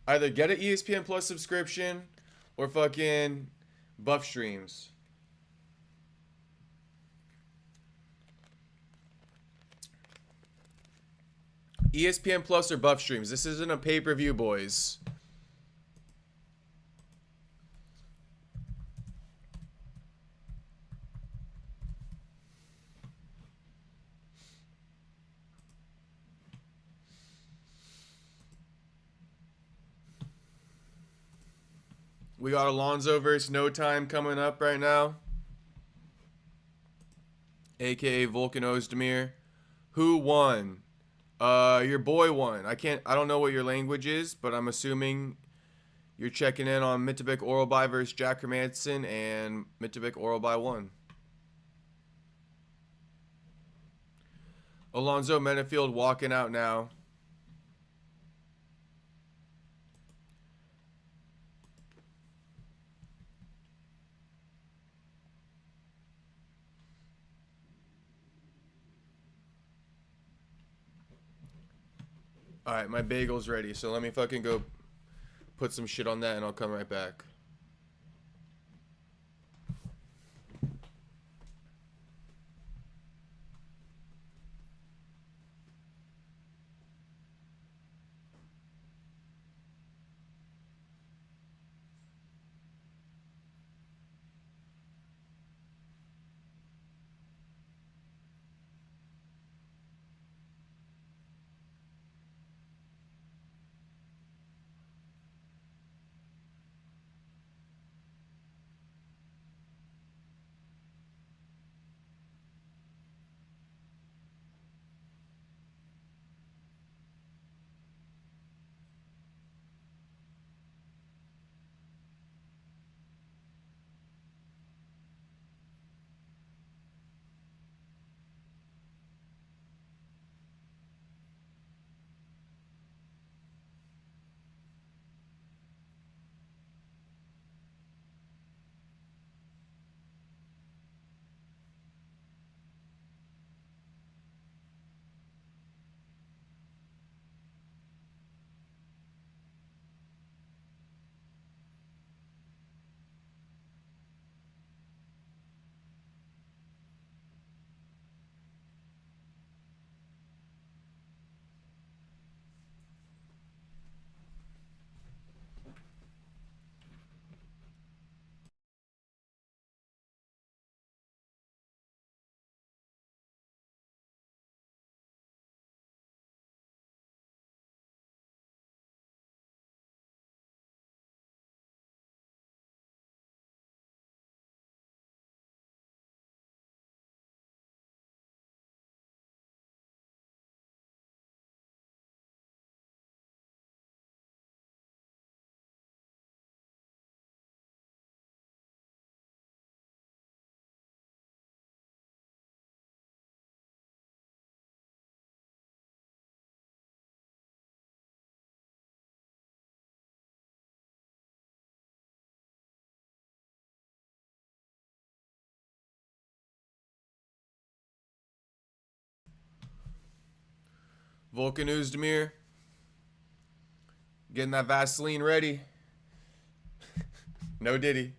Either get an ESPN Plus subscription or fucking buff streams. ESPN Plus or buff streams. This isn't a pay-per-view, boys. We got Alonzo versus No Time coming up right now. AKA Volkan Oezdemir. Who won? Your boy won. I don't know what your language is, but I'm assuming you're checking in on Menifield Oralby versus Jack Hermansson, and Menifield Oralby won. Alonzo Menifield walking out now. Alright, my bagel's ready, so let me fucking go put some shit on that and I'll come right back. Volkan Oezdemir. Getting that Vaseline ready. No Diddy.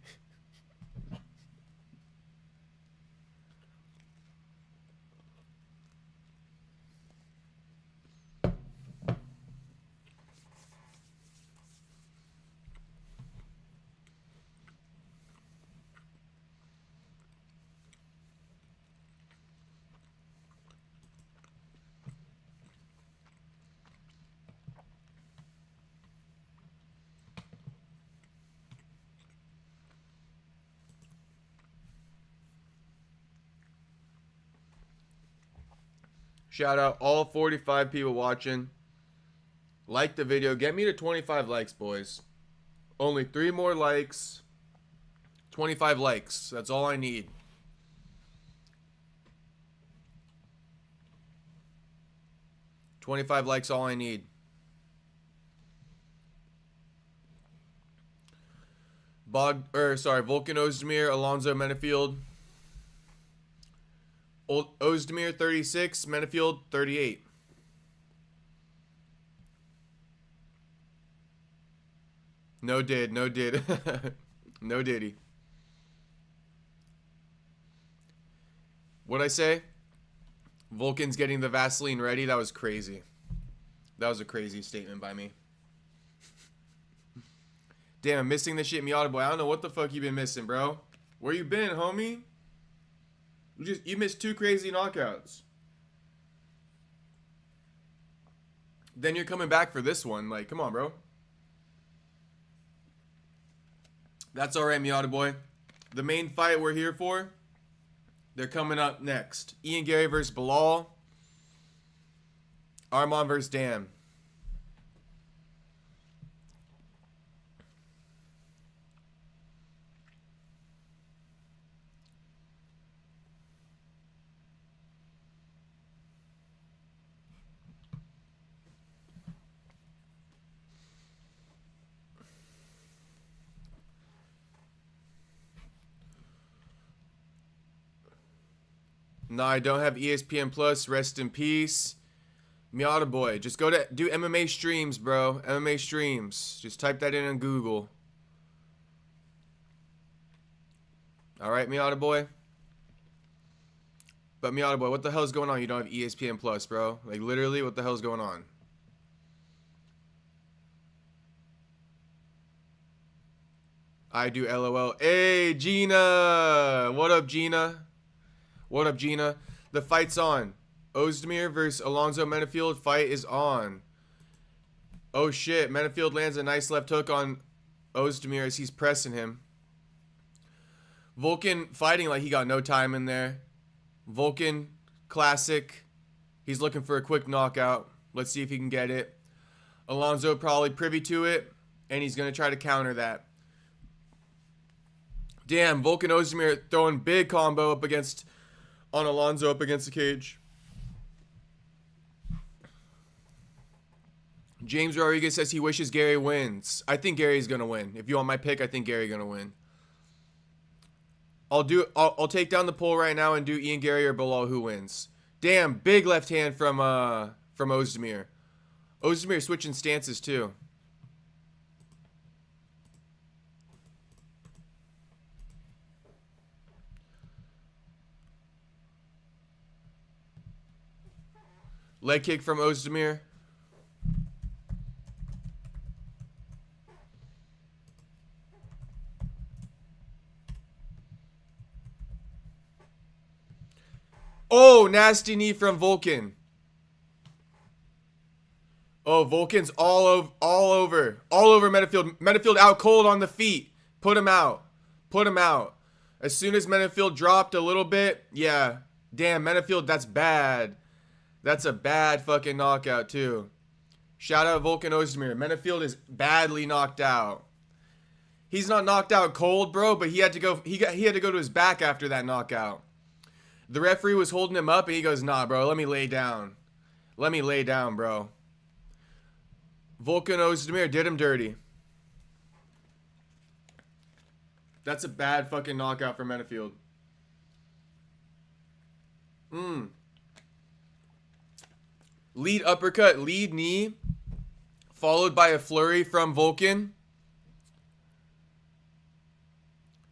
Shout out all 45 people watching. Like the video. Get me to 25 likes, boys. Only 3 more likes. 25 likes. That's all I need. $25 likes, all I need. Volkan Oezdemir, Alonzo Menifield. Oezdemir 36, Menifield 38. No did. No diddy. What'd I say? Vulcan's getting the Vaseline ready. That was crazy. That was a crazy statement by me. Damn, I'm missing this shit, Miata boy. I don't know what the fuck you been missing, bro. Where you been, homie? You missed 2 crazy knockouts. Then you're coming back for this one. Like, come on, bro. That's alright, Miata boy. The main fight we're here for, they're coming up next. Ian Gary versus Bilal. Arman versus Dan. No, I don't have ESPN Plus. Rest in peace. Miata boy. Just go to do MMA streams, bro. MMA streams. Just type that in on Google. Alright, Miata boy. But Miata boy, what the hell is going on? You don't have ESPN Plus, bro. Like, literally, what the hell is going on? I do LOL. Hey, Gina. What up, Gina? What up, Gina? The fight's on. Oezdemir versus Alonzo Menifield. Fight is on. Oh, shit. Menifield lands a nice left hook on Oezdemir as he's pressing him. Vulcan fighting like he got no time in there. Vulcan, classic. He's looking for a quick knockout. Let's see if he can get it. Alonzo probably privy to it, and he's going to try to counter that. Damn, Vulcan Oezdemir throwing big combo up against... on Alonzo up against the cage. James Rodriguez says he wishes Gary wins. I think Gary's gonna win. If you want my pick, I think Gary's gonna win. I'll take down the poll right now and do Ian Gary or Bilal who wins. Damn, big left hand from Oezdemir. Oezdemir switching stances too. Leg kick from Oezdemir. Oh, nasty knee from Vulcan. Oh, Vulcan's all over Menifield. Menifield out cold on the feet. Put him out. Put him out. As soon as Menifield dropped a little bit, yeah. Damn, Menifield, that's bad. That's a bad fucking knockout too. Shout out Vulcan Oezdemir. Menifield is badly knocked out. He's not knocked out cold, bro, but he had to go. He had to go to his back after that knockout. The referee was holding him up, and he goes, "Nah, bro, let me lay down. Let me lay down, bro." Vulcan Oezdemir did him dirty. That's a bad fucking knockout for Menifield. Lead uppercut, lead knee, followed by a flurry from Vulcan.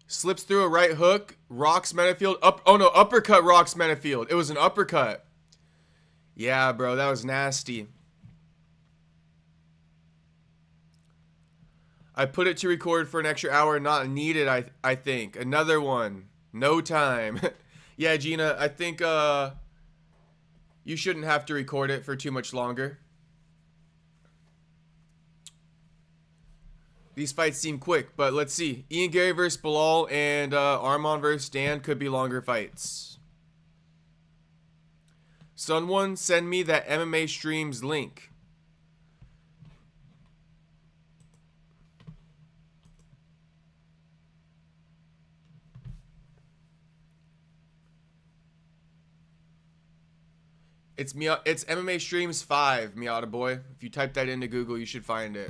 Slips through a right hook, rocks Menifield. Uppercut rocks Menifield. It was an uppercut. Yeah, bro, that was nasty. I put it to record for an extra hour, not needed, I think. Another one. No time. Yeah, Gina, I think you shouldn't have to record it for too much longer. These fights seem quick, but let's see. Ian Gary versus Bilal and Arman versus Dan could be longer fights. Someone send me that MMA streams link. It's MMA Streams 5, Miata boy. If you type that into Google, you should find it.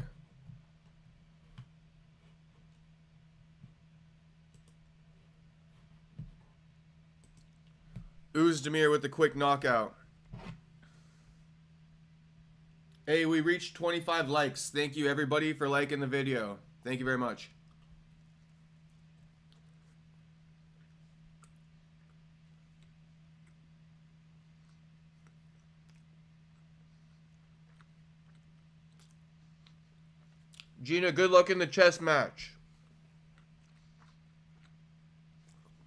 Oezdemir with the quick knockout. Hey, we reached 25 likes. Thank you, everybody, for liking the video. Thank you very much. Gina, good luck in the chess match.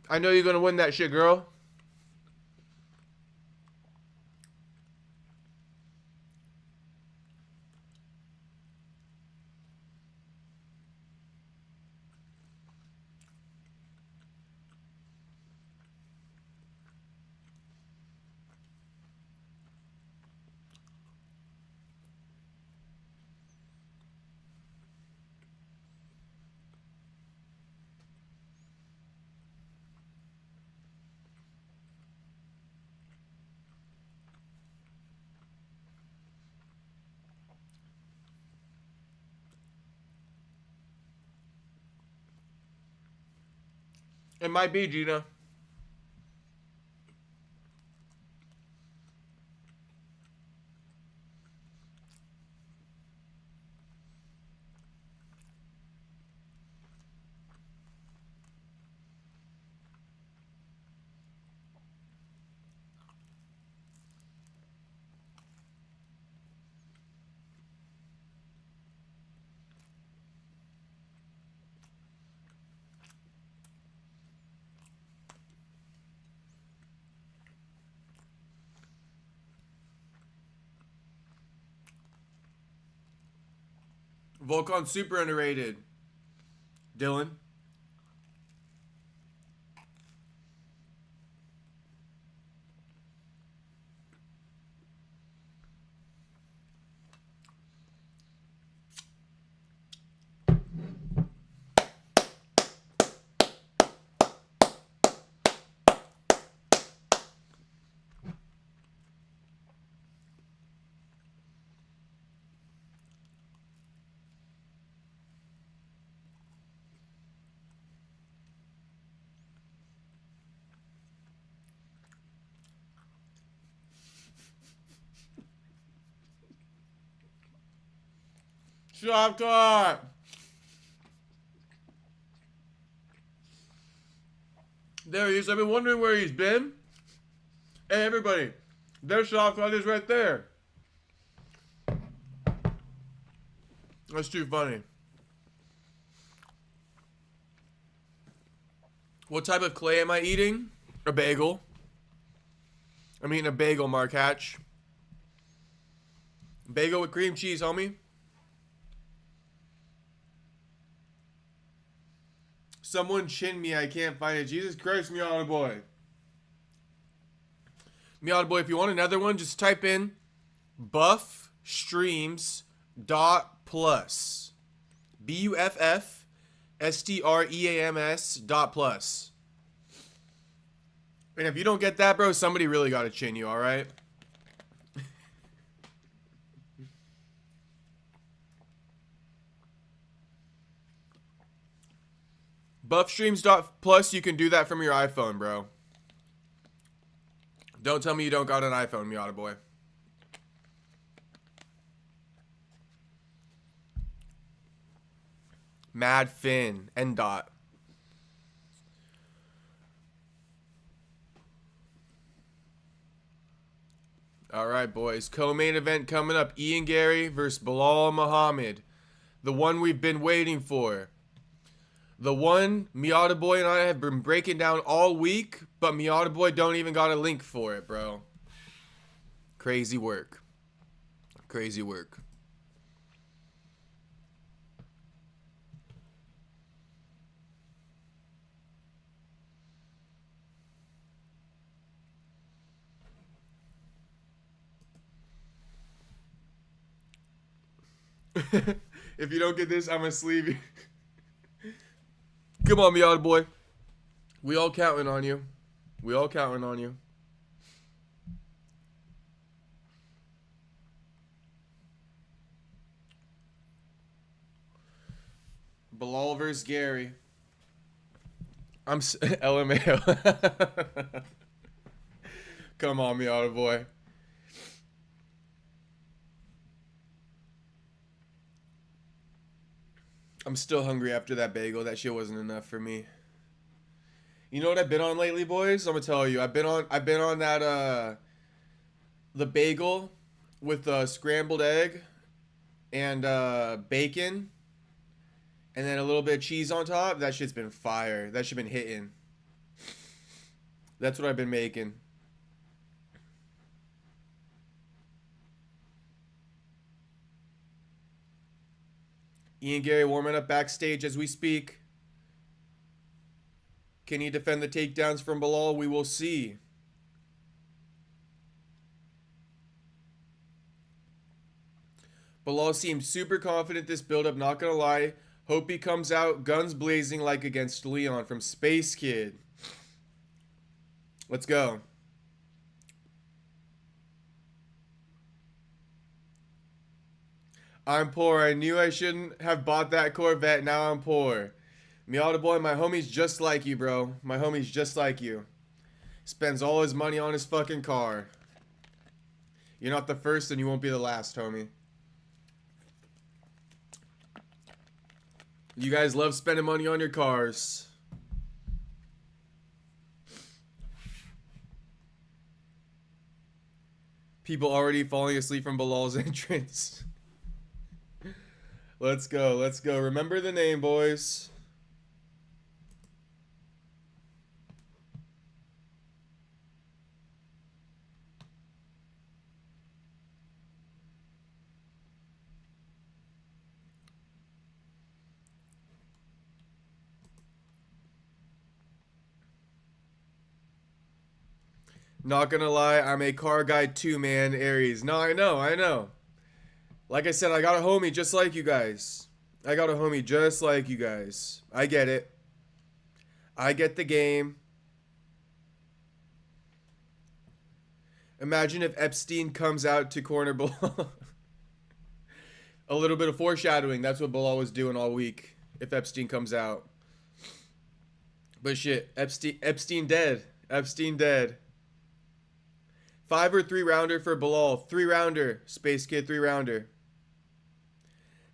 I know you're going to win that shit, girl. It might be, Gina. Volkan super underrated. Dylan. Shop talk. There he is. I've been wondering where he's been. Hey, everybody. There's Shop talk is right there. That's too funny. What type of clay am I eating? A bagel. I'm eating a bagel, Mark Hatch. Bagel with cream cheese, homie. Someone chin me, I can't find it. Jesus Christ, Miata Boy. Miata Boy, if you want another one, just type in buffstreams.plus. buffstreams.plus. And if you don't get that, bro, somebody really got to chin you, alright? Buffstreams.plus, you can do that from your iPhone, bro. Don't tell me you don't got an iPhone, Miata Boy. Mad Finn, N dot. All right, boys. Co-main event coming up. Ian Gary versus Bilal Muhammad. The one we've been waiting for. The one Miata Boy and I have been breaking down all week, but Miata Boy don't even got a link for it, bro. Crazy work. Crazy work. If you don't get this, I'm gonna sleeve you. Come on, Miata Boy. We all counting on you. We all counting on you. Bilal versus Gary. I'm LMAO. Come on, Miata boy. I'm still hungry after that bagel. That shit wasn't enough for me. You know what I've been on lately, boys? I'm gonna tell you. I've been on that the bagel with scrambled egg and bacon and then a little bit of cheese on top. That shit's been fire. That shit been hitting. That's what I've been making. Ian Gary warming up backstage as we speak. Can he defend the takedowns from Bilal? We will see. Bilal seemed super confident this build-up, not gonna lie. Hope he comes out guns blazing like against Leon from Space Kid. Let's go. I'm poor. I knew I shouldn't have bought that Corvette. Now I'm poor. Miata boy, my homie's just like you, bro. My homie's just like you. Spends all his money on his fucking car. You're not the first and you won't be the last, homie. You guys love spending money on your cars. People already falling asleep from Bilal's entrance. Let's go, let's go. Remember the name, boys. Not gonna lie, I'm a car guy too, man, Aries. No, I know. Like I said, I got a homie just like you guys. I got a homie just like you guys. I get it. I get the game. Imagine if Epstein comes out to corner Bilal. A little bit of foreshadowing. That's what Bilal was doing all week. If Epstein comes out. But shit, Epstein dead. Epstein dead. 5 or 3 rounder for Bilal. 3 rounder. Space Kid 3 rounder.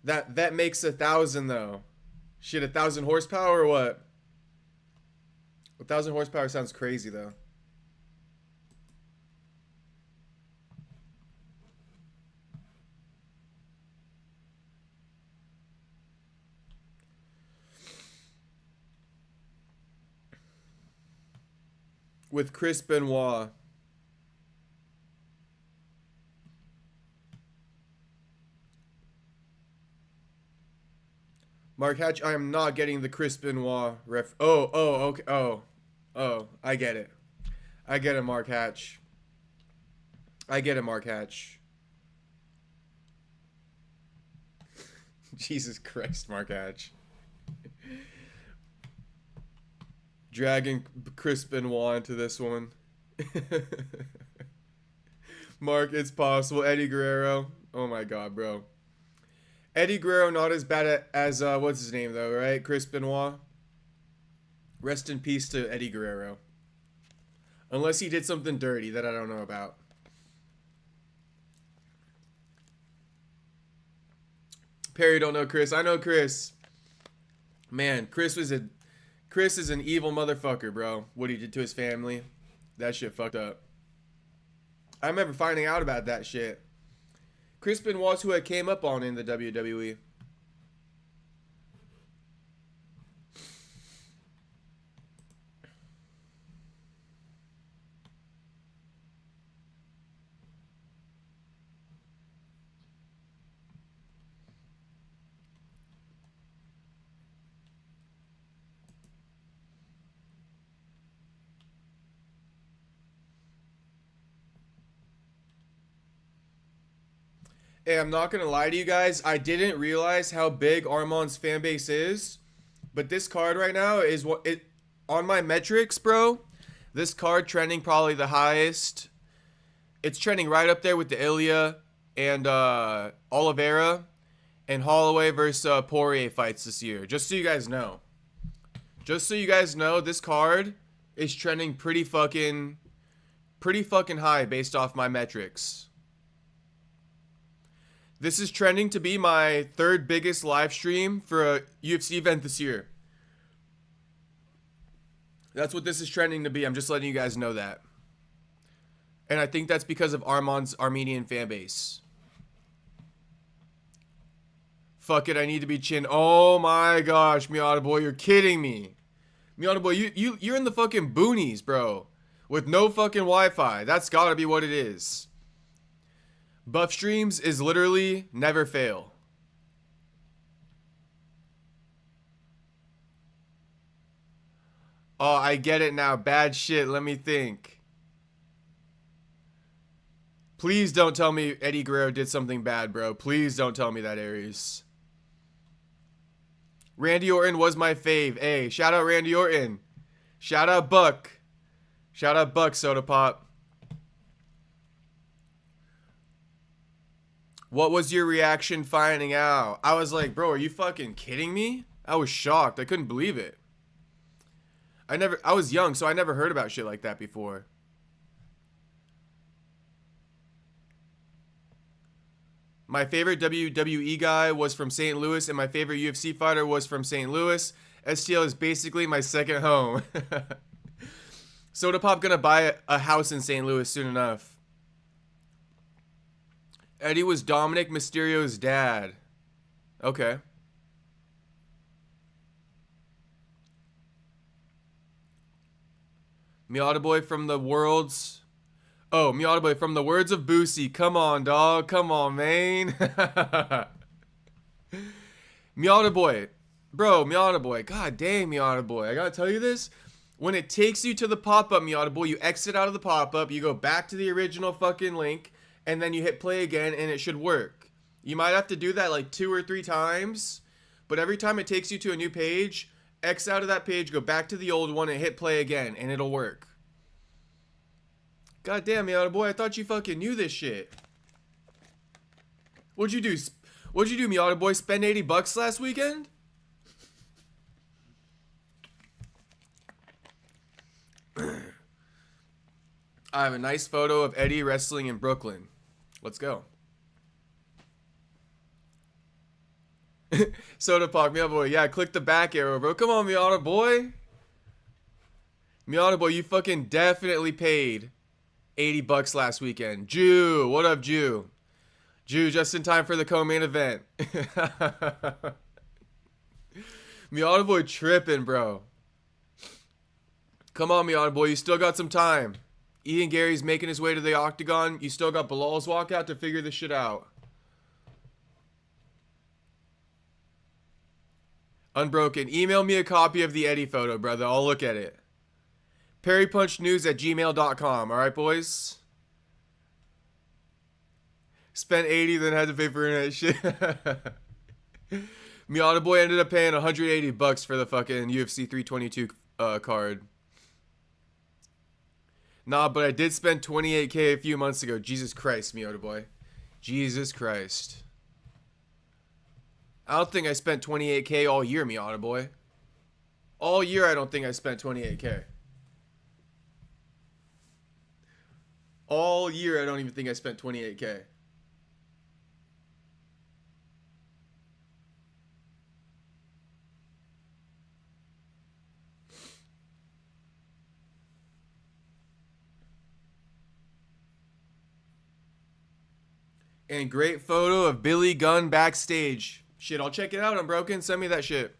That makes 1,000 though. Shit, 1,000 horsepower or what? 1,000 horsepower sounds crazy though. With Chris Benoit. Mark Hatch, I am not getting the Chris Benoit ref. Okay. Oh, I get it. I get it, Mark Hatch. I get it, Mark Hatch. Jesus Christ, Mark Hatch. Dragging Chris Benoit into this one. Mark, it's possible. Eddie Guerrero. Oh my god, bro. Eddie Guerrero not as bad as what's his name though, right? Chris Benoit. Rest in peace to Eddie Guerrero. Unless he did something dirty that I don't know about. Perry don't know Chris. I know Chris. Man, Chris is an evil motherfucker, bro. What he did to his family. That shit fucked up. I remember finding out about that shit. Chris Benoit's who I came up on in the WWE. Hey, I'm not going to lie to you guys. I didn't realize how big Arman's fan base is. But this card right now is what it on my metrics, bro. This card trending probably the highest. It's trending right up there with the Ilya and Oliveira and Holloway versus Poirier fights this year. Just so you guys know. Just so you guys know, this card is trending pretty fucking pretty fucking high based off my metrics. This is trending to be my third biggest live stream for a UFC event this year. That's what this is trending to be. I'm just letting you guys know that. And I think that's because of Arman's Armenian fan base. Fuck it, I need to be chin. Oh my gosh, Miata boy, you're kidding me. Miata boy, you're in the fucking boonies, bro. With no fucking Wi-Fi. That's gotta be what it is. Buff streams is literally never fail. Oh, I get it now. Bad shit. Let me think. Please don't tell me Eddie Guerrero did something bad, bro. Please don't tell me that, Aries. Randy Orton was my fave. Hey, shout out Randy Orton. Shout out Buck. Shout out Buck, Soda Pop. What was your reaction finding out? I was like, bro, are you fucking kidding me? I was shocked. I couldn't believe it. I was young, so I never heard about shit like that before. My favorite WWE guy was from St. Louis, and my favorite UFC fighter was from St. Louis. STL is basically my second home. Soda Pop gonna buy a house in St. Louis soon enough. Eddie was Dominic Mysterio's dad. Okay. Miata Boy from the world's... Oh, Miata Boy from the words of Boosie. Come on, dog. Come on, man. Miata Boy. Bro, Miata Boy. God dang, Miata Boy. I gotta tell you this. When it takes you to the pop-up, Miata Boy, you exit out of the pop-up, you go back to the original fucking link, and then you hit play again, and it should work. You might have to do that like 2 or 3 times, but every time it takes you to a new page, X out of that page, go back to the old one, and hit play again, and it'll work. God damn, Miata Boy, I thought you fucking knew this shit. What'd you do? What'd you do, Miata Boy? Spend $80 last weekend? I have a nice photo of Eddie wrestling in Brooklyn. Let's go. Soda Pop, Miata Boy. Yeah, click the back arrow, bro. Come on, Miata Boy. Miata Boy, you fucking definitely paid $80 last weekend. Jew, what up, Jew? Jew, just in time for the co-main event. Miata Boy tripping, bro. Come on, Miata Boy, you still got some time. Ian Gary's making his way to the octagon. You still got Bilal's walkout to figure this shit out. Unbroken. Email me a copy of the Eddie photo, brother. I'll look at it. perrypunchnews@gmail.com. Alright, boys? Spent 80, then had to pay for internet shit. Miata Boy ended up paying $180 for the fucking UFC 322 card. Nah, but I did spend $28K a few months ago. Jesus Christ, Miata Boy. Jesus Christ. I don't think I spent $28K all year, Miata Boy. All year, I don't think I spent $28K. All year, I don't even think I spent $28K. And great photo of Billy Gunn backstage. Shit, I'll check it out. I'm broken. Send me that shit.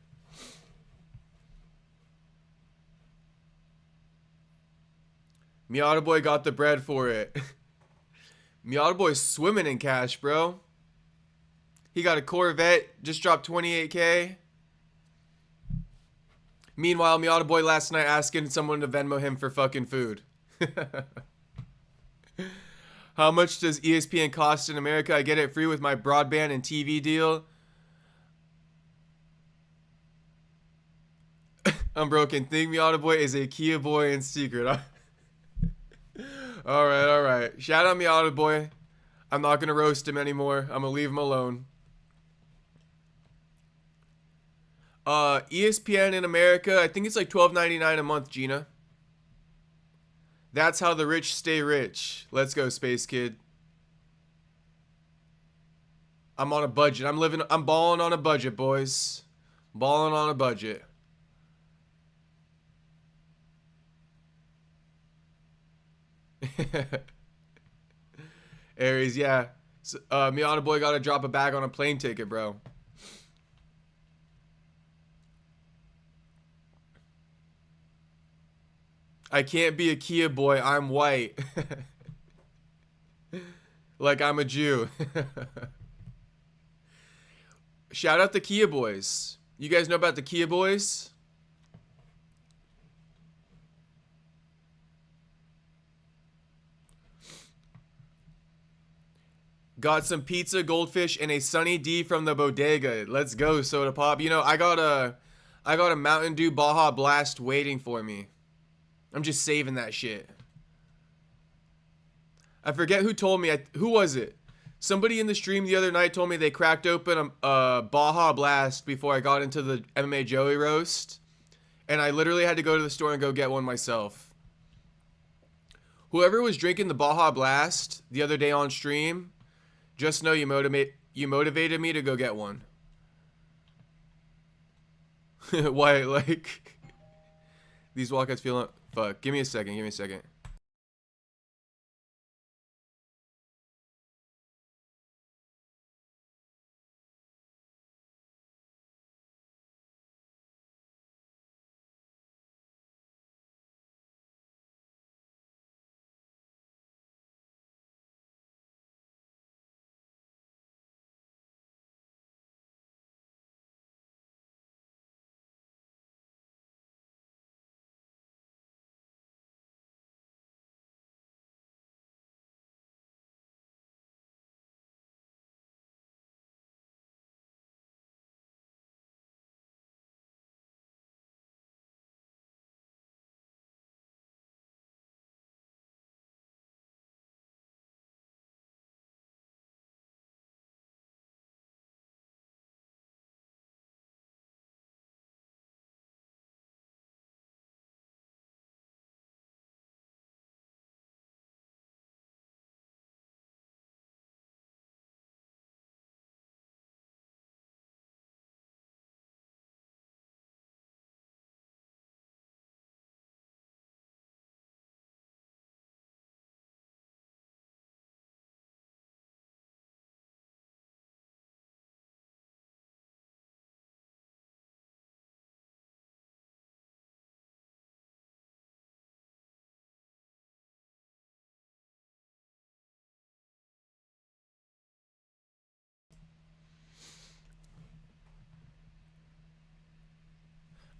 Miata Boy got the bread for it. Miata Boy's swimming in cash, bro. He got a Corvette. Just dropped $28K. Meanwhile, Miata Boy last night asking someone to Venmo him for fucking food. How much does ESPN cost in America? I get it free with my broadband and TV deal. Unbroken. Think Miata Boy is a Kia boy in secret. Alright, alright. Shout out Miata Boy. I'm not going to roast him anymore. I'm going to leave him alone. ESPN in America, I think it's like $12.99 a month, Gina. That's how the rich stay rich. Let's go, Space Kid. I'm on a budget. I'm balling on a budget, boys. Balling on a budget. Aries, yeah. So, Miata boy gotta drop a bag on a plane ticket, bro. I can't be a Kia boy. I'm white. Like I'm a Jew. Shout out the Kia boys. You guys know about the Kia boys? Got some pizza, goldfish, and a Sunny D from the bodega. Let's go, Soda Pop. You know, I got a Mountain Dew Baja Blast waiting for me. I'm just saving that shit. I forget who told me. Who was it? Somebody in the stream the other night told me they cracked open a Baja Blast before I got into the MMA Joey roast. And I literally had to go to the store and go get one myself. Whoever was drinking the Baja Blast the other day on stream, just know you motivated me to go get one. Why, like... These walkouts feel... Fuck, give me a second, give me a second.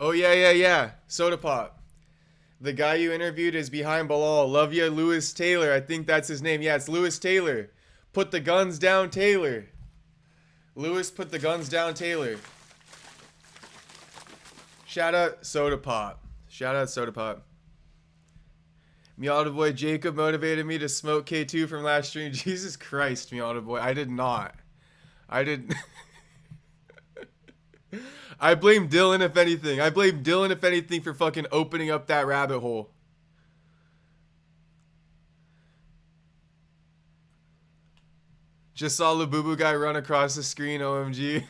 Oh, yeah. Soda Pop. The guy you interviewed is behind Bilal. Love ya, Lewis Taylor. I think that's his name. Yeah, it's Lewis Taylor. Put the guns down, Taylor. Lewis, put the guns down, Taylor. Shout out Soda Pop. Shout out Soda Pop. Miata boy Jacob motivated me to smoke K2 from last stream. Jesus Christ, Miata boy. I did not. I didn't. I blame Dylan if anything. I blame Dylan if anything for fucking opening up that rabbit hole. Just saw Labubu guy run across the screen, OMG.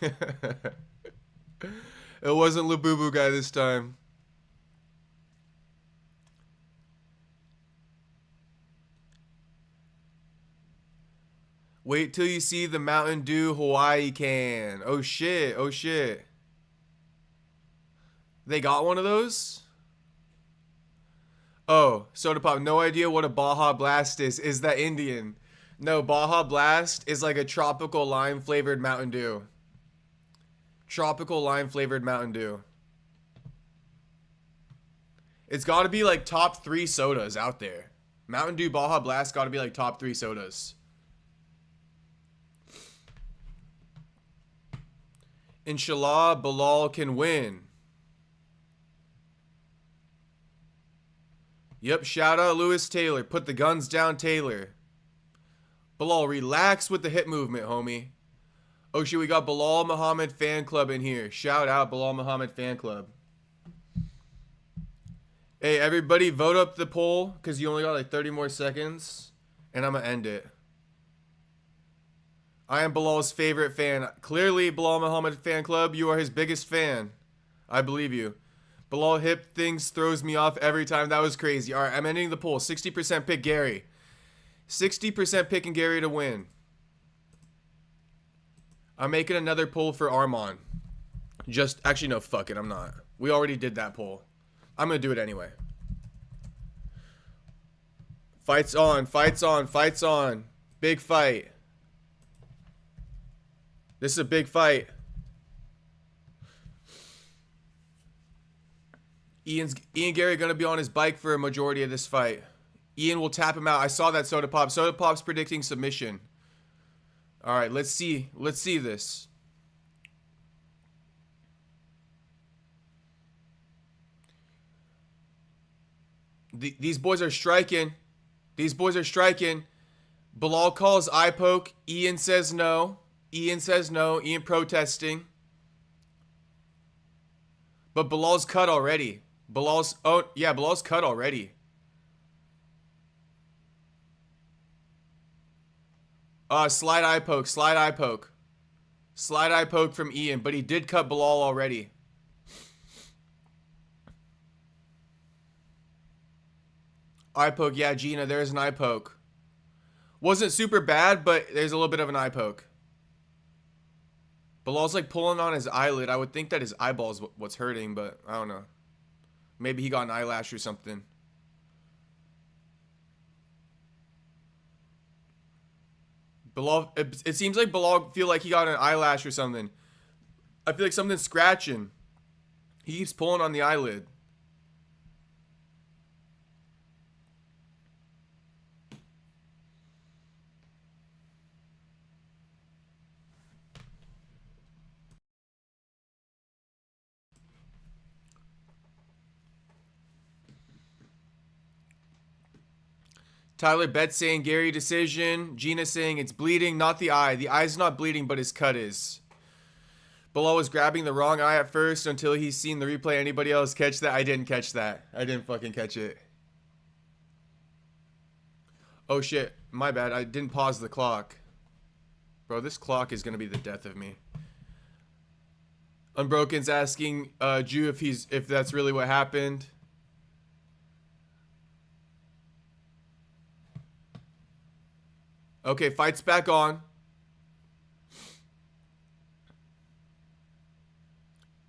It wasn't Labubu guy this time. Wait till you see the Mountain Dew Hawaii can. Oh shit, oh shit. They got one of those? Oh, Soda Pop, no idea what a Baja Blast is. Is that Indian? No, Baja Blast is like a tropical lime flavored Mountain Dew. Tropical lime flavored Mountain Dew. It's got to be like top 3 sodas out there. Mountain Dew Baja Blast got to be like top 3 sodas. Inshallah, Bilal can win. Yep, shout out Lewis Taylor. Put the guns down, Taylor. Bilal, relax with the hip movement, homie. Oh shit, we got Bilal Muhammad fan club in here. Shout out Bilal Muhammad fan club. Hey, everybody, vote up the poll because you only got like 30 more seconds, and I'm gonna end it. I am Bilal's favorite fan. Clearly, Bilal Muhammad fan club, you are his biggest fan. I believe you. Bilal hip things throws me off every time. That was crazy. All right, I'm ending the poll. 60% pick Gary. 60% picking Gary to win. I'm making another poll for Arman. Actually, no, fuck it. I'm not. We already did that poll. I'm going to do it anyway. Fights on, fights on, fights on. Big fight. This is a big fight. Ian Gary going to be on his bike for a majority of this fight. Ian will tap him out. I saw that Soda Pop. Soda Pop's predicting submission. All right, let's see. Let's see this. These boys are striking. These boys are striking. Bilal calls eye poke. Ian says no. Ian says no. Ian protesting. But Bilal's cut already. Bilal's cut already. Slide eye poke. Slide eye poke. Slide eye poke from Ian, but he did cut Bilal already. Eye poke, yeah, Gina, there's an eye poke. Wasn't super bad, but there's a little bit of an eye poke. Bilal's like pulling on his eyelid. I would think that his eyeball's what's hurting, but I don't know. Maybe he got an eyelash or something. Bilal, it seems like Bilal feel like he got an eyelash or something. I feel like something's scratching. He keeps pulling on the eyelid. Tyler Betts saying Gary decision. Gina saying it's bleeding, not the eye. The eye's not bleeding, but his cut is. Bilal was grabbing the wrong eye at first until he's seen the replay. Anybody else catch that? I didn't catch that. I didn't fucking catch it. Oh shit, my bad. I didn't pause the clock. Bro, this clock is gonna be the death of me. Unbroken's asking Jew if that's really what happened. Okay, fight's back on.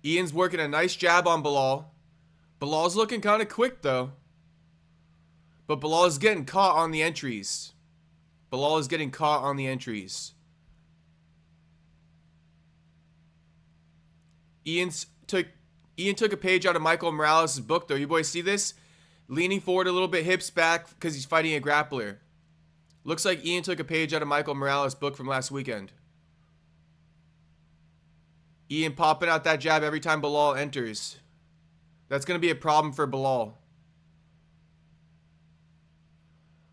Ian's working a nice jab on Bilal. Bilal's looking kind of quick, though. But Bilal is getting caught on the entries. Bilal is getting caught on the entries. Ian took a page out of Michael Morales' book, though. You boys see this? Leaning forward a little bit, hips back, because he's fighting a grappler. Looks like Ian took a page out of Michael Morales' book from last weekend. Ian popping out that jab every time Bilal enters. That's going to be a problem for Bilal.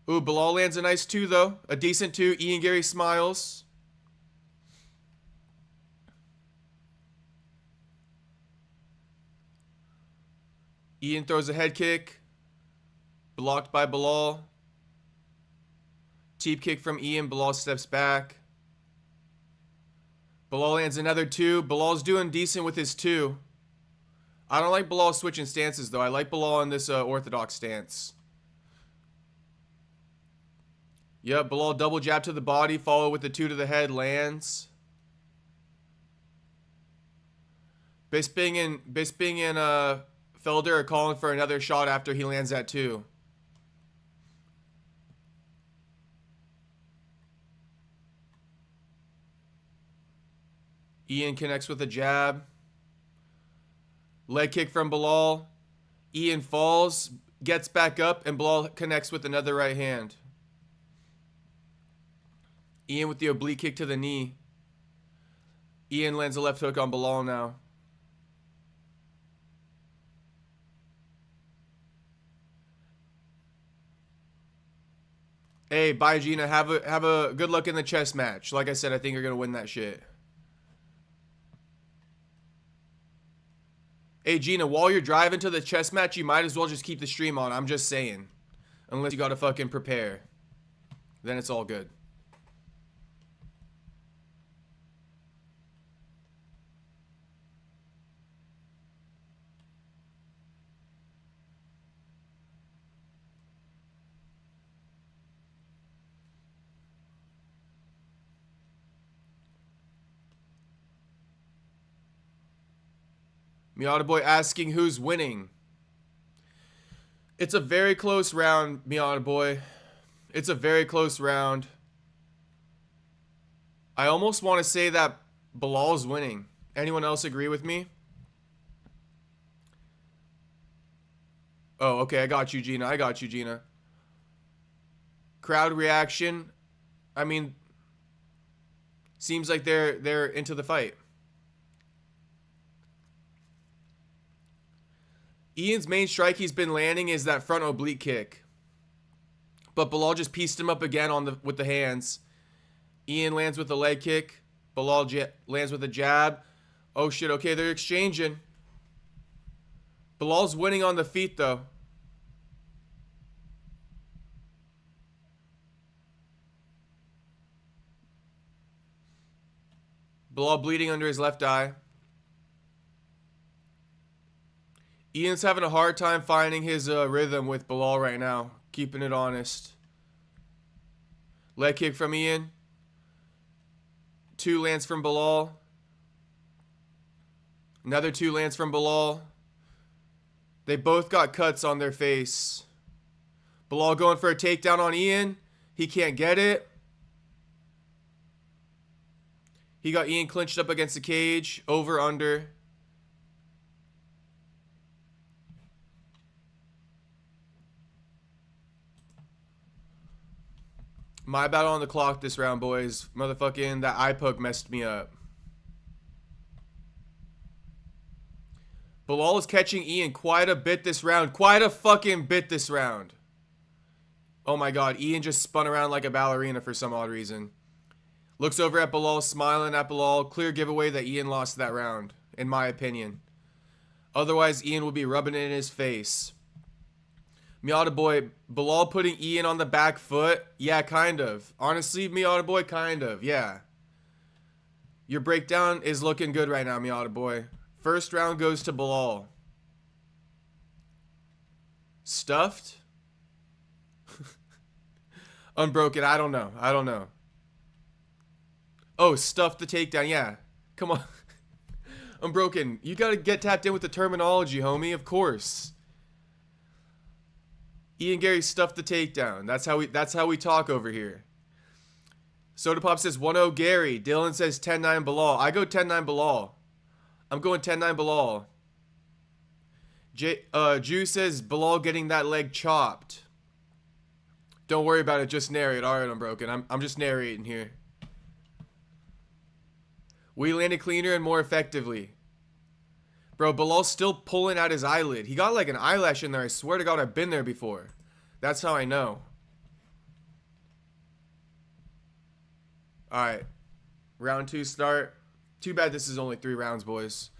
Ooh, Bilal lands a nice 2, though. A decent 2. Ian Gary smiles. Ian throws a head kick. Blocked by Bilal. Teep kick from Ian. Bilal steps back. Bilal lands another 2. Bilal's doing decent with his 2. I don't like Bilal switching stances, though. I like Bilal in this orthodox stance. Yep, Bilal double jab to the body, follow with the 2 to the head, lands. Bisping and Felder are calling for another shot after he lands that 2. Ian connects with a jab. Leg kick from Bilal. Ian falls, gets back up, and Bilal connects with another right hand. Ian with the oblique kick to the knee. Ian lands a left hook on Bilal now. Hey, bye Gina. Have a good luck in the chess match. Like I said, I think you're gonna win that shit. Hey, Gina, while you're driving to the chess match, you might as well just keep the stream on. I'm just saying. Unless you gotta fucking prepare. Then it's all good. Miata Boy asking who's winning. It's a very close round, Miata Boy. It's a very close round. I almost want to say that Bilal's winning. Anyone else agree with me? Oh, okay, I got you, Gina. I got you, Gina. Crowd reaction. I mean, seems like they're into the fight. Ian's main strike he's been landing is that front oblique kick. But Bilal just pieced him up again with the hands. Ian lands with a leg kick. Bilal lands with a jab. Oh shit, okay, they're exchanging. Bilal's winning on the feet though. Bilal bleeding under his left eye. Ian's having a hard time finding his rhythm with Bilal right now. Keeping it honest. Leg kick from Ian. 2 lands from Bilal. Another 2 lands from Bilal. They both got cuts on their face. Bilal going for a takedown on Ian. He can't get it. He got Ian clinched up against the cage. Over, under. My battle on the clock this round, boys. Motherfucking that eye poke messed me up. Bilal is catching Ian quite a bit this round. Quite a fucking bit this round. Oh my god, Ian just spun around like a ballerina for some odd reason. Looks over at Bilal, smiling at Bilal. Clear giveaway that Ian lost that round, in my opinion. Otherwise, Ian will be rubbing it in his face. Miata Boy, Bilal putting Ian on the back foot? Yeah, kind of. Honestly, Miata Boy, kind of. Yeah. Your breakdown is looking good right now, Miata Boy. First round goes to Bilal. Stuffed? Unbroken, I don't know. I don't know. Oh, stuffed the takedown. Yeah. Come on. Unbroken, you gotta get tapped in with the terminology, homie. Of course. Ian Gary stuffed the takedown. That's how we talk over here. Soda Pop says 1-0 Gary. Dylan says 10-9 Bilal. I go 10-9 Bilal. I'm going 10-9 Bilal. Jew says Bilal getting that leg chopped. Don't worry about it. Just narrate. All right, Unbroken. I'm just narrating here. We landed cleaner and more effectively. Bro, Bilal's still pulling out his eyelid. He got like an eyelash in there. I swear to God, I've been there before. That's how I know. Alright. Round 2 start. Too bad this is only 3 rounds, boys.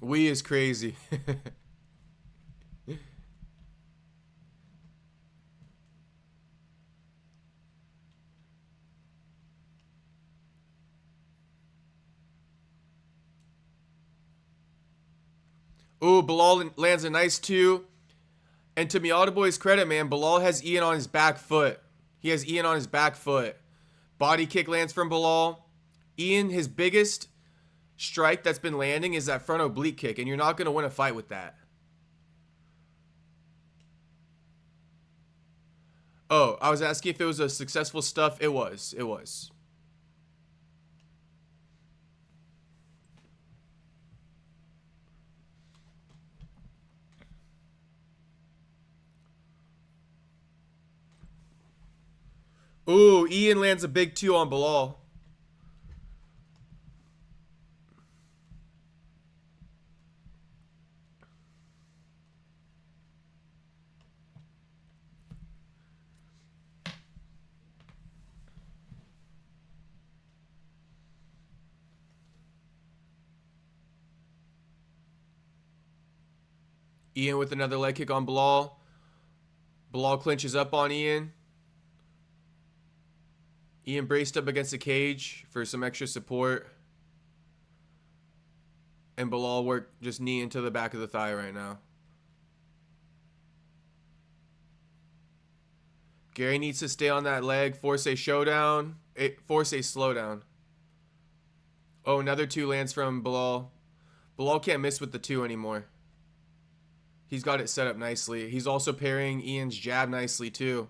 We is crazy. Ooh, Bilal lands a nice 2. And to Miata Boy's credit, man, Bilal has Ian on his back foot. He has Ian on his back foot. Body kick lands from Bilal. Ian, his biggest strike that's been landing is that front oblique kick, and you're not going to win a fight with that. Oh, I was asking if it was a successful stuff. It was. It was. Ooh, Ian lands a big 2 on Bilal. Ian with another leg kick on Bilal. Bilal clinches up on Ian. Ian braced up against the cage for some extra support. And Bilal worked just knee into the back of the thigh right now. Gary needs to stay on that leg. Force a showdown. Force a slowdown. Oh, another 2 lands from Bilal. Bilal can't miss with the 2 anymore. He's got it set up nicely. He's also parrying Ian's jab nicely too.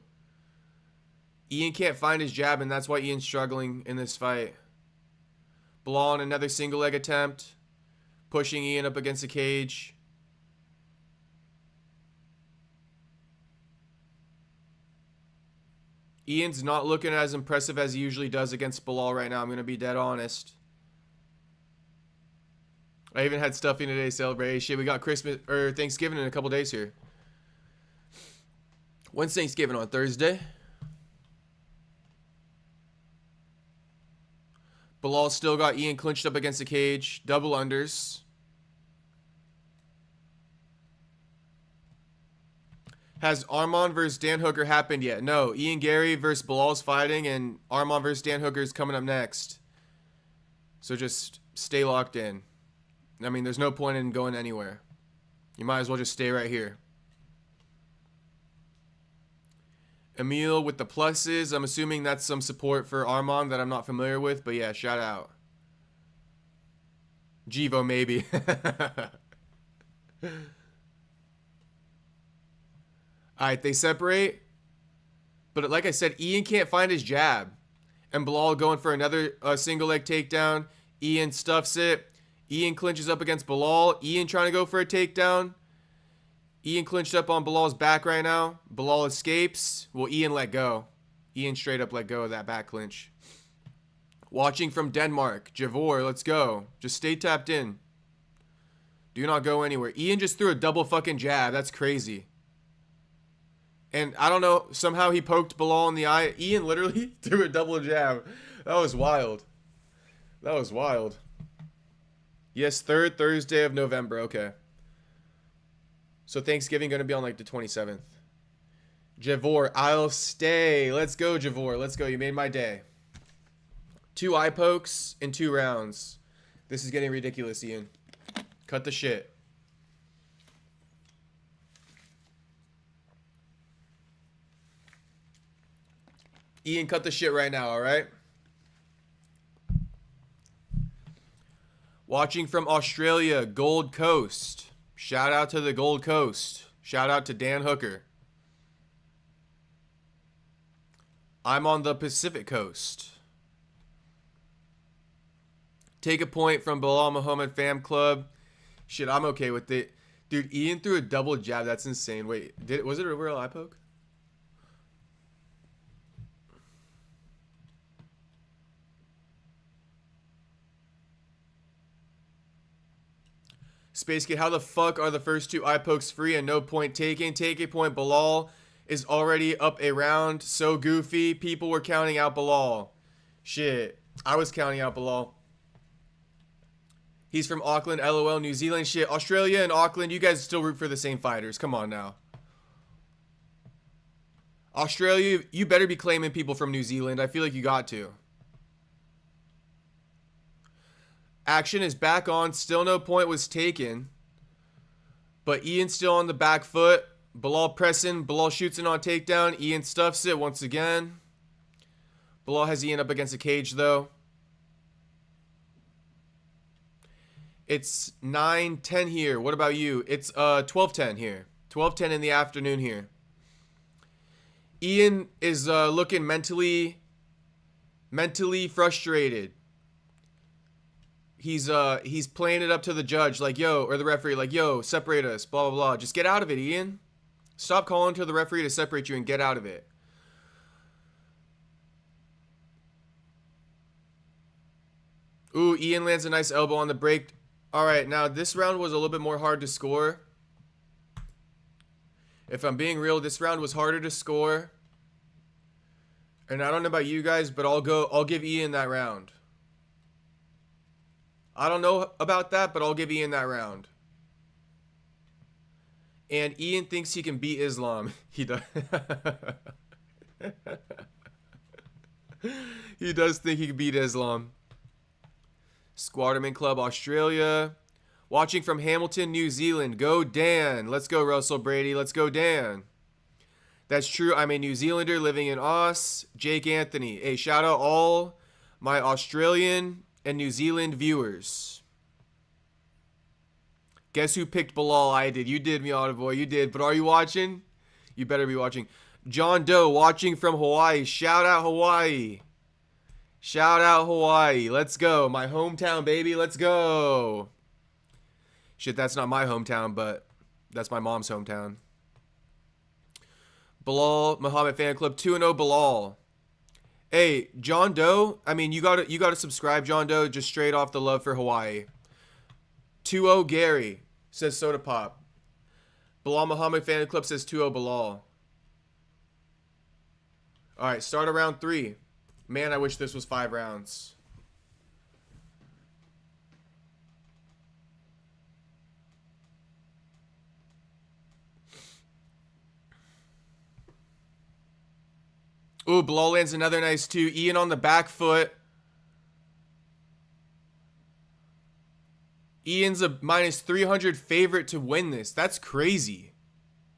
Ian can't find his jab, and that's why Ian's struggling in this fight. Bilal on another single leg attempt. Pushing Ian up against the cage. Ian's not looking as impressive as he usually does against Bilal right now. I'm going to be dead honest. I even had stuffing today, celebrate. Shit, we got Christmas or Thanksgiving in a couple days here. When's Thanksgiving? On Thursday? Bilal still got Ian clinched up against the cage. Double unders. Has Arman versus Dan Hooker happened yet? No. Ian Gary versus Bilal's fighting, and Arman versus Dan Hooker is coming up next. So just stay locked in. I mean, there's no point in going anywhere. You might as well just stay right here. Emil with the pluses. I'm assuming that's some support for Arman that I'm not familiar with. But yeah, shout out. Jivo, maybe. Alright, they separate. But like I said, Ian can't find his jab. And Bilal going for another single leg takedown. Ian stuffs it. Ian clinches up against Bilal. Ian trying to go for a takedown. Ian clinched up on Bilal's back right now. Bilal escapes. Well, Ian let go. Ian straight up let go of that back clinch. Watching from Denmark. Javor, let's go. Just stay tapped in. Do not go anywhere. Ian just threw a double fucking jab. That's crazy. And I don't know. Somehow he poked Bilal in the eye. Ian literally threw a double jab. That was wild. That was wild. Yes, 3rd Thursday of November. Okay. So Thanksgiving going to be on like the 27th. Javor, I'll stay. Let's go, Javor. Let's go. You made my day. 2 eye pokes in 2 rounds. This is getting ridiculous, Ian. Cut the shit. Ian, cut the shit right now, all right? Watching from Australia, Gold Coast. Shout out to the Gold Coast. Shout out to Dan Hooker. I'm on the Pacific Coast. Take a point from Bilal Muhammad Fam Club. Shit, I'm okay with it. Dude, Ian threw a double jab. That's insane. Wait, was it a real eye poke? Space Kid, how the fuck are the first 2 eye pokes free and no point taken? Take a point. Bilal is already up a round. So goofy. People were counting out Bilal. Shit. I was counting out Bilal. He's from Auckland, LOL, New Zealand. Shit. Australia and Auckland, you guys still root for the same fighters. Come on now. Australia, you better be claiming people from New Zealand. I feel like you got to. Action is back on. Still no point was taken. But Ian still on the back foot. Bilal pressing. Bilal shoots in on takedown. Ian stuffs it once again. Bilal has Ian up against the cage though. It's 9:10 here. What about you? It's 12:10 here. 12:10 in the afternoon here. Ian is looking mentally frustrated. He's playing it up to the judge like, yo, or the referee like, yo, separate us, blah, blah, blah. Just get out of it, Ian. Stop calling to the referee to separate you and get out of it. Ooh, Ian lands a nice elbow on the break. All right, now this round was a little bit more hard to score. If I'm being real, this round was harder to score. And I don't know about you guys, but I'll give Ian that round. I don't know about that, but I'll give Ian that round. And Ian thinks he can beat Islam. He does. He does think he can beat Islam. Squatterman Club Australia. Watching from Hamilton, New Zealand. Go Dan. Let's go Russell Brady. Let's go Dan. That's true. I'm a New Zealander living in Aus. Jake Anthony. Hey, shout out all my Australian and New Zealand viewers. Guess who picked Bilal? I did. You did, Miata boy. You did. But are you watching? You better be watching. John Doe watching from Hawaii. Shout out Hawaii. Shout out Hawaii. Let's go. My hometown, baby. Let's go. Shit, that's not my hometown, but that's my mom's hometown. Bilal Muhammad Fan Club 2-0 Bilal. Hey, John Doe. I mean, you gotta subscribe, John Doe, just straight off the love for Hawaii. 2-0 Gary says Soda Pop. Bilal Muhammad Fan Club says 2-0 Bilal. All right, start of round 3. Man, I wish this was 5 rounds. Ooh, Bilal lands another nice 2. Ian on the back foot. Ian's a minus 300 favorite to win this. That's crazy.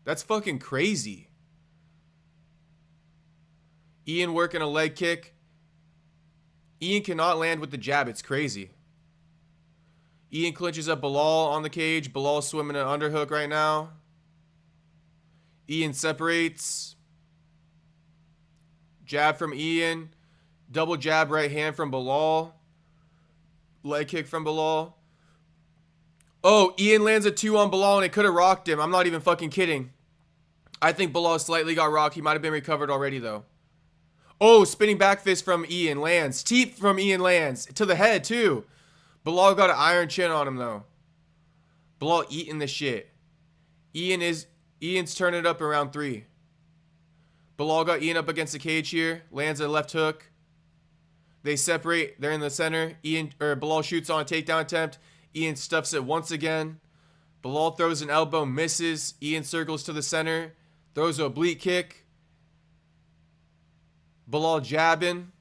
That's fucking crazy. Ian working a leg kick. Ian cannot land with the jab. It's crazy. Ian clinches up Bilal on the cage. Bilal swimming an underhook right now. Ian separates. Jab from Ian. Double jab right hand from Bilal. Leg kick from Bilal. Oh, Ian lands a 2 on Bilal and it could have rocked him. I'm not even fucking kidding. I think Bilal slightly got rocked. He might have been recovered already though. Oh, spinning back fist from Ian lands. Teep from Ian lands. To the head too. Bilal got an iron chin on him though. Bilal eating the shit. Ian's turning it up in round 3. Bilal got Ian up against the cage here. Lands a left hook. They separate. They're in the center. Bilal shoots on a takedown attempt. Ian stuffs it once again. Bilal throws an elbow, misses. Ian circles to the center. Throws an oblique kick. Bilal jabbing.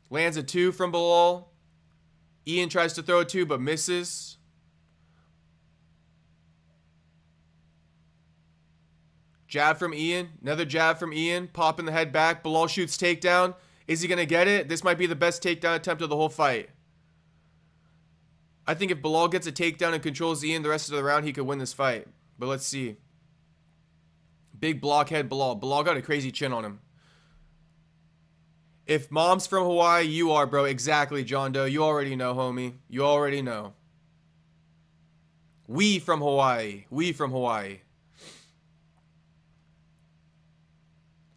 Lands a 2 from Bilal. Ian tries to throw a 2 but misses. Jab from Ian. Another jab from Ian. Popping the head back. Bilal shoots takedown. Is he going to get it? This might be the best takedown attempt of the whole fight. I think if Bilal gets a takedown and controls Ian the rest of the round, he could win this fight. But let's see. Big blockhead Bilal. Bilal got a crazy chin on him. If mom's from Hawaii, you are, bro. Exactly, John Doe. You already know, homie. You already know. We from Hawaii. We from Hawaii.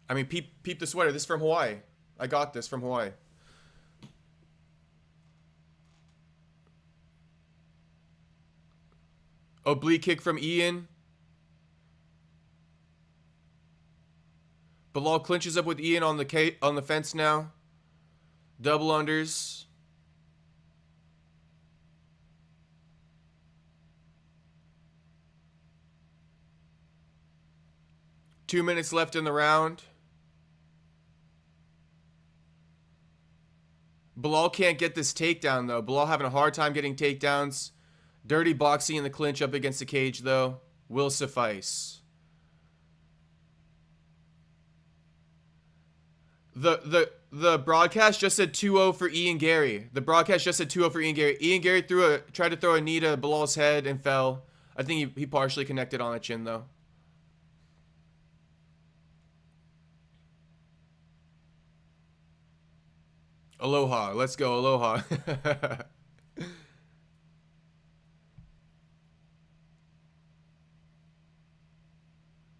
I mean, peep the sweater. This is from Hawaii. I got this from Hawaii. Oblique kick from Ian. Bilal clinches up with Ian on the fence now. Double unders. Two minutes left in the round. Bilal can't get this takedown, though. Bilal having a hard time getting takedowns. Dirty boxing in the clinch up against the cage, though, will suffice. The broadcast just said 2-0 for Ian Gary. The broadcast just said 2-0 for Ian Gary. Ian Gary tried to throw a knee to Bilal's head and fell. I think he partially connected on the chin, though. Aloha. Let's go. Aloha.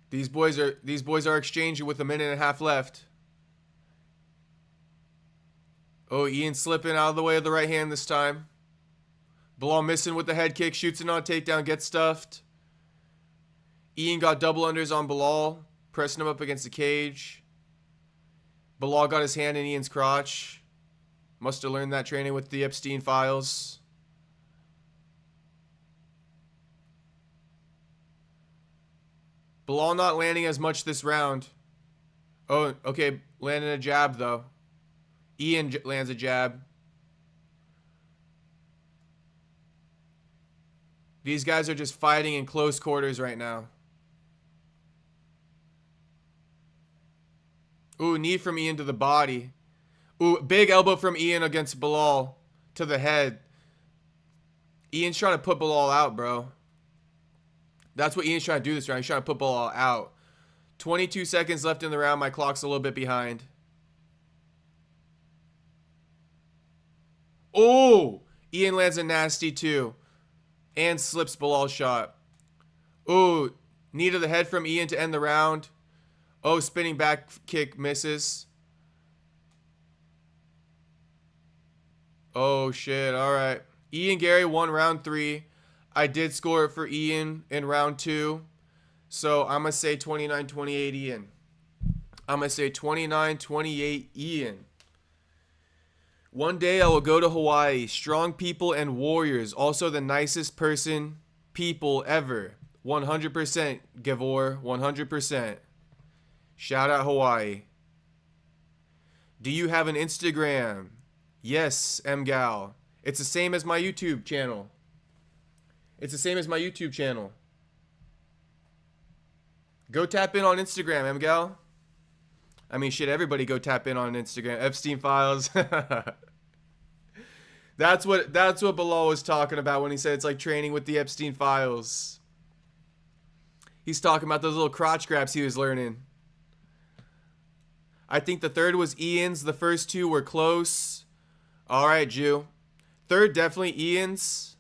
These boys are exchanging with a minute and a half left. Oh, Ian slipping out of the way of the right hand this time. Bilal missing with the head kick, shoots it on a takedown, gets stuffed. Ian got double unders on Bilal, pressing him up against the cage. Bilal got his hand in Ian's crotch. Must have learned that training with the Epstein files. Bilal not landing as much this round. Oh, okay. Landing a jab, though. Ian lands a jab. These guys are just fighting in close quarters right now. Ooh, knee from Ian to the body. Ooh, big elbow from Ian against Bilal to the head. Ian's trying to put Bilal out, bro. That's what Ian's trying to do this round. He's trying to put Bilal out. 22 seconds left in the round. My clock's a little bit behind. Oh! Ian lands a nasty two. And slips Bilal's shot. Ooh, knee to the head from Ian to end the round. Oh, spinning back kick misses. Oh, shit. All right. Ian Gary won round 3. I did score it for Ian in round 2. So I'm going to say 29-28 Ian. I'm going to say 29-28 Ian. One day I will go to Hawaii. Strong people and warriors. Also the nicest people ever. 100% Gavor. 100%. Shout out Hawaii. Do you have an Instagram? Yes, Mgal. It's the same as my YouTube channel. It's the same as my YouTube channel. Go tap in on Instagram, Mgal. I mean, shit, everybody go tap in on Instagram. Epstein Files. That's what Bilal was talking about when he said it's like training with the Epstein Files. He's talking about those little crotch grabs he was learning. I think the third was Ian's. The first two were close. All right, Jew. Third, definitely Ian's.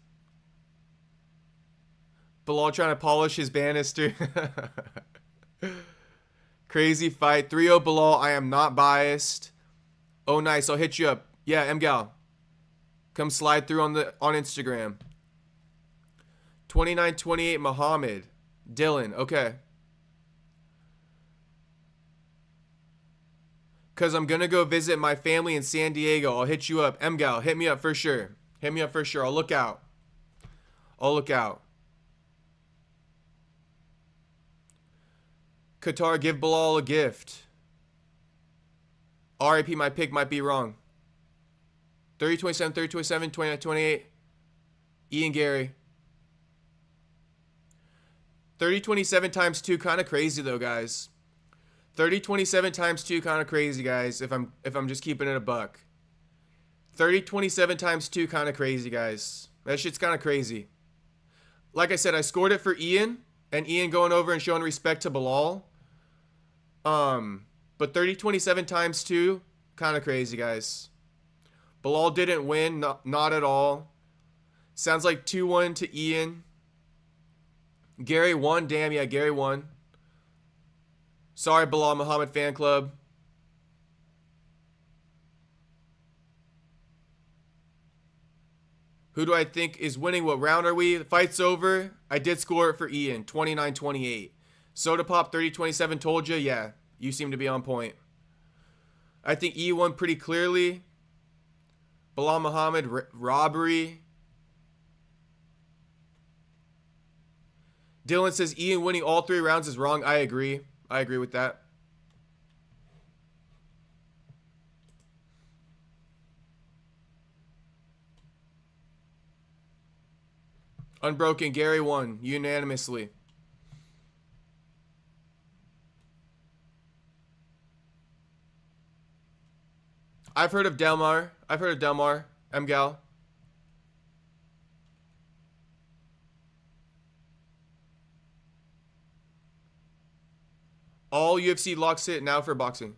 Bilal trying to polish his banister. Crazy fight. 3-0 Bilal. I am not biased. Oh, nice. I'll hit you up. Yeah, Mgal. Come slide through on Instagram. 29-28 Muhammad. Dylan. Okay. Because I'm going to go visit my family in San Diego. I'll hit you up. Mgal, hit me up for sure. Hit me up for sure. I'll look out. I'll look out. Qatar, give Bilal a gift. RIP, my pick might be wrong. 30-27, 30-27, 29-28. Ian Gary. 30-27 times 2, kind of crazy though, guys. 30-27 times 2, kind of crazy, guys. If I'm just keeping it a buck. 30-27 times 2, kind of crazy, guys. That shit's kind of crazy. Like I said, I scored it for Ian, and Ian going over and showing respect to Bilal. But 30-27 times 2, kind of crazy, guys. Bilal didn't win, not at all. Sounds like 2-1 to Ian. Gary won. Damn, yeah, Gary won. Sorry, Bilal Muhammad fan club. Who do I think is winning? What round are we? The fight's over. I did score it for Ian. 29-28. Soda Pop 30-27 told you. Yeah, you seem to be on point. I think Ian won pretty clearly. Bilal Muhammad, robbery. Dylan says Ian winning all 3 rounds is wrong. I agree. I agree with that. Unbroken, Gary won unanimously. I've heard of Delmar. Mgal. All UFC locks it now for boxing.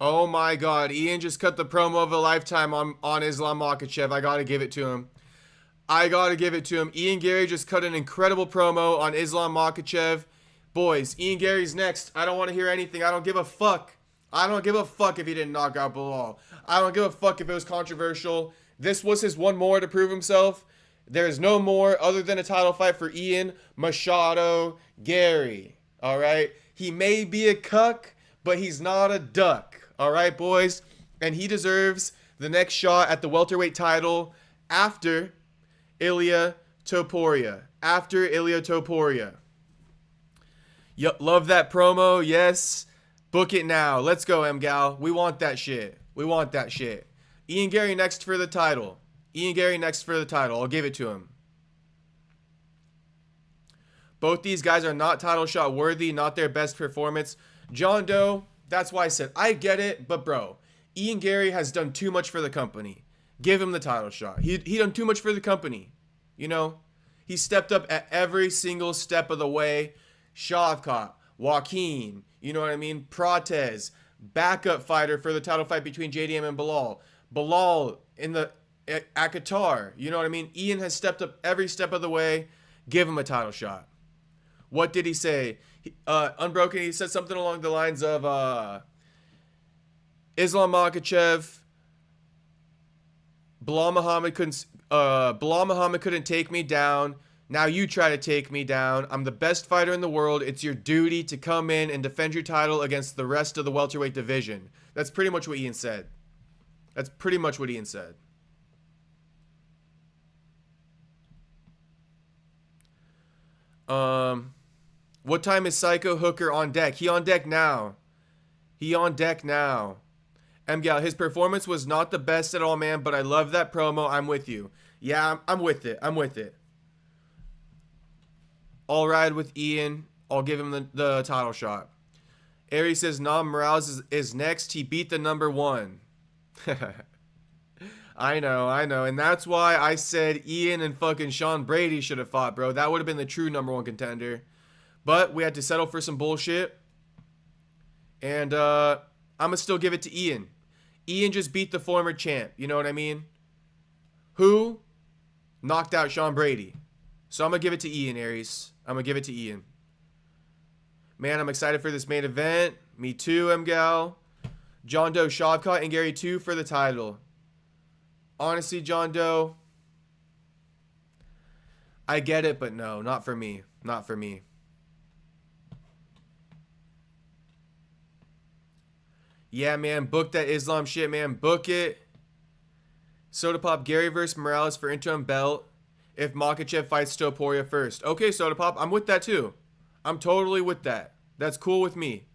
Oh my God, Ian just cut the promo of a lifetime on Islam Makhachev. I gotta give it to him. Ian Gary just cut an incredible promo on Islam Makhachev. Boys, Ian Gary's next. I don't want to hear anything. I don't give a fuck. I don't give a fuck if he didn't knock out Bilal. I don't give a fuck if it was controversial. This was his one more to prove himself. There's no more other than a title fight for Ian Machado Gary. All right? He may be a cuck, but he's not a duck. All right, boys? And he deserves the next shot at the welterweight title after Ilia Topuria. After Ilia Topuria. Love that promo. Yes. Book it now. Let's go, M-Gal. We want that shit. We want that shit. Ian Gary next for the title. Ian Gary next for the title. I'll give it to him. Both these guys are not title shot worthy, not their best performance. John Doe, that's why I said, I get it, but bro, Ian Gary has done too much for the company. Give him the title shot. He done too much for the company. You know? He stepped up at every single step of the way. Shavkat, Joaquin, you know what I mean? Protez, backup fighter for the title fight between JDM and Bilal. Bilal at Qatar, you know what I mean? Ian has stepped up every step of the way. Give him a title shot. What did he say? Unbroken, he said something along the lines of Islam Makhachev, Bilal Muhammad couldn't take me down. Now you try to take me down. I'm the best fighter in the world. It's your duty to come in and defend your title against the rest of the welterweight division. That's pretty much what Ian said. That's pretty much what Ian said. What time is Psycho Hooker on deck? He on deck now. He on deck now. M-Gal, his performance was not the best at all, man, but I love that promo. I'm with you. Yeah, I'm with it. I'm with it. I'll ride with Ian. I'll give him the title shot. Aries says, Nam Morales is next. He beat the number one. I know. And that's why I said Ian and fucking Sean Brady should have fought, bro. That would have been the true number one contender. But we had to settle for some bullshit. And I'm going to still give it to Ian. Ian just beat the former champ. You know what I mean? Who knocked out Sean Brady. So I'm going to give it to Ian, Aries. I'm going to give it to Ian. Man, I'm excited for this main event. Me too, M-Gal. John Doe, Shavkat, and Gary 2 for the title. Honestly, John Doe, I get it, but no, not for me. Not for me. Yeah, man, book that Islam shit, man. Book it. Soda Pop, Gary versus Morales for interim belt if Makhachev fights Topuria first. Okay, Soda Pop, I'm with that too. I'm totally with that. That's cool with me.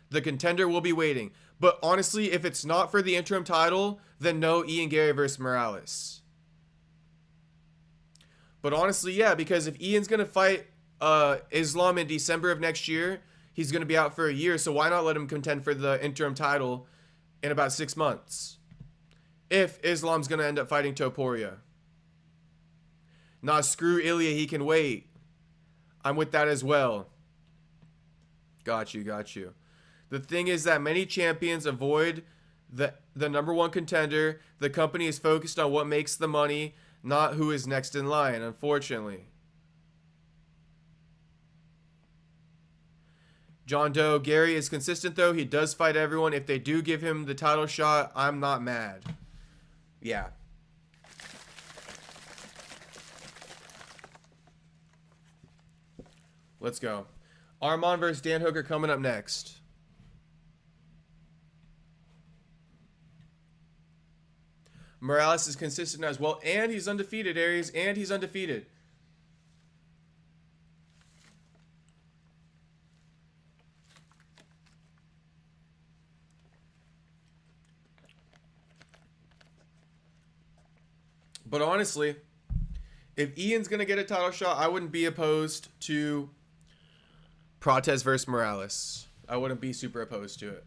The contender will be waiting. But honestly, if it's not for the interim title, then no Ian Gary versus Morales. But honestly, yeah, because if Ian's going to fight Islam in December of next year, he's going to be out for a year, so why not let him contend for the interim title in about 6 months? If Islam's going to end up fighting Topuria. Nah, screw Ilia, he can wait. I'm with that as well. Got you. The thing is that many champions avoid the number one contender. The company is focused on what makes the money, not who is next in line, unfortunately. John Doe, Gary is consistent though. He does fight everyone. If they do give him the title shot, I'm not mad. Yeah. Let's go. Arman versus Dan Hooker coming up next. Morales is consistent as well. And he's undefeated, Aries. And he's undefeated. But honestly, if Ian's going to get a title shot, I wouldn't be opposed to Protez versus Morales. I wouldn't be super opposed to it.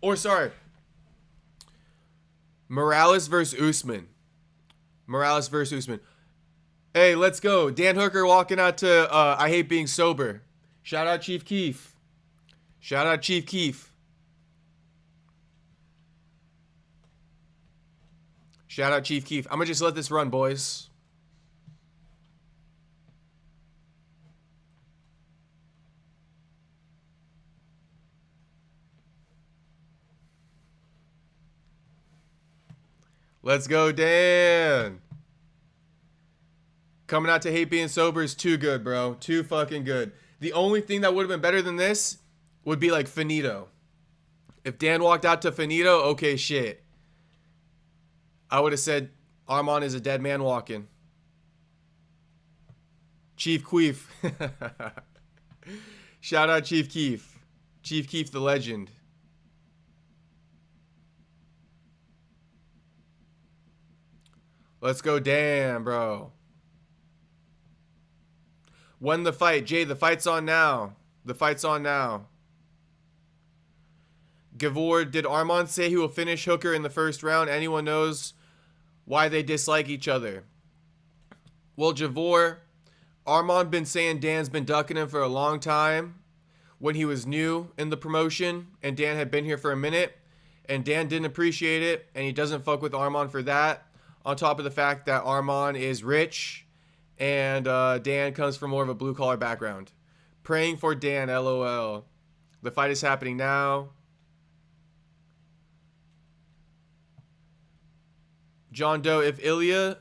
Or, sorry. Morales versus Usman. Morales versus Usman. Hey, let's go. Dan Hooker walking out to I Hate Being Sober. Shout out Chief Keef. Shout out Chief Keef. Shout out Chief Keef. I'm going to just let this run, boys. Let's go, Dan. Coming out to hate being sober is too good, bro. Too fucking good. The only thing that would have been better than this would be like finito. If Dan walked out to finito, okay, shit. I would have said Arman is a dead man walking. Chief Queef. Shout out Chief Keef. Chief Keef the legend. Let's go, Dan, bro. When the fight? Jay, the fight's on now. The fight's on now. Gavor, did Arman say he will finish Hooker in the first round? Anyone knows why they dislike each other? Well, Javor, Arman been saying Dan's been ducking him for a long time when he was new in the promotion, and Dan had been here for a minute, and Dan didn't appreciate it, and he doesn't fuck with Arman for that, on top of the fact that Arman is rich, and Dan comes from more of a blue-collar background. Praying for Dan, LOL. The fight is happening now. John Doe, if Ilya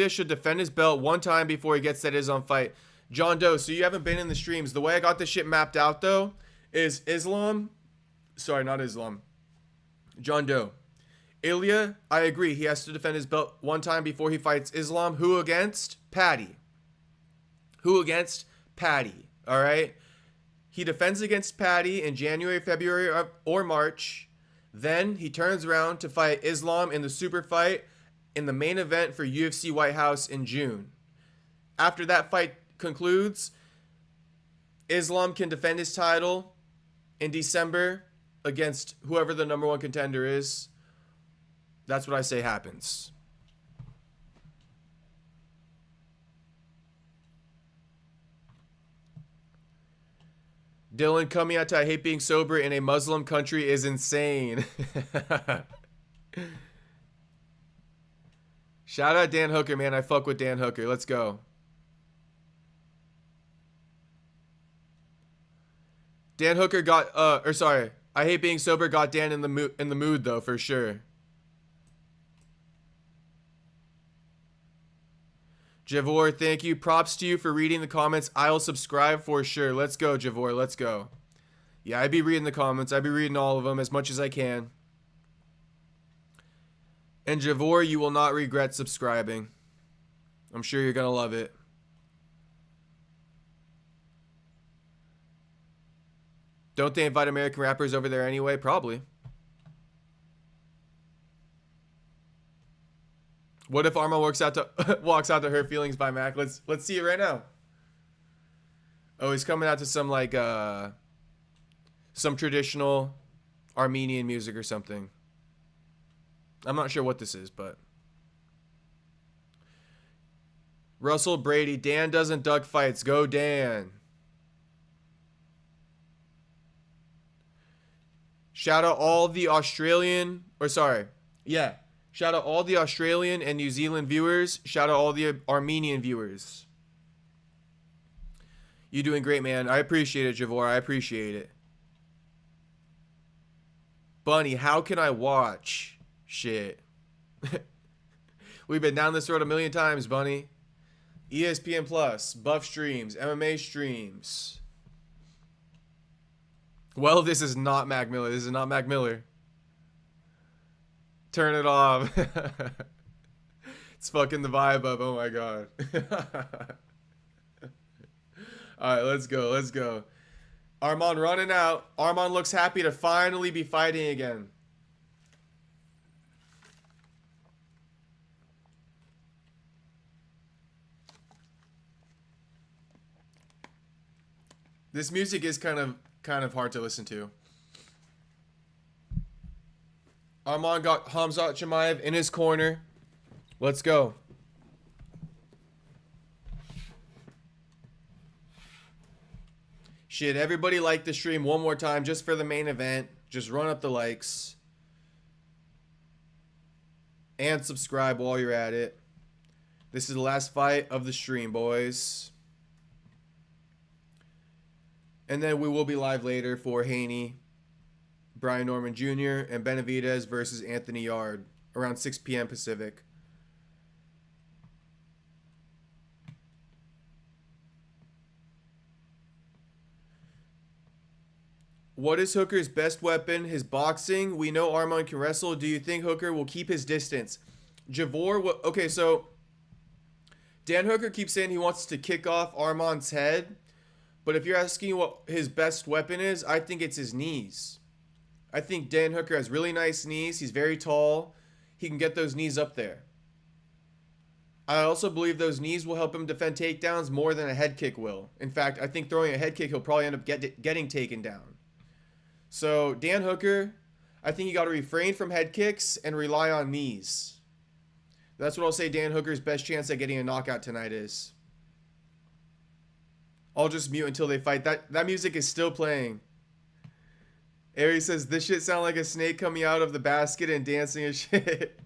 should defend his belt one time before he gets that Islam fight. John Doe, so you haven't been in the streams. The way I got this shit mapped out, though, is John Doe. Ilya, I agree. He has to defend his belt one time before he fights Islam. Who against? Paddy. Who against? Paddy. All right? He defends against Paddy in January, February, or March. Then he turns around to fight Islam in the super fight in the main event for UFC White House in June. After that fight concludes, Islam can defend his title in December against whoever the number one contender is. That's what I say happens. Dylan, coming out to I hate being sober in a Muslim country is insane. Shout out Dan Hooker, man. I fuck with Dan Hooker. Let's go. Dan Hooker got, I hate being sober got Dan in the mood though, for sure. Javor, thank you. Props to you for reading the comments. I'll subscribe for sure. Let's go, Javor. Let's go. Yeah, I be reading the comments. I be reading all of them as much as I can. And Javor, you will not regret subscribing. I'm sure you're going to love it. Don't they invite American rappers over there anyway? Probably. What if Arman walks out to Hurt Feelings by Mac? Let's see it right now. Oh, he's coming out to some like some traditional Armenian music or something. I'm not sure what this is, but Russell Brady, Dan doesn't duck fights. Go Dan. Shout out all the Australian Shout out all the Australian and New Zealand viewers. Shout out all the Armenian viewers. You doing great, man. I appreciate it, Javor. I appreciate it. Bunny, how can I watch? Shit. We've been down this road a million times, Bunny. ESPN Plus, Buff streams, MMA streams. Well, this is not Mac Miller. This is not Mac Miller. Turn it off. It's fucking the vibe up. Oh my god. Alright, let's go. Let's go. Arman running out. Arman looks happy to finally be fighting again. This music is kind of hard to listen to. Arman got Khamzat Chimaev in his corner. Let's go. Shit, everybody like the stream one more time just for the main event. Just run up the likes. And subscribe while you're at it. This is the last fight of the stream, boys. And then we will be live later for Haney, Brian Norman Jr., and Benavidez versus Anthony Yard. around 6 p.m. Pacific. What is Hooker's best weapon? His boxing. We know Arman can wrestle. Do you think Hooker will keep his distance? Javor, okay, so Dan Hooker keeps saying he wants to kick off Arman's head. But if you're asking what his best weapon is, I think it's his knees. I think Dan Hooker has really nice knees. He's very tall. He can get those knees up there. I also believe those knees will help him defend takedowns more than a head kick will. In fact, I think throwing a head kick, he'll probably end up getting taken down. So, Dan Hooker, I think you got to refrain from head kicks and rely on knees. That's what I'll say Dan Hooker's best chance at getting a knockout tonight is. I'll just mute until they fight. That music is still playing. Ari says, this shit sound like a snake coming out of the basket and dancing and shit.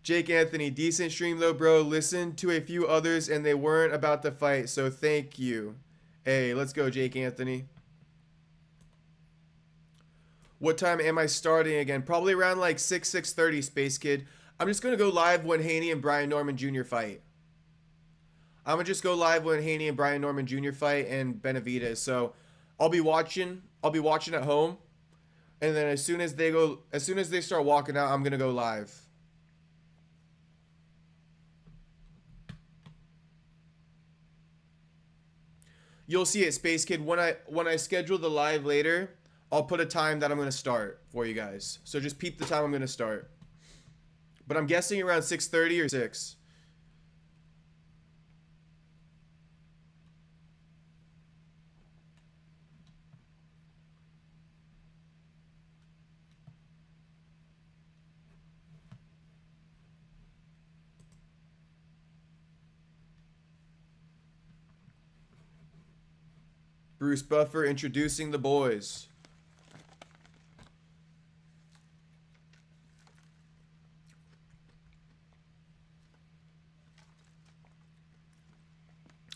Jake Anthony, decent stream though, bro. Listen to a few others and they weren't about to fight, so thank you. Hey, let's go, Jake Anthony. What time am I starting again? Probably around like 6:30, Space Kid. I'm just going to go live when Haney and Brian Norman Jr. fight. I'm going to just go live when Haney and Brian Norman Jr. fight and Benavidez. So I'll be watching at home. And then as soon as they start walking out, I'm going to go live. You'll see it, Space Kid. When I schedule the live later, I'll put a time that I'm going to start for you guys. So just peep the time I'm going to start. But I'm guessing around 6:30 or 6. Bruce Buffer introducing the boys.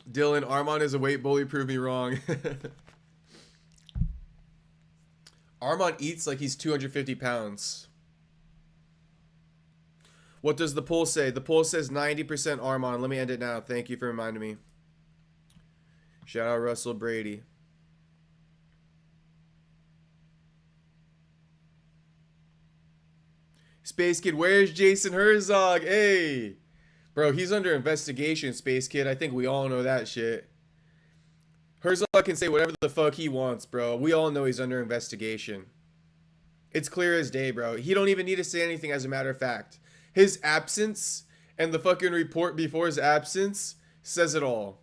Dylan, Arman is a weight bully. Prove me wrong. Arman eats like he's 250 pounds. What does the poll say? The poll says 90% Arman. Let me end it now. Thank you for reminding me. Shout out Russell Brady. Space Kid, where's Jason Herzog? Hey! Bro, he's under investigation, Space Kid. I think we all know that shit. Herzog can say whatever the fuck he wants, bro. We all know he's under investigation. It's clear as day, bro. He don't even need to say anything, as a matter of fact. His absence and the fucking report before his absence says it all.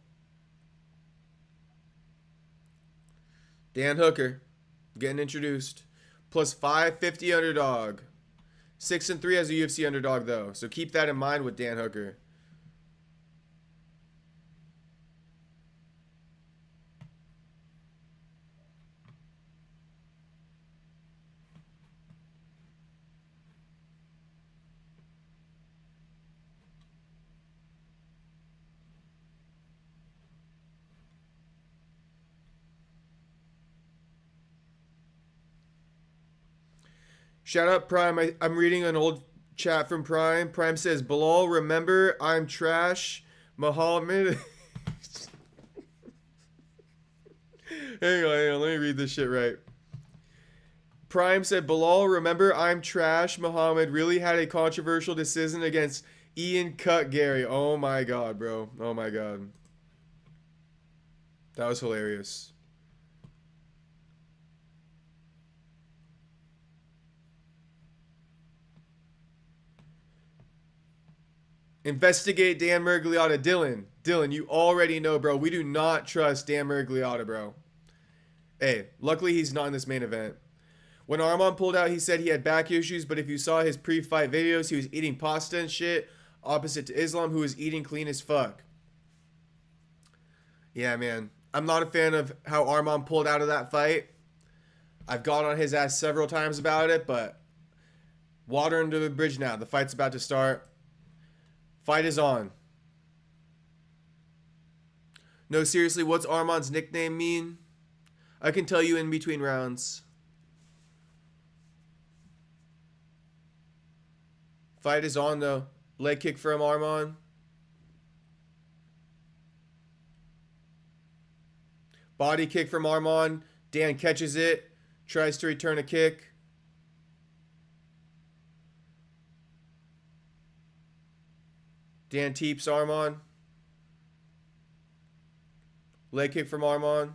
Dan Hooker getting introduced. Plus 550 underdog. 6-3 as a UFC underdog, though. So keep that in mind with Dan Hooker. Shout out Prime. I'm reading an old chat from Prime. Prime says, Bilal, remember, I'm trash. Muhammad. hang on. Let me read this shit right. Prime said, Bilal, remember, I'm trash. Muhammad really had a controversial decision against Ian Cut Gary. Oh my god, bro. Oh my god. That was hilarious. Investigate Dan Miragliotta. Dylan, you already know, bro. We do not trust Dan Miragliotta, bro. Hey, luckily he's not in this main event. When Arman pulled out, he said he had back issues, but if you saw his pre-fight videos, he was eating pasta and shit, opposite to Islam, who was eating clean as fuck. Yeah, man. I'm not a fan of how Arman pulled out of that fight. I've gone on his ass several times about it, but water under the bridge now. The fight's about to start. Fight is on. No, seriously, what's Arman's nickname mean? I can tell you in between rounds. Fight is on, though. Leg kick from Arman. Body kick from Arman. Dan catches it. Tries to return a kick. Dan teeps Arman. Leg kick from Arman.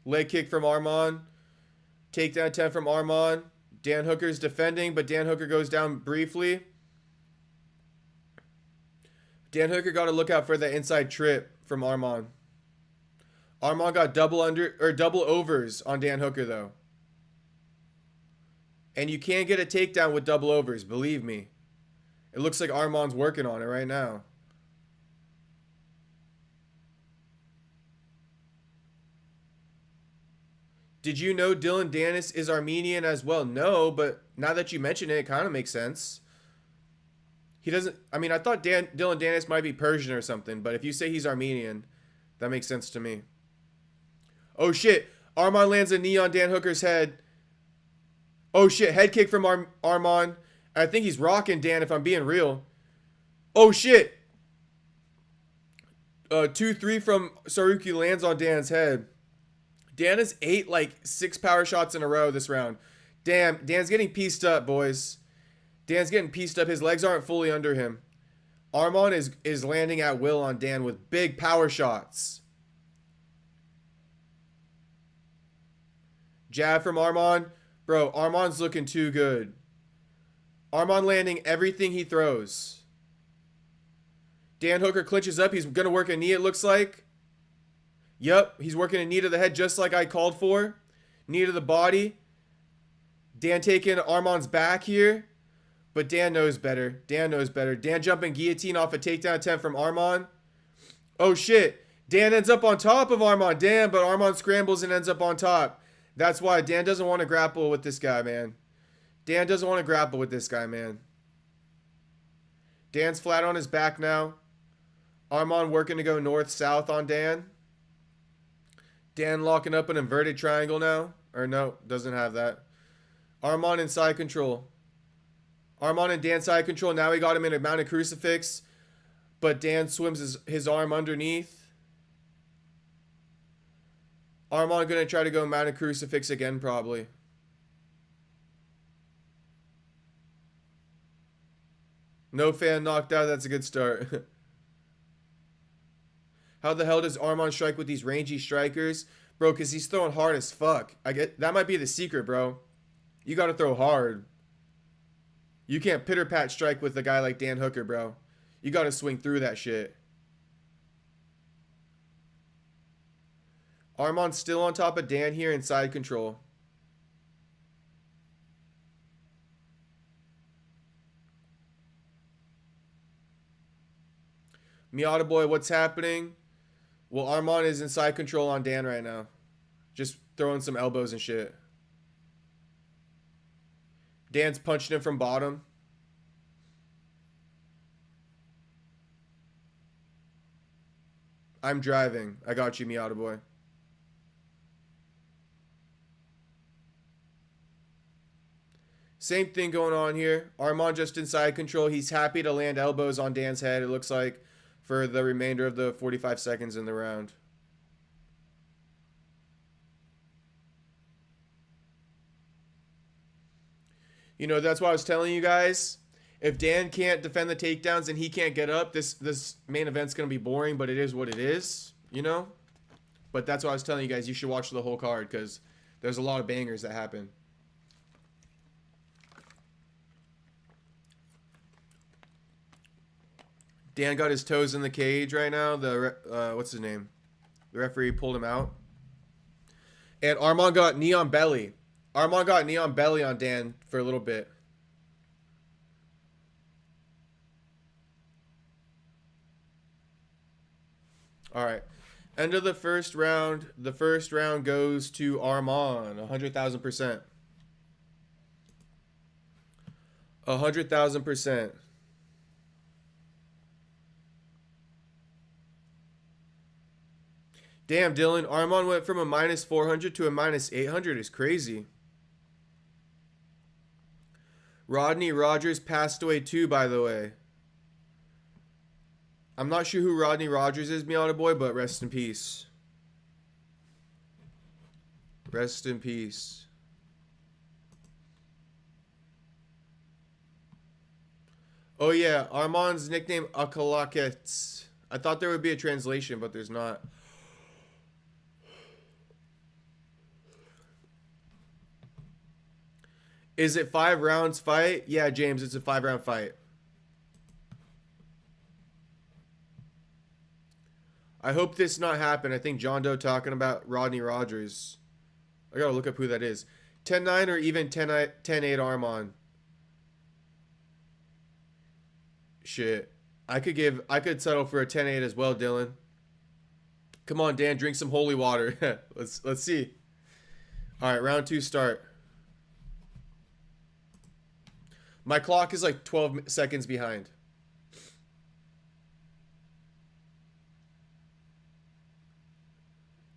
Leg kick from Arman. Takedown attempt from Arman. Dan Hooker's defending, but Dan Hooker goes down briefly. Dan Hooker got to look out for the inside trip from Arman. Arman got double overs on Dan Hooker, though. And you can't get a takedown with double overs, believe me. It looks like Arman's working on it right now. Did you know Dylan Danis is Armenian as well? No, but now that you mention it, it kind of makes sense. He doesn't... I mean, I thought Dylan Danis might be Persian or something, but if you say he's Armenian, that makes sense to me. Oh, shit. Arman lands a knee on Dan Hooker's head. Oh, shit. Head kick from Arman. I think he's rocking Dan, if I'm being real. Oh, shit. 2-3 from Tsarukyan lands on Dan's head. Dan has 8, like, 6 power shots in a row this round. Damn, Dan's getting pieced up, boys. Dan's getting pieced up. His legs aren't fully under him. Arman is landing at will on Dan with big power shots. Jab from Arman. Bro, Arman's looking too good. Arman landing everything he throws. Dan Hooker clinches up. He's going to work a knee, it looks like. Yep, he's working a knee to the head just like I called for. Knee to the body. Dan taking Arman's back here. But Dan knows better. Dan knows better. Dan jumping guillotine off a takedown attempt from Arman. Oh, shit. Dan ends up on top of Arman. Damn, but Arman scrambles and ends up on top. That's why Dan doesn't want to grapple with this guy, man. Dan doesn't want to grapple with this guy, man. Dan's flat on his back now. Arman working to go north-south on Dan. Dan locking up an inverted triangle now. Or no, doesn't have that. Arman in side control. Arman and Dan side control. Now he got him in a mounted crucifix. But Dan swims his arm underneath. Arman going to try to go mounted crucifix again probably. No fan knocked out. That's a good start. How the hell does Arman strike with these rangy strikers? Bro, because he's throwing hard as fuck. That might be the secret, bro. You got to throw hard. You can't pitter-pat strike with a guy like Dan Hooker, bro. You got to swing through that shit. Arman's still on top of Dan here in side control. Miata boy, what's happening? Well, Arman is in side control on Dan right now. Just throwing some elbows and shit. Dan's punching him from bottom. I'm driving. I got you, Miata boy. Same thing going on here. Arman just in side control. He's happy to land elbows on Dan's head, it looks like, for the remainder of the 45 seconds in the round. You know, that's why I was telling you guys. If Dan can't defend the takedowns and he can't get up, this main event's going to be boring, but it is what it is, you know? But that's why I was telling you guys you should watch the whole card because there's a lot of bangers that happen. Dan got his toes in the cage right now. What's his name? The referee pulled him out. And Arman got knee on belly. Arman got knee on belly on Dan for a little bit. All right. End of the first round. The first round goes to Arman. 100,000%. 100,000%. Damn, Dylan. Arman went from a minus 400 to a minus 800. Is crazy. Rodney Rogers passed away too, by the way. I'm not sure who Rodney Rogers is, Miata Boy, but rest in peace. Rest in peace. Oh yeah, Arman's nickname Akalakets. I thought there would be a translation, but there's not. Is it 5 rounds fight? Yeah, James, it's a 5-round fight. I hope this not happen. I think John Doe talking about Rodney Rogers. I gotta look up who that is. 10-9 or even 10-8 Arman. Shit. I could settle for a 10-8 as well, Dylan. Come on, Dan, drink some holy water. Let's see. All right, round 2 start. My clock is like 12 seconds behind.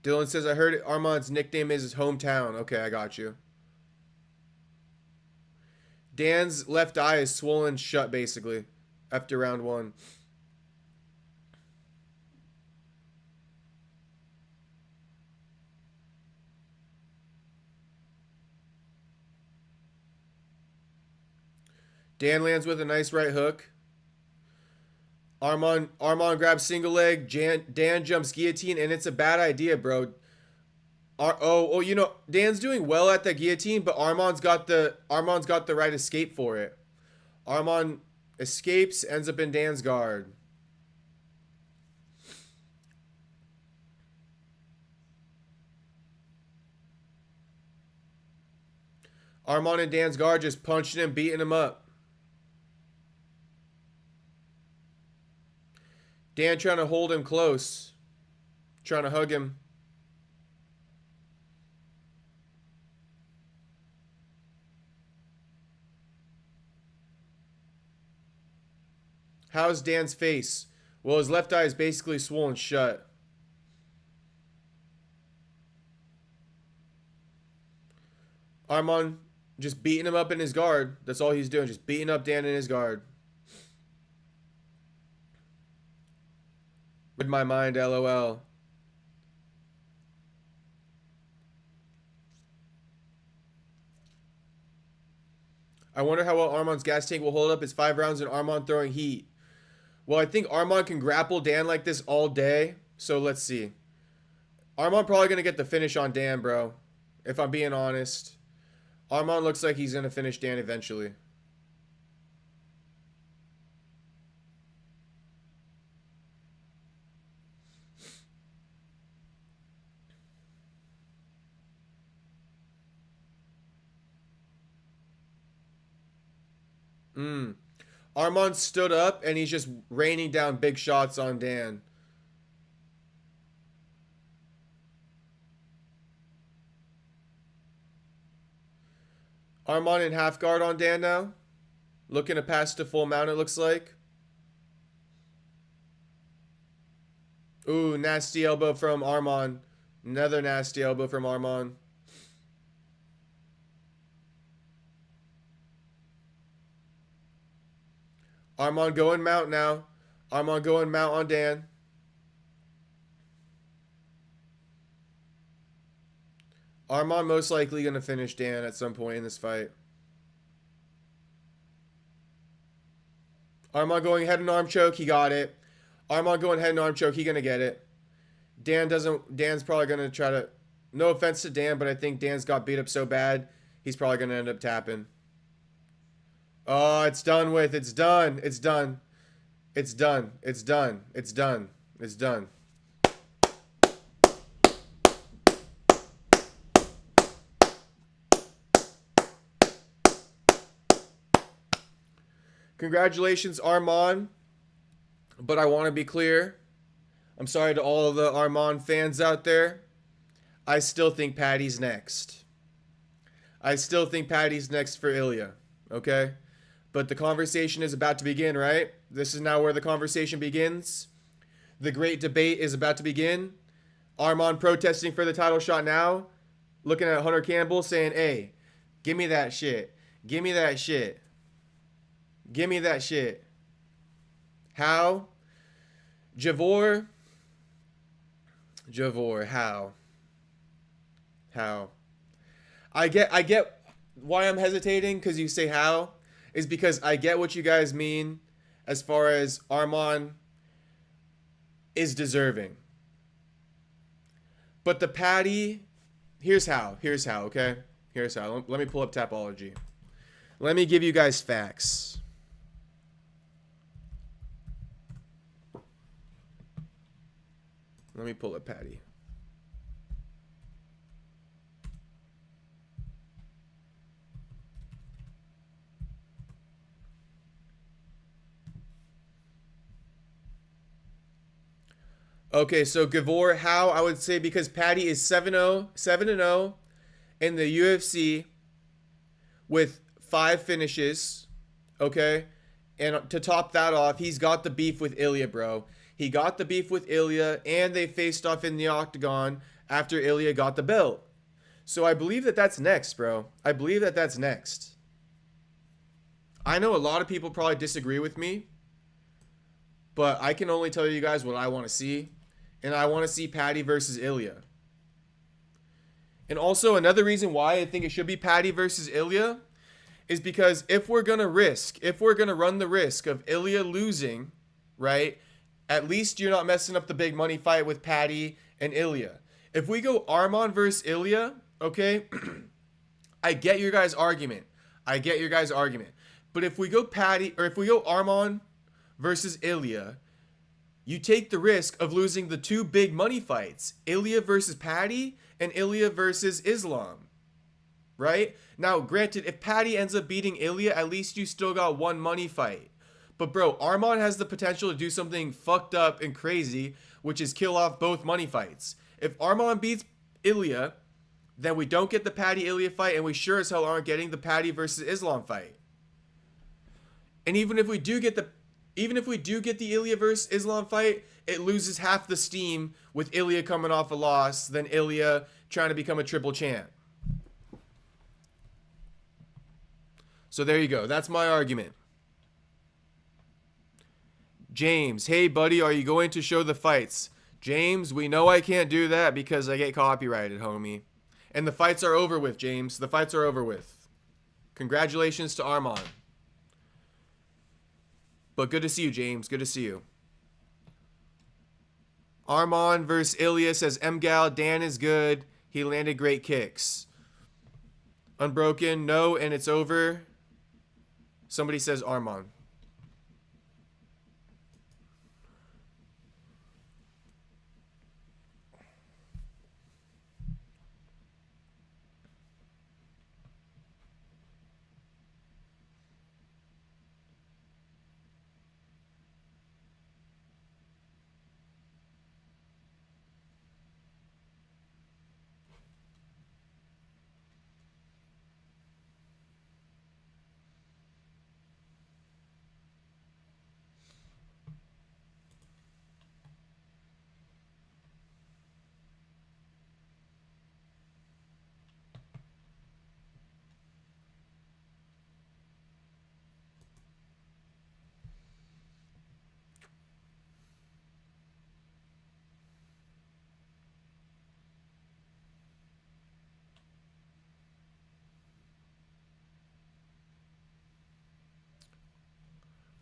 Dylan says, I heard Arman's nickname is his hometown. Okay, I got you. Dan's left eye is swollen shut, basically, after round 1. Dan lands with a nice right hook. Arman grabs single leg. Dan jumps guillotine, and it's a bad idea, bro. You know, Dan's doing well at the guillotine, but Arman's got the right escape for it. Arman escapes, ends up in Dan's guard. Arman and Dan's guard just punching him, beating him up. Dan trying to hold him close. Trying to hug him. How's Dan's face? Well, his left eye is basically swollen shut. Arman just beating him up in his guard. That's all he's doing. Just beating up Dan in his guard. Read my mind, LOL. I wonder how well Arman's gas tank will hold up. It's 5 rounds and Arman throwing heat. Well, I think Arman can grapple Dan like this all day. So let's see. Arman probably going to get the finish on Dan, bro. If I'm being honest. Arman looks like he's going to finish Dan eventually. Arman stood up and he's just raining down big shots on Dan. Arman in half guard on Dan now. Looking to pass to full mount, it looks like. Ooh, nasty elbow from Arman. Another nasty elbow from Arman. Arman going mount now. Arman going mount on Dan. Arman most likely going to finish Dan at some point in this fight. Arman going head and arm choke. He got it. Arman going head and arm choke. He going to get it. Dan's probably going to try to... No offense to Dan, but I think Dan's got beat up so bad, he's probably going to end up tapping. Oh, it's done with. It's done. It's done. It's done. It's done. It's done. It's done. Congratulations, Arman. But I want to be clear. I'm sorry to all of the Arman fans out there. I still think Patty's next. I still think Patty's next for Ilya. Okay? But the conversation is about to begin, right? This is now where the conversation begins. The great debate is about to begin. Arman protesting for the title shot now. Looking at Hunter Campbell saying, hey, give me that shit. Give me that shit. Give me that shit. How? Javor, how? How? I get why I'm hesitating, because you say how, is because I get what you guys mean as far as Arman is deserving. But the Patty, here's how, okay? Here's how. Let me pull up Tapology. Let me give you guys facts. Let me pull up Patty. Okay, so Gavor, how? I would say because Patty is 7-0 in the UFC with 5 finishes, okay? And to top that off, he's got the beef with Ilya, bro. He got the beef with Ilya, and they faced off in the octagon after Ilya got the belt. So I believe that that's next, bro. I believe that that's next. I know a lot of people probably disagree with me, but I can only tell you guys what I want to see. And I want to see Patty versus Ilya. And also another reason why I think it should be Patty versus Ilya is because if we're going to run the risk of Ilya losing, right, at least you're not messing up the big money fight with Patty and Ilya. If we go Arman versus Ilya, okay, I get your guys' argument. But if we go Arman versus Ilya, you take the risk of losing the 2 big money fights, Ilya versus Patty and Ilya versus Islam, right? Now, granted, if Patty ends up beating Ilya, at least you still got 1 money fight. But bro, Arman has the potential to do something fucked up and crazy, which is kill off both money fights. If Arman beats Ilya, then we don't get the Patty-Ilya fight, and we sure as hell aren't getting the Patty versus Islam fight. And even if we do get the Ilya versus Islam fight, it loses half the steam with Ilya coming off a loss than Ilya trying to become a triple champ. So there you go. That's my argument. James, hey buddy, are you going to show the fights? James, we know I can't do that because I get copyrighted, homie. And the fights are over with, James. The fights are over with. Congratulations to Arman. But good to see you, James. Good to see you. Arman versus Ilya says Mgal, Dan is good. He landed great kicks. Unbroken, no, and it's over. Somebody says Arman.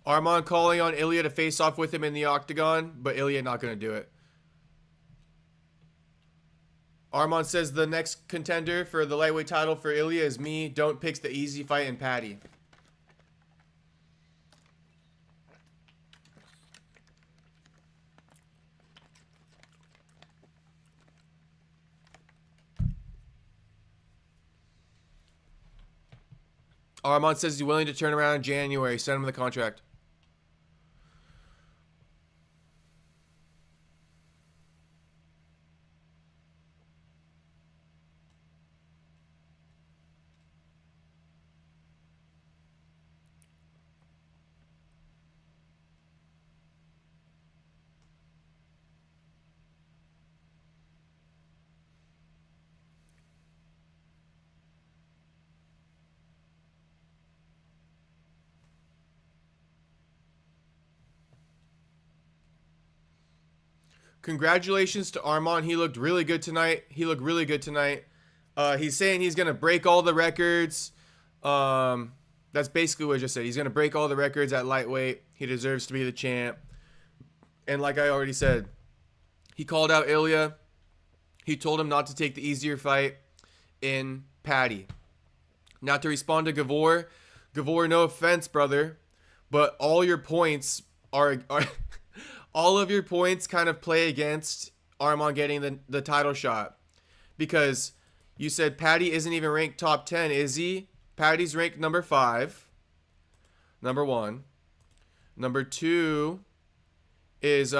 Arman calling on Ilya to face off with him in the octagon, but Ilya not going to do it. Arman says the next contender for the lightweight title for Ilya is me. Don't pick the easy fight in Patty. Arman says he's willing to turn around in January. Send him the contract. Congratulations to Arman. He looked really good tonight. He's saying he's going to break all the records. That's basically what I just said. He's going to break all the records at lightweight. He deserves to be the champ. And like I already said, he called out Ilya. He told him not to take the easier fight in Paddy. Now to respond to Gavor. Gavor, no offense, brother, but all your points are all of your points kind of play against Arman getting the title shot. Because you said Paddy isn't even ranked top 10, is he? Paddy's ranked number 5. Number 1. Number 2 is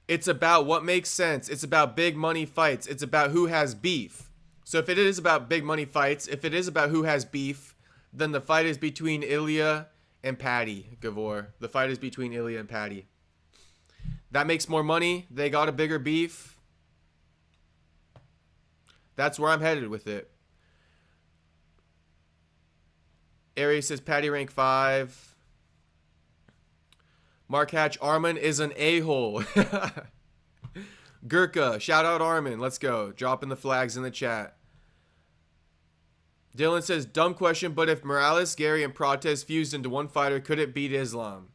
it's about what makes sense. It's about big money fights. It's about who has beef. So if it is about big money fights, if it is about who has beef, then the fight is between Ilya and Paddy, Gavor. The fight is between Ilya and Paddy. That makes more money. They got a bigger beef. That's where I'm headed with it. Aries says Paddy rank 5. Mark Hatch, Arman is an a-hole. Gurkha, shout out Arman. Let's go. Dropping the flags in the chat. Dylan says, dumb question, but if Morales, Gary, and Protez fused into one fighter, could it beat Islam?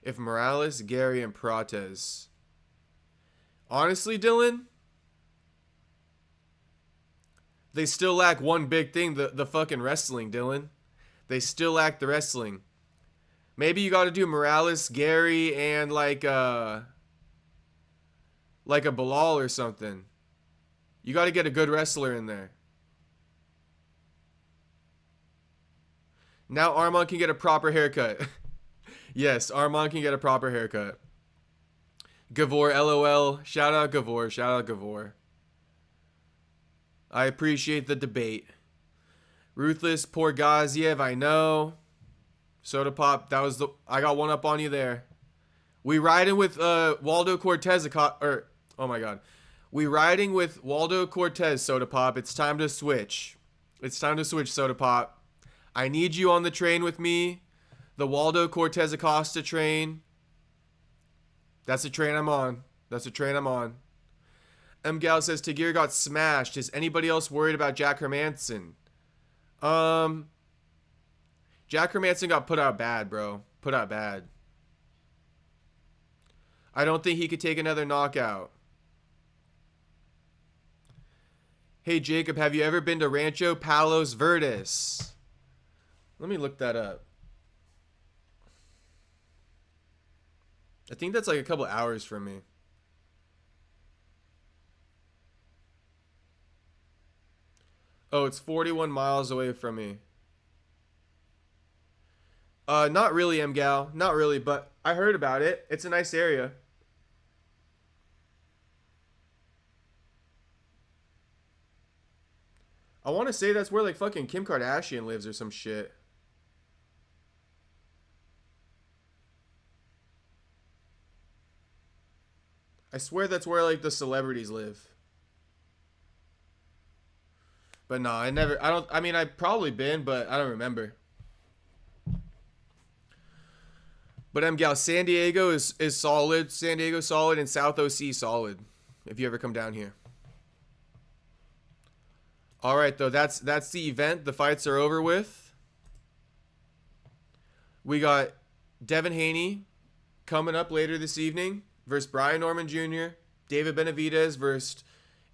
If Morales, Gary, and Protez. Honestly, Dylan, they still lack one big thing, the fucking wrestling, Dylan. They still lack the wrestling. Maybe you got to do Morales, Gary, and like a Bilal or something. You got to get a good wrestler in there. Now Arman can get a proper haircut. Yes, Arman can get a proper haircut. Gavor, LOL. Shout out Gavor. Shout out Gavor. I appreciate the debate. Ruthless, poor Gaziev, I know. Soda Pop, that was I got one up on you there. We riding with Waldo Cortez-Acosta, oh my god. We riding with Waldo Cortez, Soda Pop. It's time to switch. It's time to switch, Soda Pop. I need you on the train with me. The Waldo Cortez-Acosta train. That's the train I'm on. That's the train I'm on. M. Gal says Tagir got smashed. Is anybody else worried about Jack Hermansson? Jack Hermansson got put out bad, bro. Put out bad. I don't think he could take another knockout. Hey, Jacob, have you ever been to Rancho Palos Verdes? Let me look that up. I think that's like a couple hours from me. Oh, it's 41 miles away from me. Not really, MGal. Not really, but I heard about it. It's a nice area. I want to say that's where like fucking Kim Kardashian lives or some shit. I swear that's where like the celebrities live. But no, I mean, I've probably been, but I don't remember. But MGal, San Diego is solid. San Diego solid and South OC solid. If you ever come down here. All right, though, that's the event. The fights are over with. We got Devin Haney coming up later this evening versus Brian Norman Jr. David Benavidez versus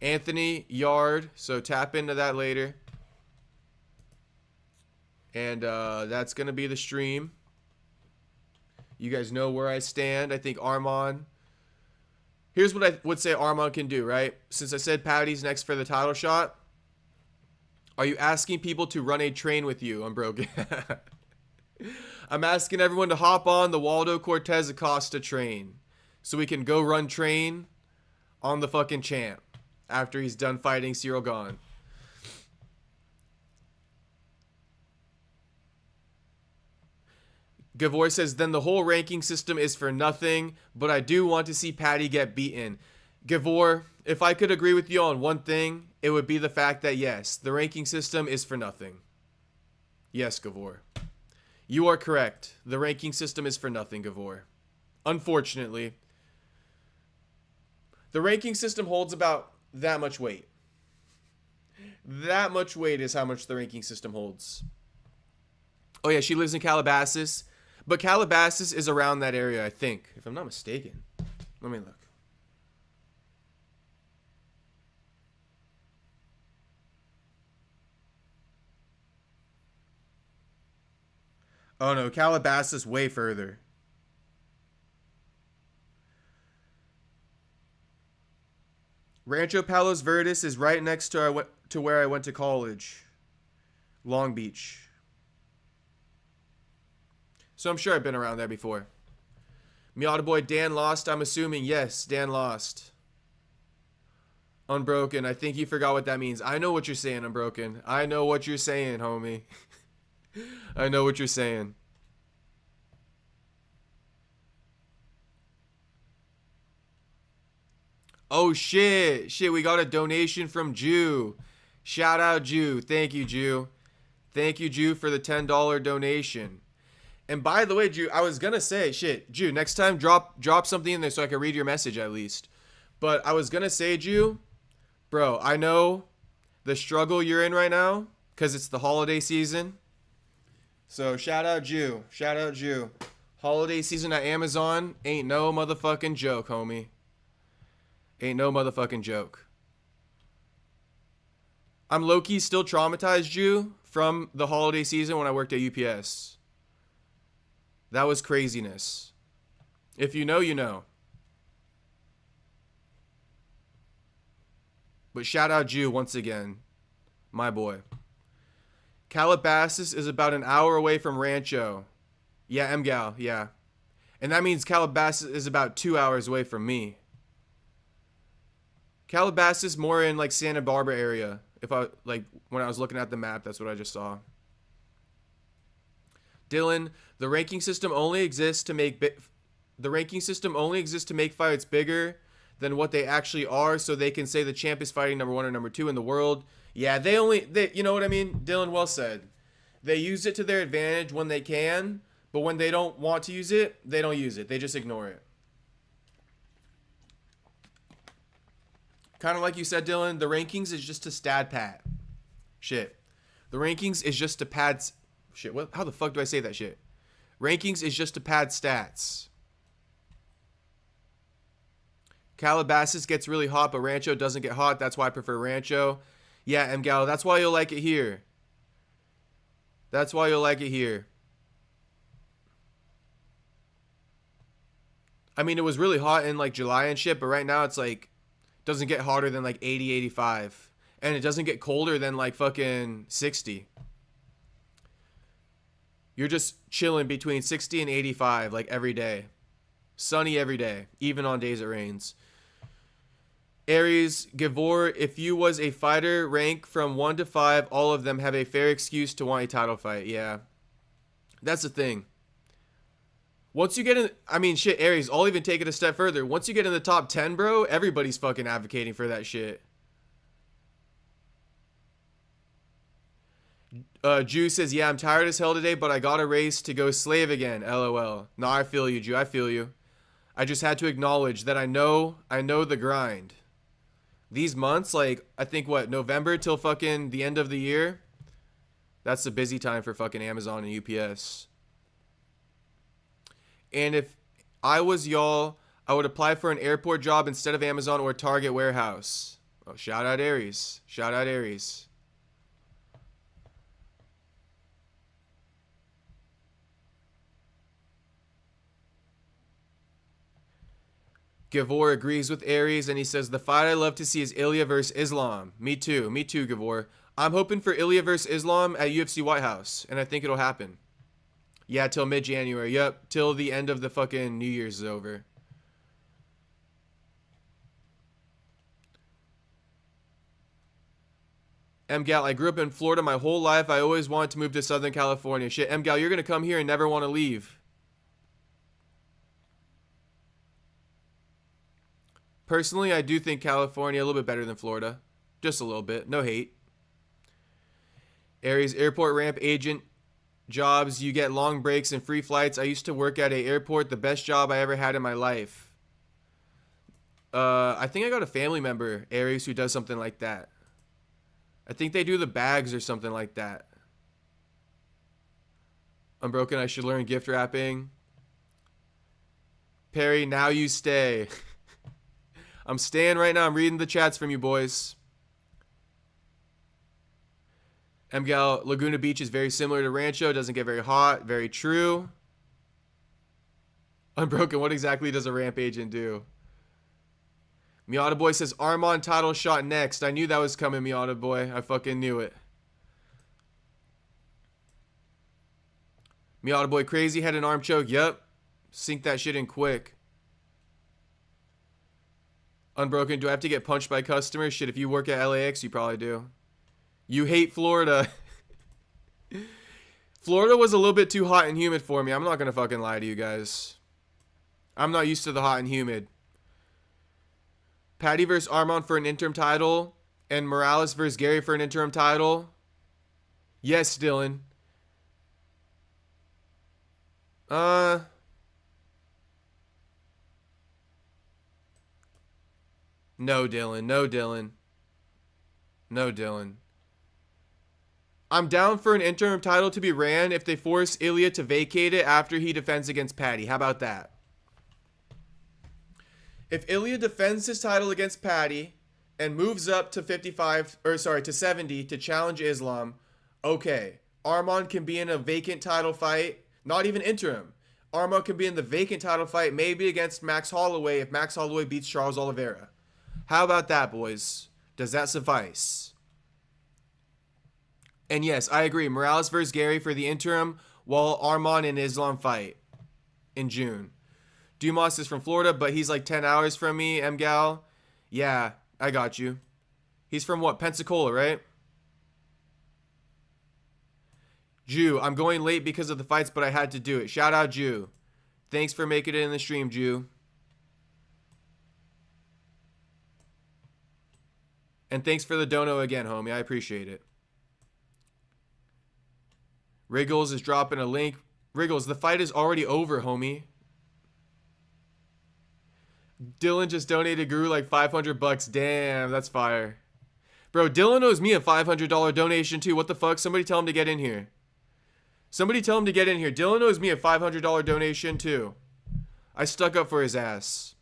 Anthony Yard. So tap into that later. And that's going to be the stream. You guys know where I stand. I think Arman. Here's what I would say Arman can do, right? Since I said Paddy's next for the title shot. Are you asking people to run a train with you? I'm broken. I'm asking everyone to hop on the Waldo Cortez-Acosta train. So we can go run train on the fucking champ. After he's done fighting Cyril Gahn. Gavor says, then the whole ranking system is for nothing, but I do want to see Paddy get beaten. Gavor, if I could agree with you on one thing, it would be the fact that, yes, the ranking system is for nothing. Yes, Gavor. You are correct. The ranking system is for nothing, Gavor. Unfortunately. The ranking system holds about that much weight. That much weight is how much the ranking system holds. Oh yeah, she lives in Calabasas. But Calabasas is around that area, I think. If I'm not mistaken. Let me look. Oh no, Calabasas way further. Rancho Palos Verdes is right next to where I went to college. Long Beach. So I'm sure I've been around there before. Miata boy, Dan lost, I'm assuming. Yes, Dan lost. Unbroken. I think you forgot what that means. I know what you're saying, Unbroken. I know what you're saying, homie. I know what you're saying. Oh, shit. Shit, we got a donation from Jew. Shout out, Jew. Thank you, Jew. Thank you, Jew, for the $10 donation. And by the way, Jew, I was going to say, shit, Jew, next time drop something in there so I can read your message at least. But I was going to say, Jew, bro, I know the struggle you're in right now because it's the holiday season. So shout out, Jew. Shout out, Jew. Holiday season at Amazon ain't no motherfucking joke, homie. Ain't no motherfucking joke. I'm low-key still traumatized, Jew, from the holiday season when I worked at UPS. That was craziness. If you know, you know. But shout out Jew once again. My boy. Calabasas is about an hour away from Rancho. Yeah, MGal, yeah. And that means Calabasas is about 2 hours away from me. Calabasas more in like Santa Barbara area. If I when I was looking at the map, that's what I just saw. Dylan, the ranking system only exists to make fights bigger than what they actually are, so they can say the champ is fighting number 1 or number 2 in the world. Yeah, they you know what I mean? Dylan, well said. They use it to their advantage when they can, but when they don't want to use it, they don't use it. They just ignore it. Kind of like you said, Dylan, the rankings is just to stat pad. Shit. The rankings is just to pad... Shit, what? How the fuck do I say that shit? Rankings is just to pad stats. Calabasas gets really hot, but Rancho doesn't get hot. That's why I prefer Rancho. Yeah, MGal, that's why you'll like it here. That's why you'll like it here. I mean, it was really hot in like July and shit, but right now it's like doesn't get hotter than like 80, 85. And it doesn't get colder than like fucking 60. You're just chilling between 60 and 85 like every day. Sunny every day, even on days it rains. Aries, Gavor, if you was a fighter rank from 1 to 5, all of them have a fair excuse to want a title fight. Yeah. That's the thing. Once you get in, I mean, shit, Aries, I'll even take it a step further. Once you get in the top 10, bro, everybody's fucking advocating for that shit. Jew says, yeah, I'm tired as hell today, but I got a race to go slave again. LOL. No, I feel you, Jew. I feel you. I just had to acknowledge that I know the grind. These months, like, I think, what, November till fucking the end of the year? That's the busy time for fucking Amazon and UPS. And if I was y'all, I would apply for an airport job instead of Amazon or Target warehouse. Oh, shout out Aries. Shout out Aries. Gavor agrees with Aries, and he says, the fight I love to see is Ilya versus Islam. Me too, Gavor. I'm hoping for Ilya versus Islam at UFC White House, and I think it'll happen. Yeah, till mid-January. Yep, till the end of the fucking New Year's is over. MGal, I grew up in Florida my whole life. I always wanted to move to Southern California. Shit, MGal, you're going to come here and never want to leave. Personally, I do think California a little bit better than Florida. Just a little bit. No hate. Aries airport ramp agent jobs, you get long breaks and free flights. I used to work at a airport. The best job I ever had in my life. I think I got a family member, Aries, who does something like that. I think they do the bags or something like that. Unbroken, I should learn gift wrapping. Perry, now you stay. I'm staying right now. I'm reading the chats from you boys. Mgal, Laguna Beach is very similar to Rancho. Doesn't get very hot. Very true. Unbroken, what exactly does a ramp agent do? Miata Boy says, Arman title shot next. I knew that was coming, Miata Boy. I fucking knew it. Miata Boy crazy head and arm choke. Yep. Sink that shit in quick. Unbroken, do I have to get punched by customers? Shit, if you work at LAX, you probably do. You hate Florida. Florida was a little bit too hot and humid for me. I'm not going to fucking lie to you guys. I'm not used to the hot and humid. Patty versus Arman for an interim title. And Morales versus Gary for an interim title. Yes, Dylan. No, Dylan. No, Dylan. No, Dylan. I'm down for an interim title to be ran if they force Ilya to vacate it after he defends against Patty. How about that? If Ilya defends his title against Patty and moves up to 70 to challenge Islam, okay. Arman can be in a vacant title fight, not even interim. Arman can be in the vacant title fight, maybe against Max Holloway if Max Holloway beats Charles Oliveira. How about that, boys? Does that suffice? And yes, I agree. Morales versus Gary for the interim while Arman and Islam fight in June. Dumas is from Florida, but he's like 10 hours from me, Mgal. Yeah, I got you. He's from what? Pensacola, right? Jew, I'm going late because of the fights, but I had to do it. Shout out, Jew. Thanks for making it in the stream, Jew. And thanks for the dono again, homie. I appreciate it. Wriggles is dropping a link. Wriggles, the fight is already over, homie. Dylan just donated Guru like $500. Damn, that's fire. Bro, Dylan owes me a $500 donation too. What the fuck? Somebody tell him to get in here. Somebody tell him to get in here. Dylan owes me a $500 donation too. I stuck up for his ass.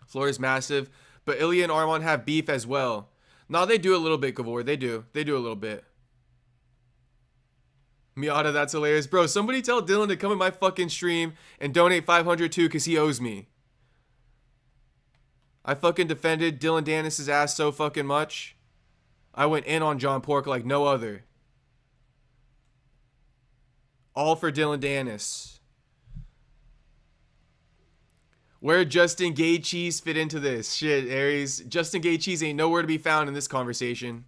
Florida's massive. But Ilya and Arman have beef as well. No, they do a little bit, Gavor. They do. They do a little bit. Miata, that's hilarious. Bro, somebody tell Dylan to come in my fucking stream and donate $500 too because he owes me. I fucking defended Dylan Dennis' ass so fucking much. I went in on John Pork like no other. All for Dylan Dennis. Where Justin Gaethje fit into this? Shit, Aries. Justin Gaethje ain't nowhere to be found in this conversation.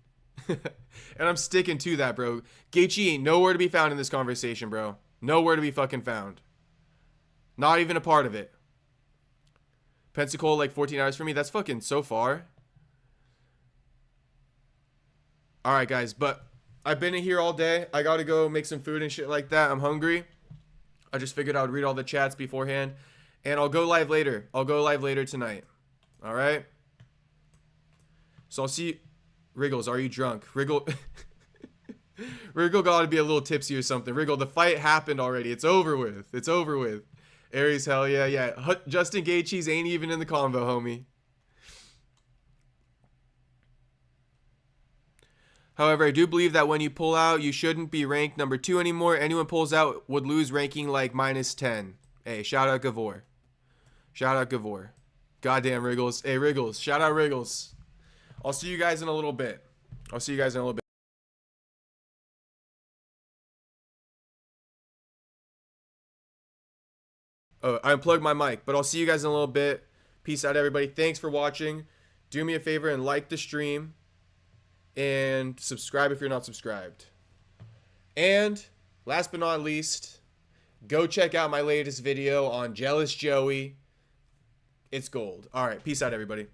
And I'm sticking to that, bro. Gaethje ain't nowhere to be found in this conversation, bro. Nowhere to be fucking found. Not even a part of it. Pensacola, like 14 hours for me. That's fucking so far. Alright, guys. But I've been in here all day. I gotta go make some food and shit like that. I'm hungry. I just figured I would read all the chats beforehand. And I'll go live later. I'll go live later tonight. Alright? So I'll see you. Wriggles, are you drunk? Wriggle gotta be a little tipsy or something. Wriggle, the fight happened already. It's over with. It's over with. Aries, hell yeah, yeah. Justin Gaethje ain't even in the convo, homie. However, I do believe that when you pull out, you shouldn't be ranked number 2 anymore. Anyone pulls out would lose ranking like -10. Hey, shout out Gavor. Shout out Gavor. Goddamn Wriggles. Hey, Wriggles. Shout out Wriggles. I'll see you guys in a little bit. I'll see you guys in a little bit. Oh, I unplugged my mic, but I'll see you guys in a little bit. Peace out, everybody. Thanks for watching. Do me a favor and like the stream. And subscribe if you're not subscribed. And last but not least, go check out my latest video on Jealous Joey. It's gold. All right. Peace out, everybody.